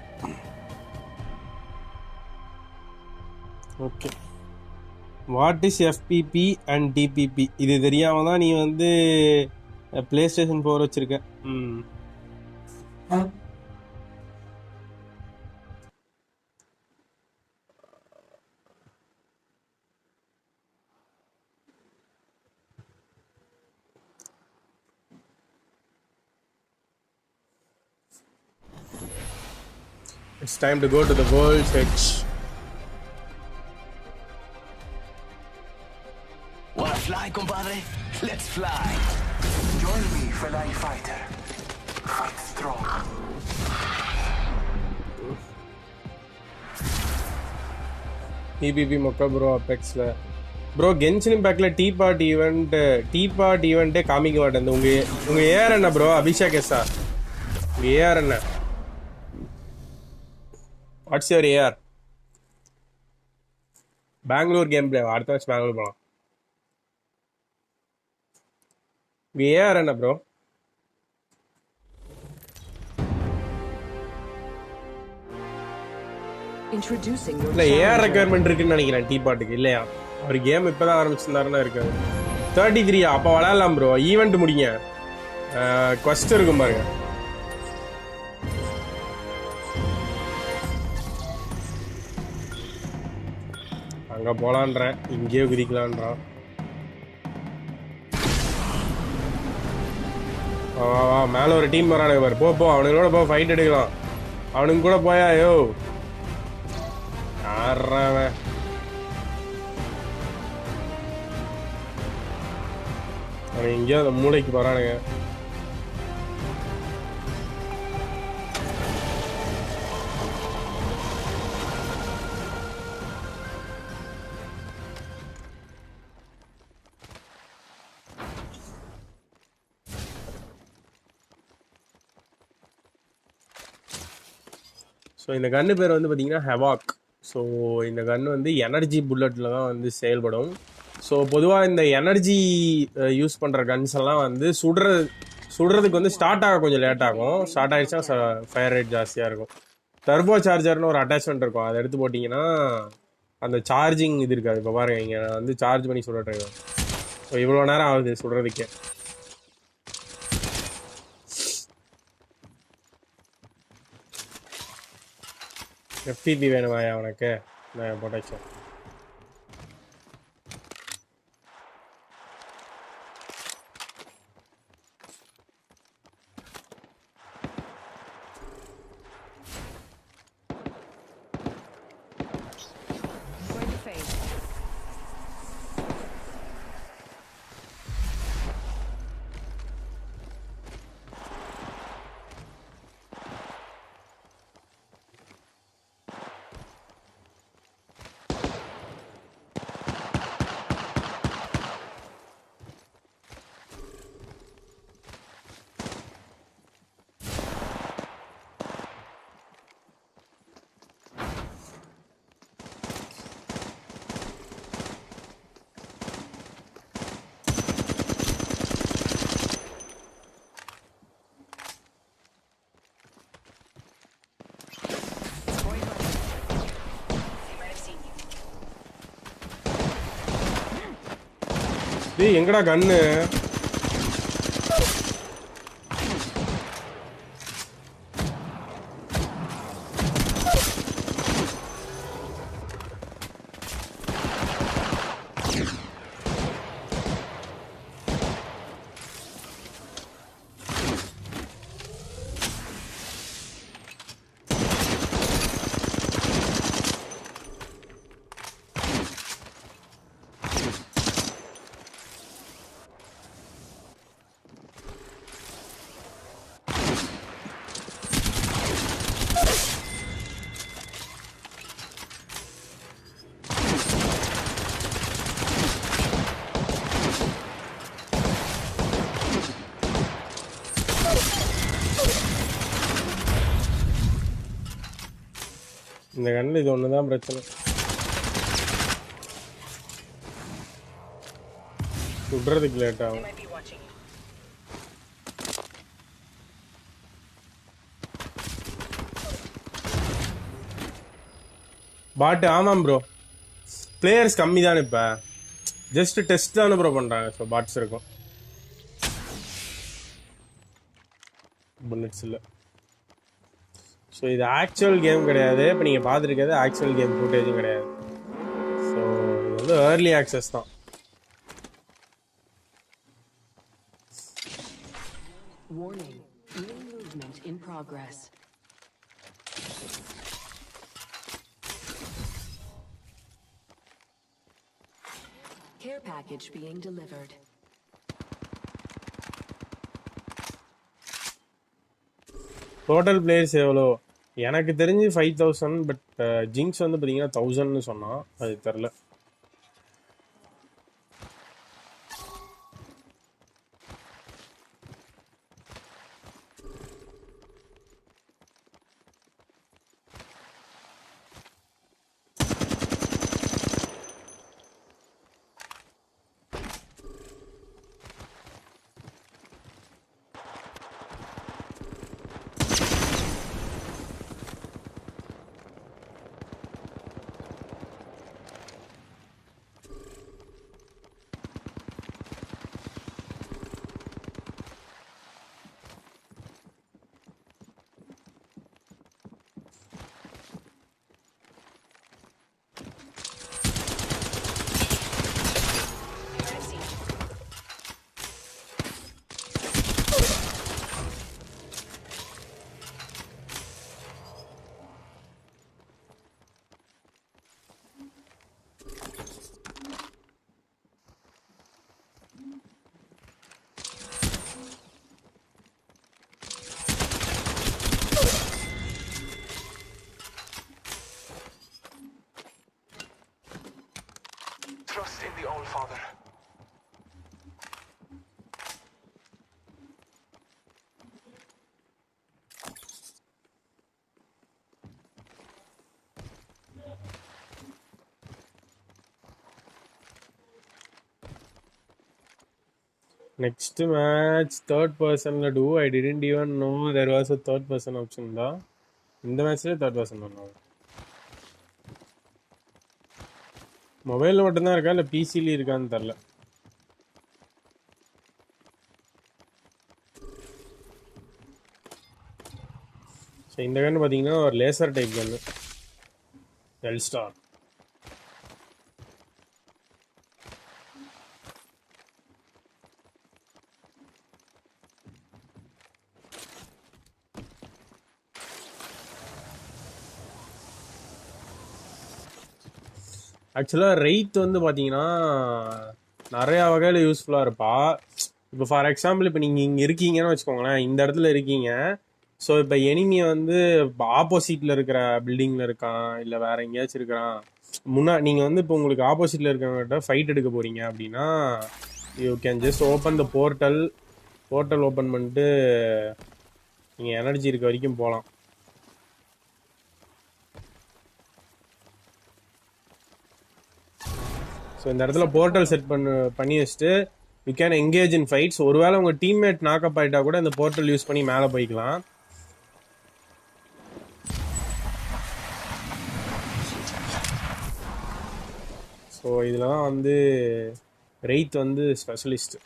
okay what is FPP and TPP இது தெரியாம தான் நீ வந்து பிளே ஸ்டேஷன் 4 வச்சிருக்க It's time to go to the world's edge. Wanna fly, compadre? Let's fly. Join me, fellow fighter. Fight strong. TPP மொக்க ப்ரோ அபெக்ஸ்ல ப்ரோ கென்ஷின் இம்பாக்ட்ல T part ஈவெண்ட்டே காமிக்க மாட்டேன் உங்க ஏஆர் என்ன ப்ரோ அபிஷேக் எஸ்ஸா உங்க ஏஆர் என்ன what's your AR Bangalore game play அடுத்த மேட்ச் பெங்களூர் போகலாம் ஏஆர் என்ன ப்ரோ Introducing your இல்ல ஏஆர் challenger. ரெக்யர்மெண்ட் இருக்குன்னு நினைக்கிறேன் டீ பாட்டுக்கு இல்லையா அவர் கேம் இப்பதான் ஆரம்பிச்சிருந்தாருன்னா இருக்காது 33 அப்ப விளையாடலாம் ப்ரோ ஈவெண்ட் முடிங்க quest இருக்கும் பாருங்க அங்க போலான்றேன் இங்கேயே குதிக்கலான்றான் வா மேல ஒரு டீம் வரானுங்க பாரு போ அவனுங்களோட போ ஃபைட் எடுக்கலாம் அவனுங்க கூட போயா யோ யாரவன் அவன் எங்கேயோ அந்த மூளைக்கு போறானுங்க ஸோ இந்த கன்று பேர் வந்து பார்த்தீங்கன்னா ஹெவாக் ஸோ இந்த கன்று வந்து எனர்ஜி புல்லட்டில் தான் வந்து செயல்படும் ஸோ பொதுவாக இந்த எனர்ஜி யூஸ் பண்ணுற கன்ஸ் எல்லாம் வந்து சுடுறதுக்கு வந்து ஸ்டார்ட் ஆக கொஞ்சம் லேட் ஆகும் ஸ்டார்ட் ஆகிடுச்சா ஃபயர் ரேட் ஜாஸ்தியாக இருக்கும் டர்போ சார்ஜர்னு ஒரு அட்டாச்மெண்ட் இருக்கும் அதை எடுத்து போட்டிங்கன்னா அந்த சார்ஜிங் இது இருக்காது இப்போ பாருங்கள் இங்கே நான் வந்து சார்ஜ் பண்ணி சுடுறேன் ஸோ இவ்வளோ நேரம் ஆகுது சுடுறதுக்கே எஃப்டிபி வேணுமாயா உனக்கு நான் போட்டாச்சேன் டேய் எங்கடா கன்னு இந்த கண்ணில் இது ஒன்று தான் பிரச்சனை சுடுறதுக்கு லேட் ஆகும் பாட்டு ஆமாம் ப்ரோ பிளேயர்ஸ் கம்மி தானே இப்போ ஜஸ்ட் டெஸ்ட் தானே ப்ரோ பண்ணுறாங்க ஸோ பாட்ஸ் இருக்கும் புல்லட்ஸ் இல்லை ஸோ இது ஆக்சுவல் கேம் கிடையாது இப்போ நீங்கள் பார்த்துருக்கிறது ஆக்சுவல் கேம் ஃபுட்டேஜும் கிடையாது ஸோ இது வந்து ஏர்லி ஆக்சஸ் தான் Warning. New movement in progress. Care package being delivered. Total players எவ்வளோ எனக்கு தெரிஞ்சு 5000 பட் ஜிங்ஸ் வந்து பார்த்தீங்கன்னா 1000ன்னு சொன்னான் அது தெரில Next match third person la do. I didn't even know there was a third person option da. இந்த மேட்ச்ல third person பண்ணோம். மொபைல்ல மட்டும் தான் இருக்கா இல்ல பிசில இருக்கான்னு தெரியல. ஸோ இந்த கன்று பார்த்தீங்கன்னா ஒரு லேசர் டைப் கன்று எல் ஸ்டார். ஆக்சுவலாக ரெய்த் வந்து பார்த்தீங்கன்னா நிறையா வகையில் யூஸ்ஃபுல்லாக இருப்பா. இப்போ ஃபார் எக்ஸாம்பிள் இப்போ நீங்கள் இங்கே இருக்கீங்கன்னு வச்சுக்கோங்களேன், இந்த இடத்துல இருக்கீங்க. ஸோ இப்போ எனிமியை வந்து ஆப்போசிட்டில் இருக்கிற பில்டிங்கில் இருக்கான் இல்லை வேறு எங்கேயாச்சும் இருக்கிறான் நீங்கள் வந்து இப்போ உங்களுக்கு ஆப்போசிட்டில் இருக்கிறவங்ககிட்ட ஃபைட் எடுக்க போகிறீங்க அப்படின்னா you can just open the portal open பண்ணிட்டு நீங்கள் எனர்ஜி இருக்க வரைக்கும் போகலாம். ஸோ இந்த இடத்துல போர்ட்டல் செட் பண்ணி வச்சுட்டு you can engage in fights. ஒருவேளை உங்கள் டீம்மேட் நாக்கப் ஆகிட்டா கூட இந்த போர்ட்டல் யூஸ் பண்ணி மேலே போய்க்கலாம். ஸோ இதில் தான் வந்து ரெய்த் வந்து ஸ்பெஷலிஸ்ட்.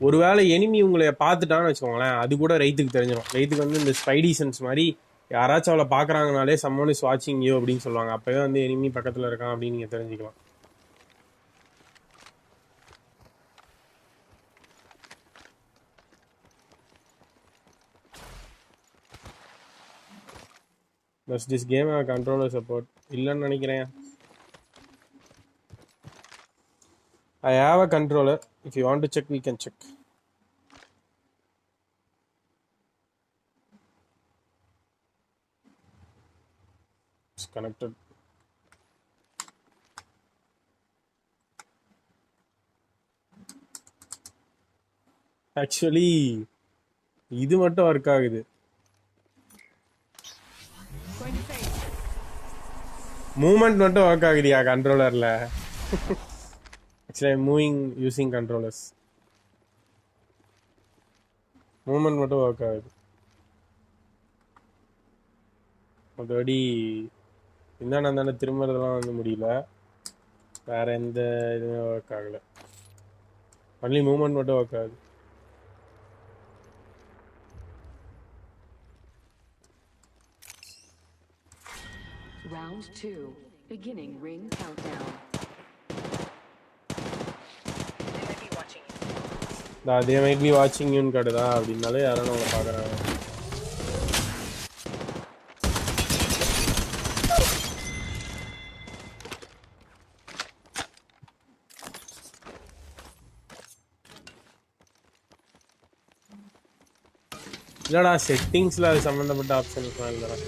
ஒருவேளை எனிமி உங்களை பார்த்துட்டான்னு வச்சுக்கோங்களேன், அது கூட ரெய்த்துக்கு தெரிஞ்சிடும். ரெய்த்துக்கு வந்து இந்த ஸ்பைடி சென்ஸ் மாதிரி யாராச்சும் அவளை பார்க்குறாங்கனாலே சம்மன் இஸ் வாட்சிங் யூ அப்படின்னு சொல்லுவாங்க. அப்போவே வந்து எனிமி பக்கத்தில் இருக்கான் அப்படின்னு நீங்கள் தெரிஞ்சுக்கலாம். Does this game have controller support? இல்லைன்னு நினைக்கிறேன். I have a controller. If you want to check, we can check. It's connected. Actually, இது மட்டும் ஒர்க் ஆகுது. மூவ்மெண்ட் மட்டும் ஒர்க் ஆகுதியா கண்ட்ரோலர்ல? Actually, I'm moving using controllers. Movement மட்டும் ஒர்க் ஆகுது. மற்றபடி இந்தாண்ட திரும்புறதுலாம் வந்து முடியல. வேற எந்த இதுவுமே ஒர்க் ஆகலை. ஒன்லி மூவ்மெண்ட் மட்டும் ஒர்க் ஆகுது. Round 2. Beginning ring countdown. They might be watching you காட்டுதா அப்படின்னாலே யாரும் உங்களை பார்க்குறாங்க. இல்லடா செட்டிங்ஸ்ல அது சம்பந்தப்பட்ட ஆப்ஷன்ஸ்லாம் இல்லடா.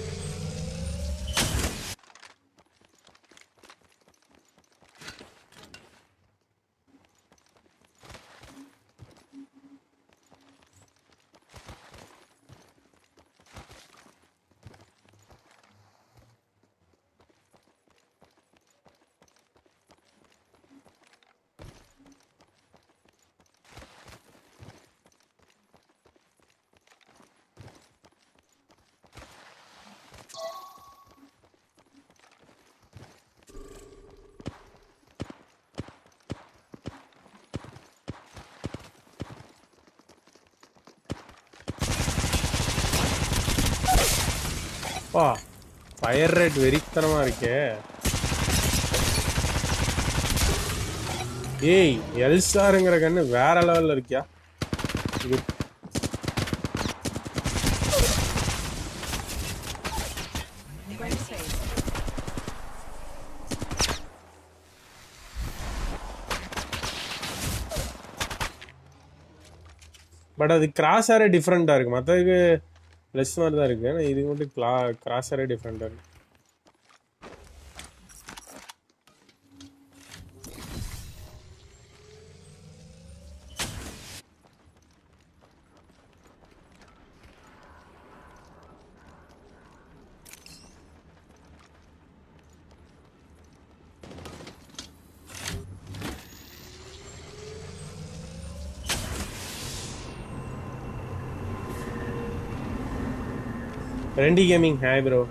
பா ஃபயர் ரேட் வெறித்தனமா இருக்கே. ஏய் எல்ஸ்டாருங்கிற கண்ணு வேற லெவல்ல இருக்கியா? பட் அது கிராஸ் ஆரே டிஃப்ரெண்டா இருக்கு. மற்றதுக்கு ப்ளஸ் மாதிரி தான் இருக்கு. ஆனால் இது மட்டும் கிராஸ் ஆரே டிஃப்ரெண்டா இருக்கு. ரெண்டி கேமிங் ஹாய் ப்ரோ.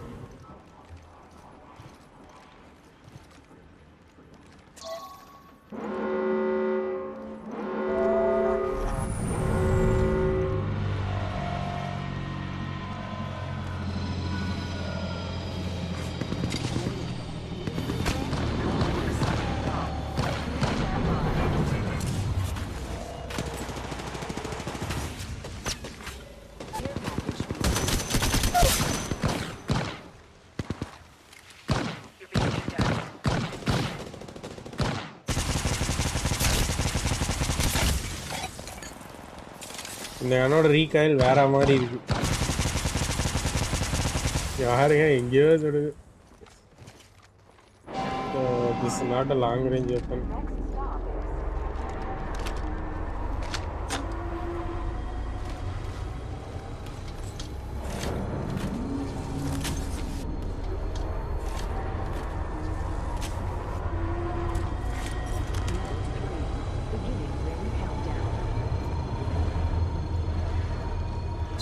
இந்த என்னோட ரீகாயில் வேற மாதிரி இருக்கு. யாருங்க எங்கேயோ சொல்லுது. This not a long range weapon.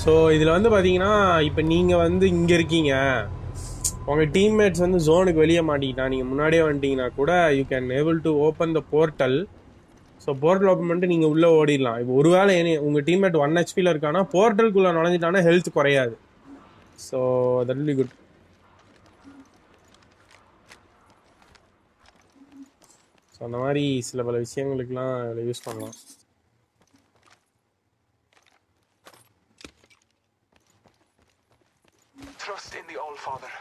So இதில் வந்து பார்த்தீங்கன்னா இப்போ நீங்கள் வந்து இங்கே இருக்கீங்க, உங்கள் டீம்மேட்ஸ் வந்து ஜோனுக்கு வெளியே மாட்டிக்கிட்டா, நீங்கள் முன்னாடியே வந்துட்டீங்கன்னா கூட you can able to open the portal. So portal open பண்ணிட்டு நீங்கள் உள்ளே ஓடிடலாம். இப்போ ஒருவேளை உங்கள் டீம்மேட் 1 ஹெச்பியில் இருக்கானா போர்ட்டலுக்குள்ளே நுழைஞ்சிட்டானா ஹெல்த் குறையாது. So that will be good. So அந்த மாதிரி சில பல விஷயங்களுக்கெலாம் இதில் யூஸ் பண்ணலாம். Trust in the All-Father.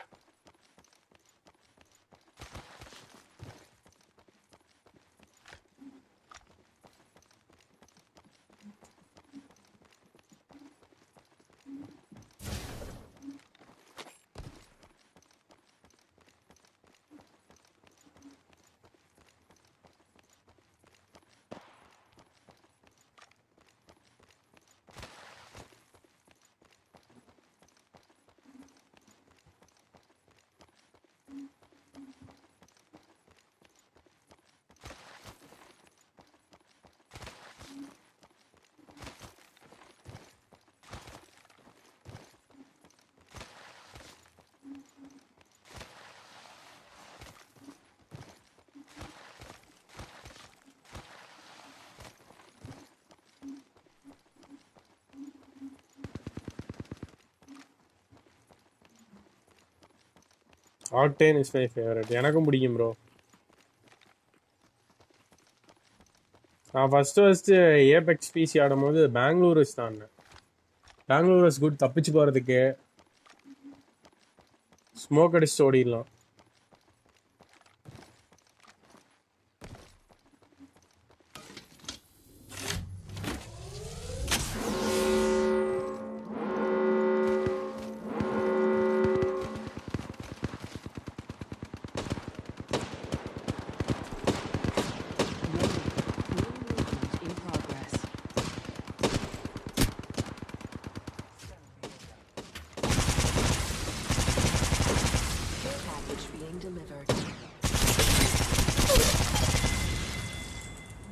Octane is my favourite. எனக்கும் பிடிக்கும் ப்ரோ. நான் ஃபஸ்ட்டு ஏபெக்ஸ் பிசி ஆடும்போது பெங்களூர்ஸ் தான். பெங்களூர்ஸ் குட், தப்பிச்சு போகிறதுக்கு ஸ்மோக் அடிச்சுட்டு ஓடிடலாம்.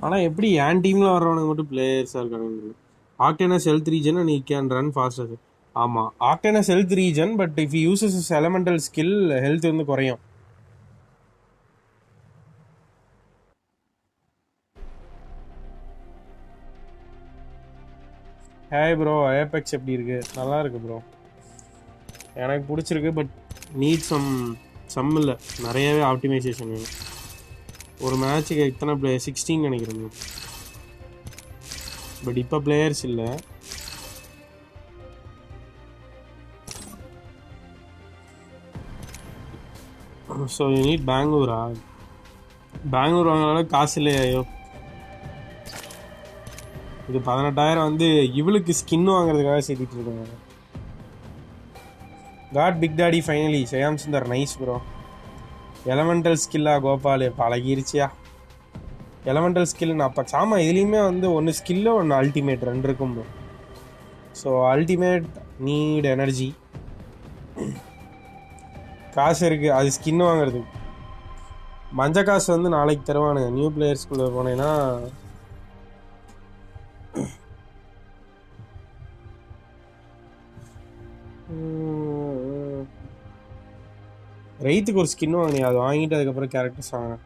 ஆனால் எப்படி என் டீமில் வர்றவனுக்கு மட்டும் பிளேயர்ஸாக இருக்காங்க. Octane's health regen and you can run faster. ஆமாம், Octane's health regen, but if யூசஸ் இஸ் எலமெண்டல் ஸ்கில் ஹெல்த் வந்து குறையும். ஹாய் ப்ரோ, ஏபெக்ஸ் எப்படி இருக்கு? நல்லா இருக்கு ப்ரோ, எனக்கு பிடிச்சிருக்கு. பட் நீட் சம் இல்லை, நிறையவே ஆப்டிமைசேஷன் வேணும். ஒரு மேட்ச்சுக்கு எத்தனை பிளேயர்? 16 நினைக்கிறேங்க. பட் இப்போ பிளேயர்ஸ் இல்லை. ஸோ யூ நீட் பெங்களூரா? பெங்களூர் வாங்கினாலும் காசு இல்லையோ. இது 18,000 வந்து இவளுக்கு ஸ்கின் வாங்குறதுக்காக சேர்த்திட்டு இருக்காங்க. Got big daddy finally. Shyam Sundar nice bro. Elemental ஸ்கில்லா கோபால்? பழகிருச்சியா எலமெண்டல் ஸ்கில். நான் அப்போ சாமா இதுலேயுமே வந்து ஒன்று ஸ்கில்லு ஒன்று அல்டிமேட் 2 இருக்கும். ஸோ அல்டிமேட் நீட் எனர்ஜி, காசு இருக்குது அது ஸ்கின் வாங்குறதுக்கு. மஞ்சள் காசு வந்து நாளைக்கு தருவானுங்க. நியூ பிளேயர்ஸ்குள்ளே போனேன்னா ரைத்துக்கு ஒரு ஸ்கின் வாங்கினேன், அது வாங்கிட்டு அதுக்கப்புறம் கேரக்டர்ஸ் வாங்கினேன்.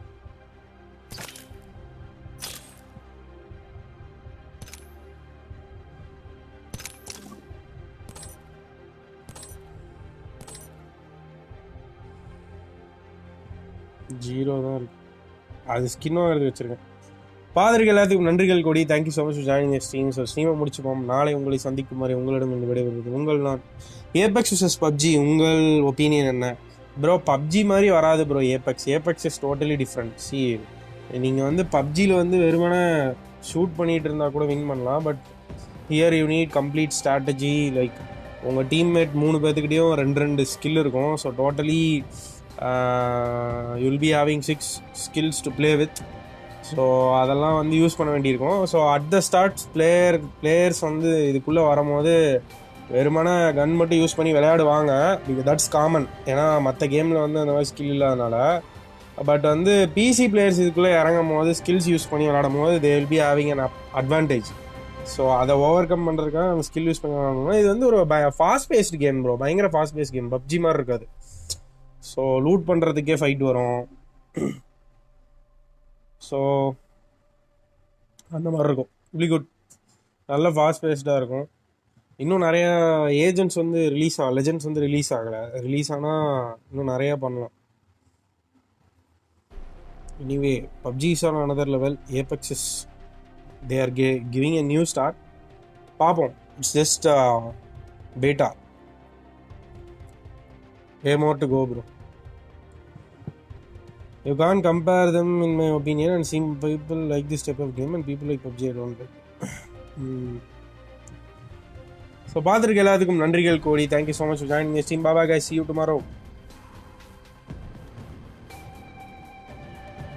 ஜீரோ தான் இருக்கு, அது ஸ்கின் வாங்குறது வச்சிருக்கேன். பாதர்கள் எல்லாத்துக்கும் நன்றிகள் கோடி. Thank you so much for joining the stream. So ஸ்ட்ரீமை முடிச்சுப்போம். நாளை உங்களை சந்திக்கும் வரை உங்களிடம் இந்த விடைபெறுவது உங்கள் நான். ஏபெக்ஸ் vs பப்ஜி, உங்கள் ஒப்பீனியன் என்ன ப்ரோ? பப்ஜி மாதிரி வராது bro Apex. Apex is totally different. சி, நீங்கள் வந்து பப்ஜியில் வந்து வெறுமனே ஷூட் பண்ணிகிட்டு இருந்தால் கூட வின் பண்ணலாம். But here you need complete strategy. Like உங்கள் டீம்மேட் 3 பேர்த்துக்கிட்டையும் 2 ஸ்கில் இருக்கும். So totally you'll be having 6 skills to play with. So அதெல்லாம் வந்து யூஸ் பண்ண வேண்டியிருக்கும். So at the start players வந்து இதுக்குள்ளே வரும்போது வெறுமான கன் மட்டும் யூஸ் பண்ணி விளையாடுவாங்க. That's common. ஏன்னா மற்ற கேமில் வந்து அந்த மாதிரி ஸ்கில் இல்லாதனால. பட் வந்து பிசி பிளேயர்ஸ் இதுக்குள்ளே இறங்கும் போது ஸ்கில்ஸ் யூஸ் பண்ணி விளையாடும் போது they will be having an advantage. So அதை ஓவர் கம் பண்ணுறதுக்காக நம்ம ஸ்கில் யூஸ் பண்ணி விளையாடணும். இது வந்து ஒரு ஃபாஸ்ட் பேஸ்டு கேம் ப்ரோ, பயங்கர ஃபாஸ்ட் பேஸ்ட் கேம். பப்ஜி மாதிரி இருக்காது. ஸோ லூட் பண்ணுறதுக்கே ஃபைட் வரும். ஸோ அந்த மாதிரி இருக்கும். really குட், நல்ல ஃபாஸ்ட் பேஸ்டாக இருக்கும். இன்னும் நிறைய ஏஜென்ட்ஸ் வந்து லெஜெண்ட்ஸ் வந்து ரிலீஸ் ஆகலை. ரிலீஸ் ஆனால் இன்னும் நிறையா பண்ணலாம். Anyway PUBG is on another level. Apex is they are giving a new start. பார்ப்போம். It's just beta. way more to go bro. You can't compare them in my opinion, and some people like this type of game and people like PUBG I don't like. So பாத்திருக்க எல்லாத்துக்கும் நன்றிகள் கோடி. Thank you so much for joining me. Bye bye guys, see you tomorrow.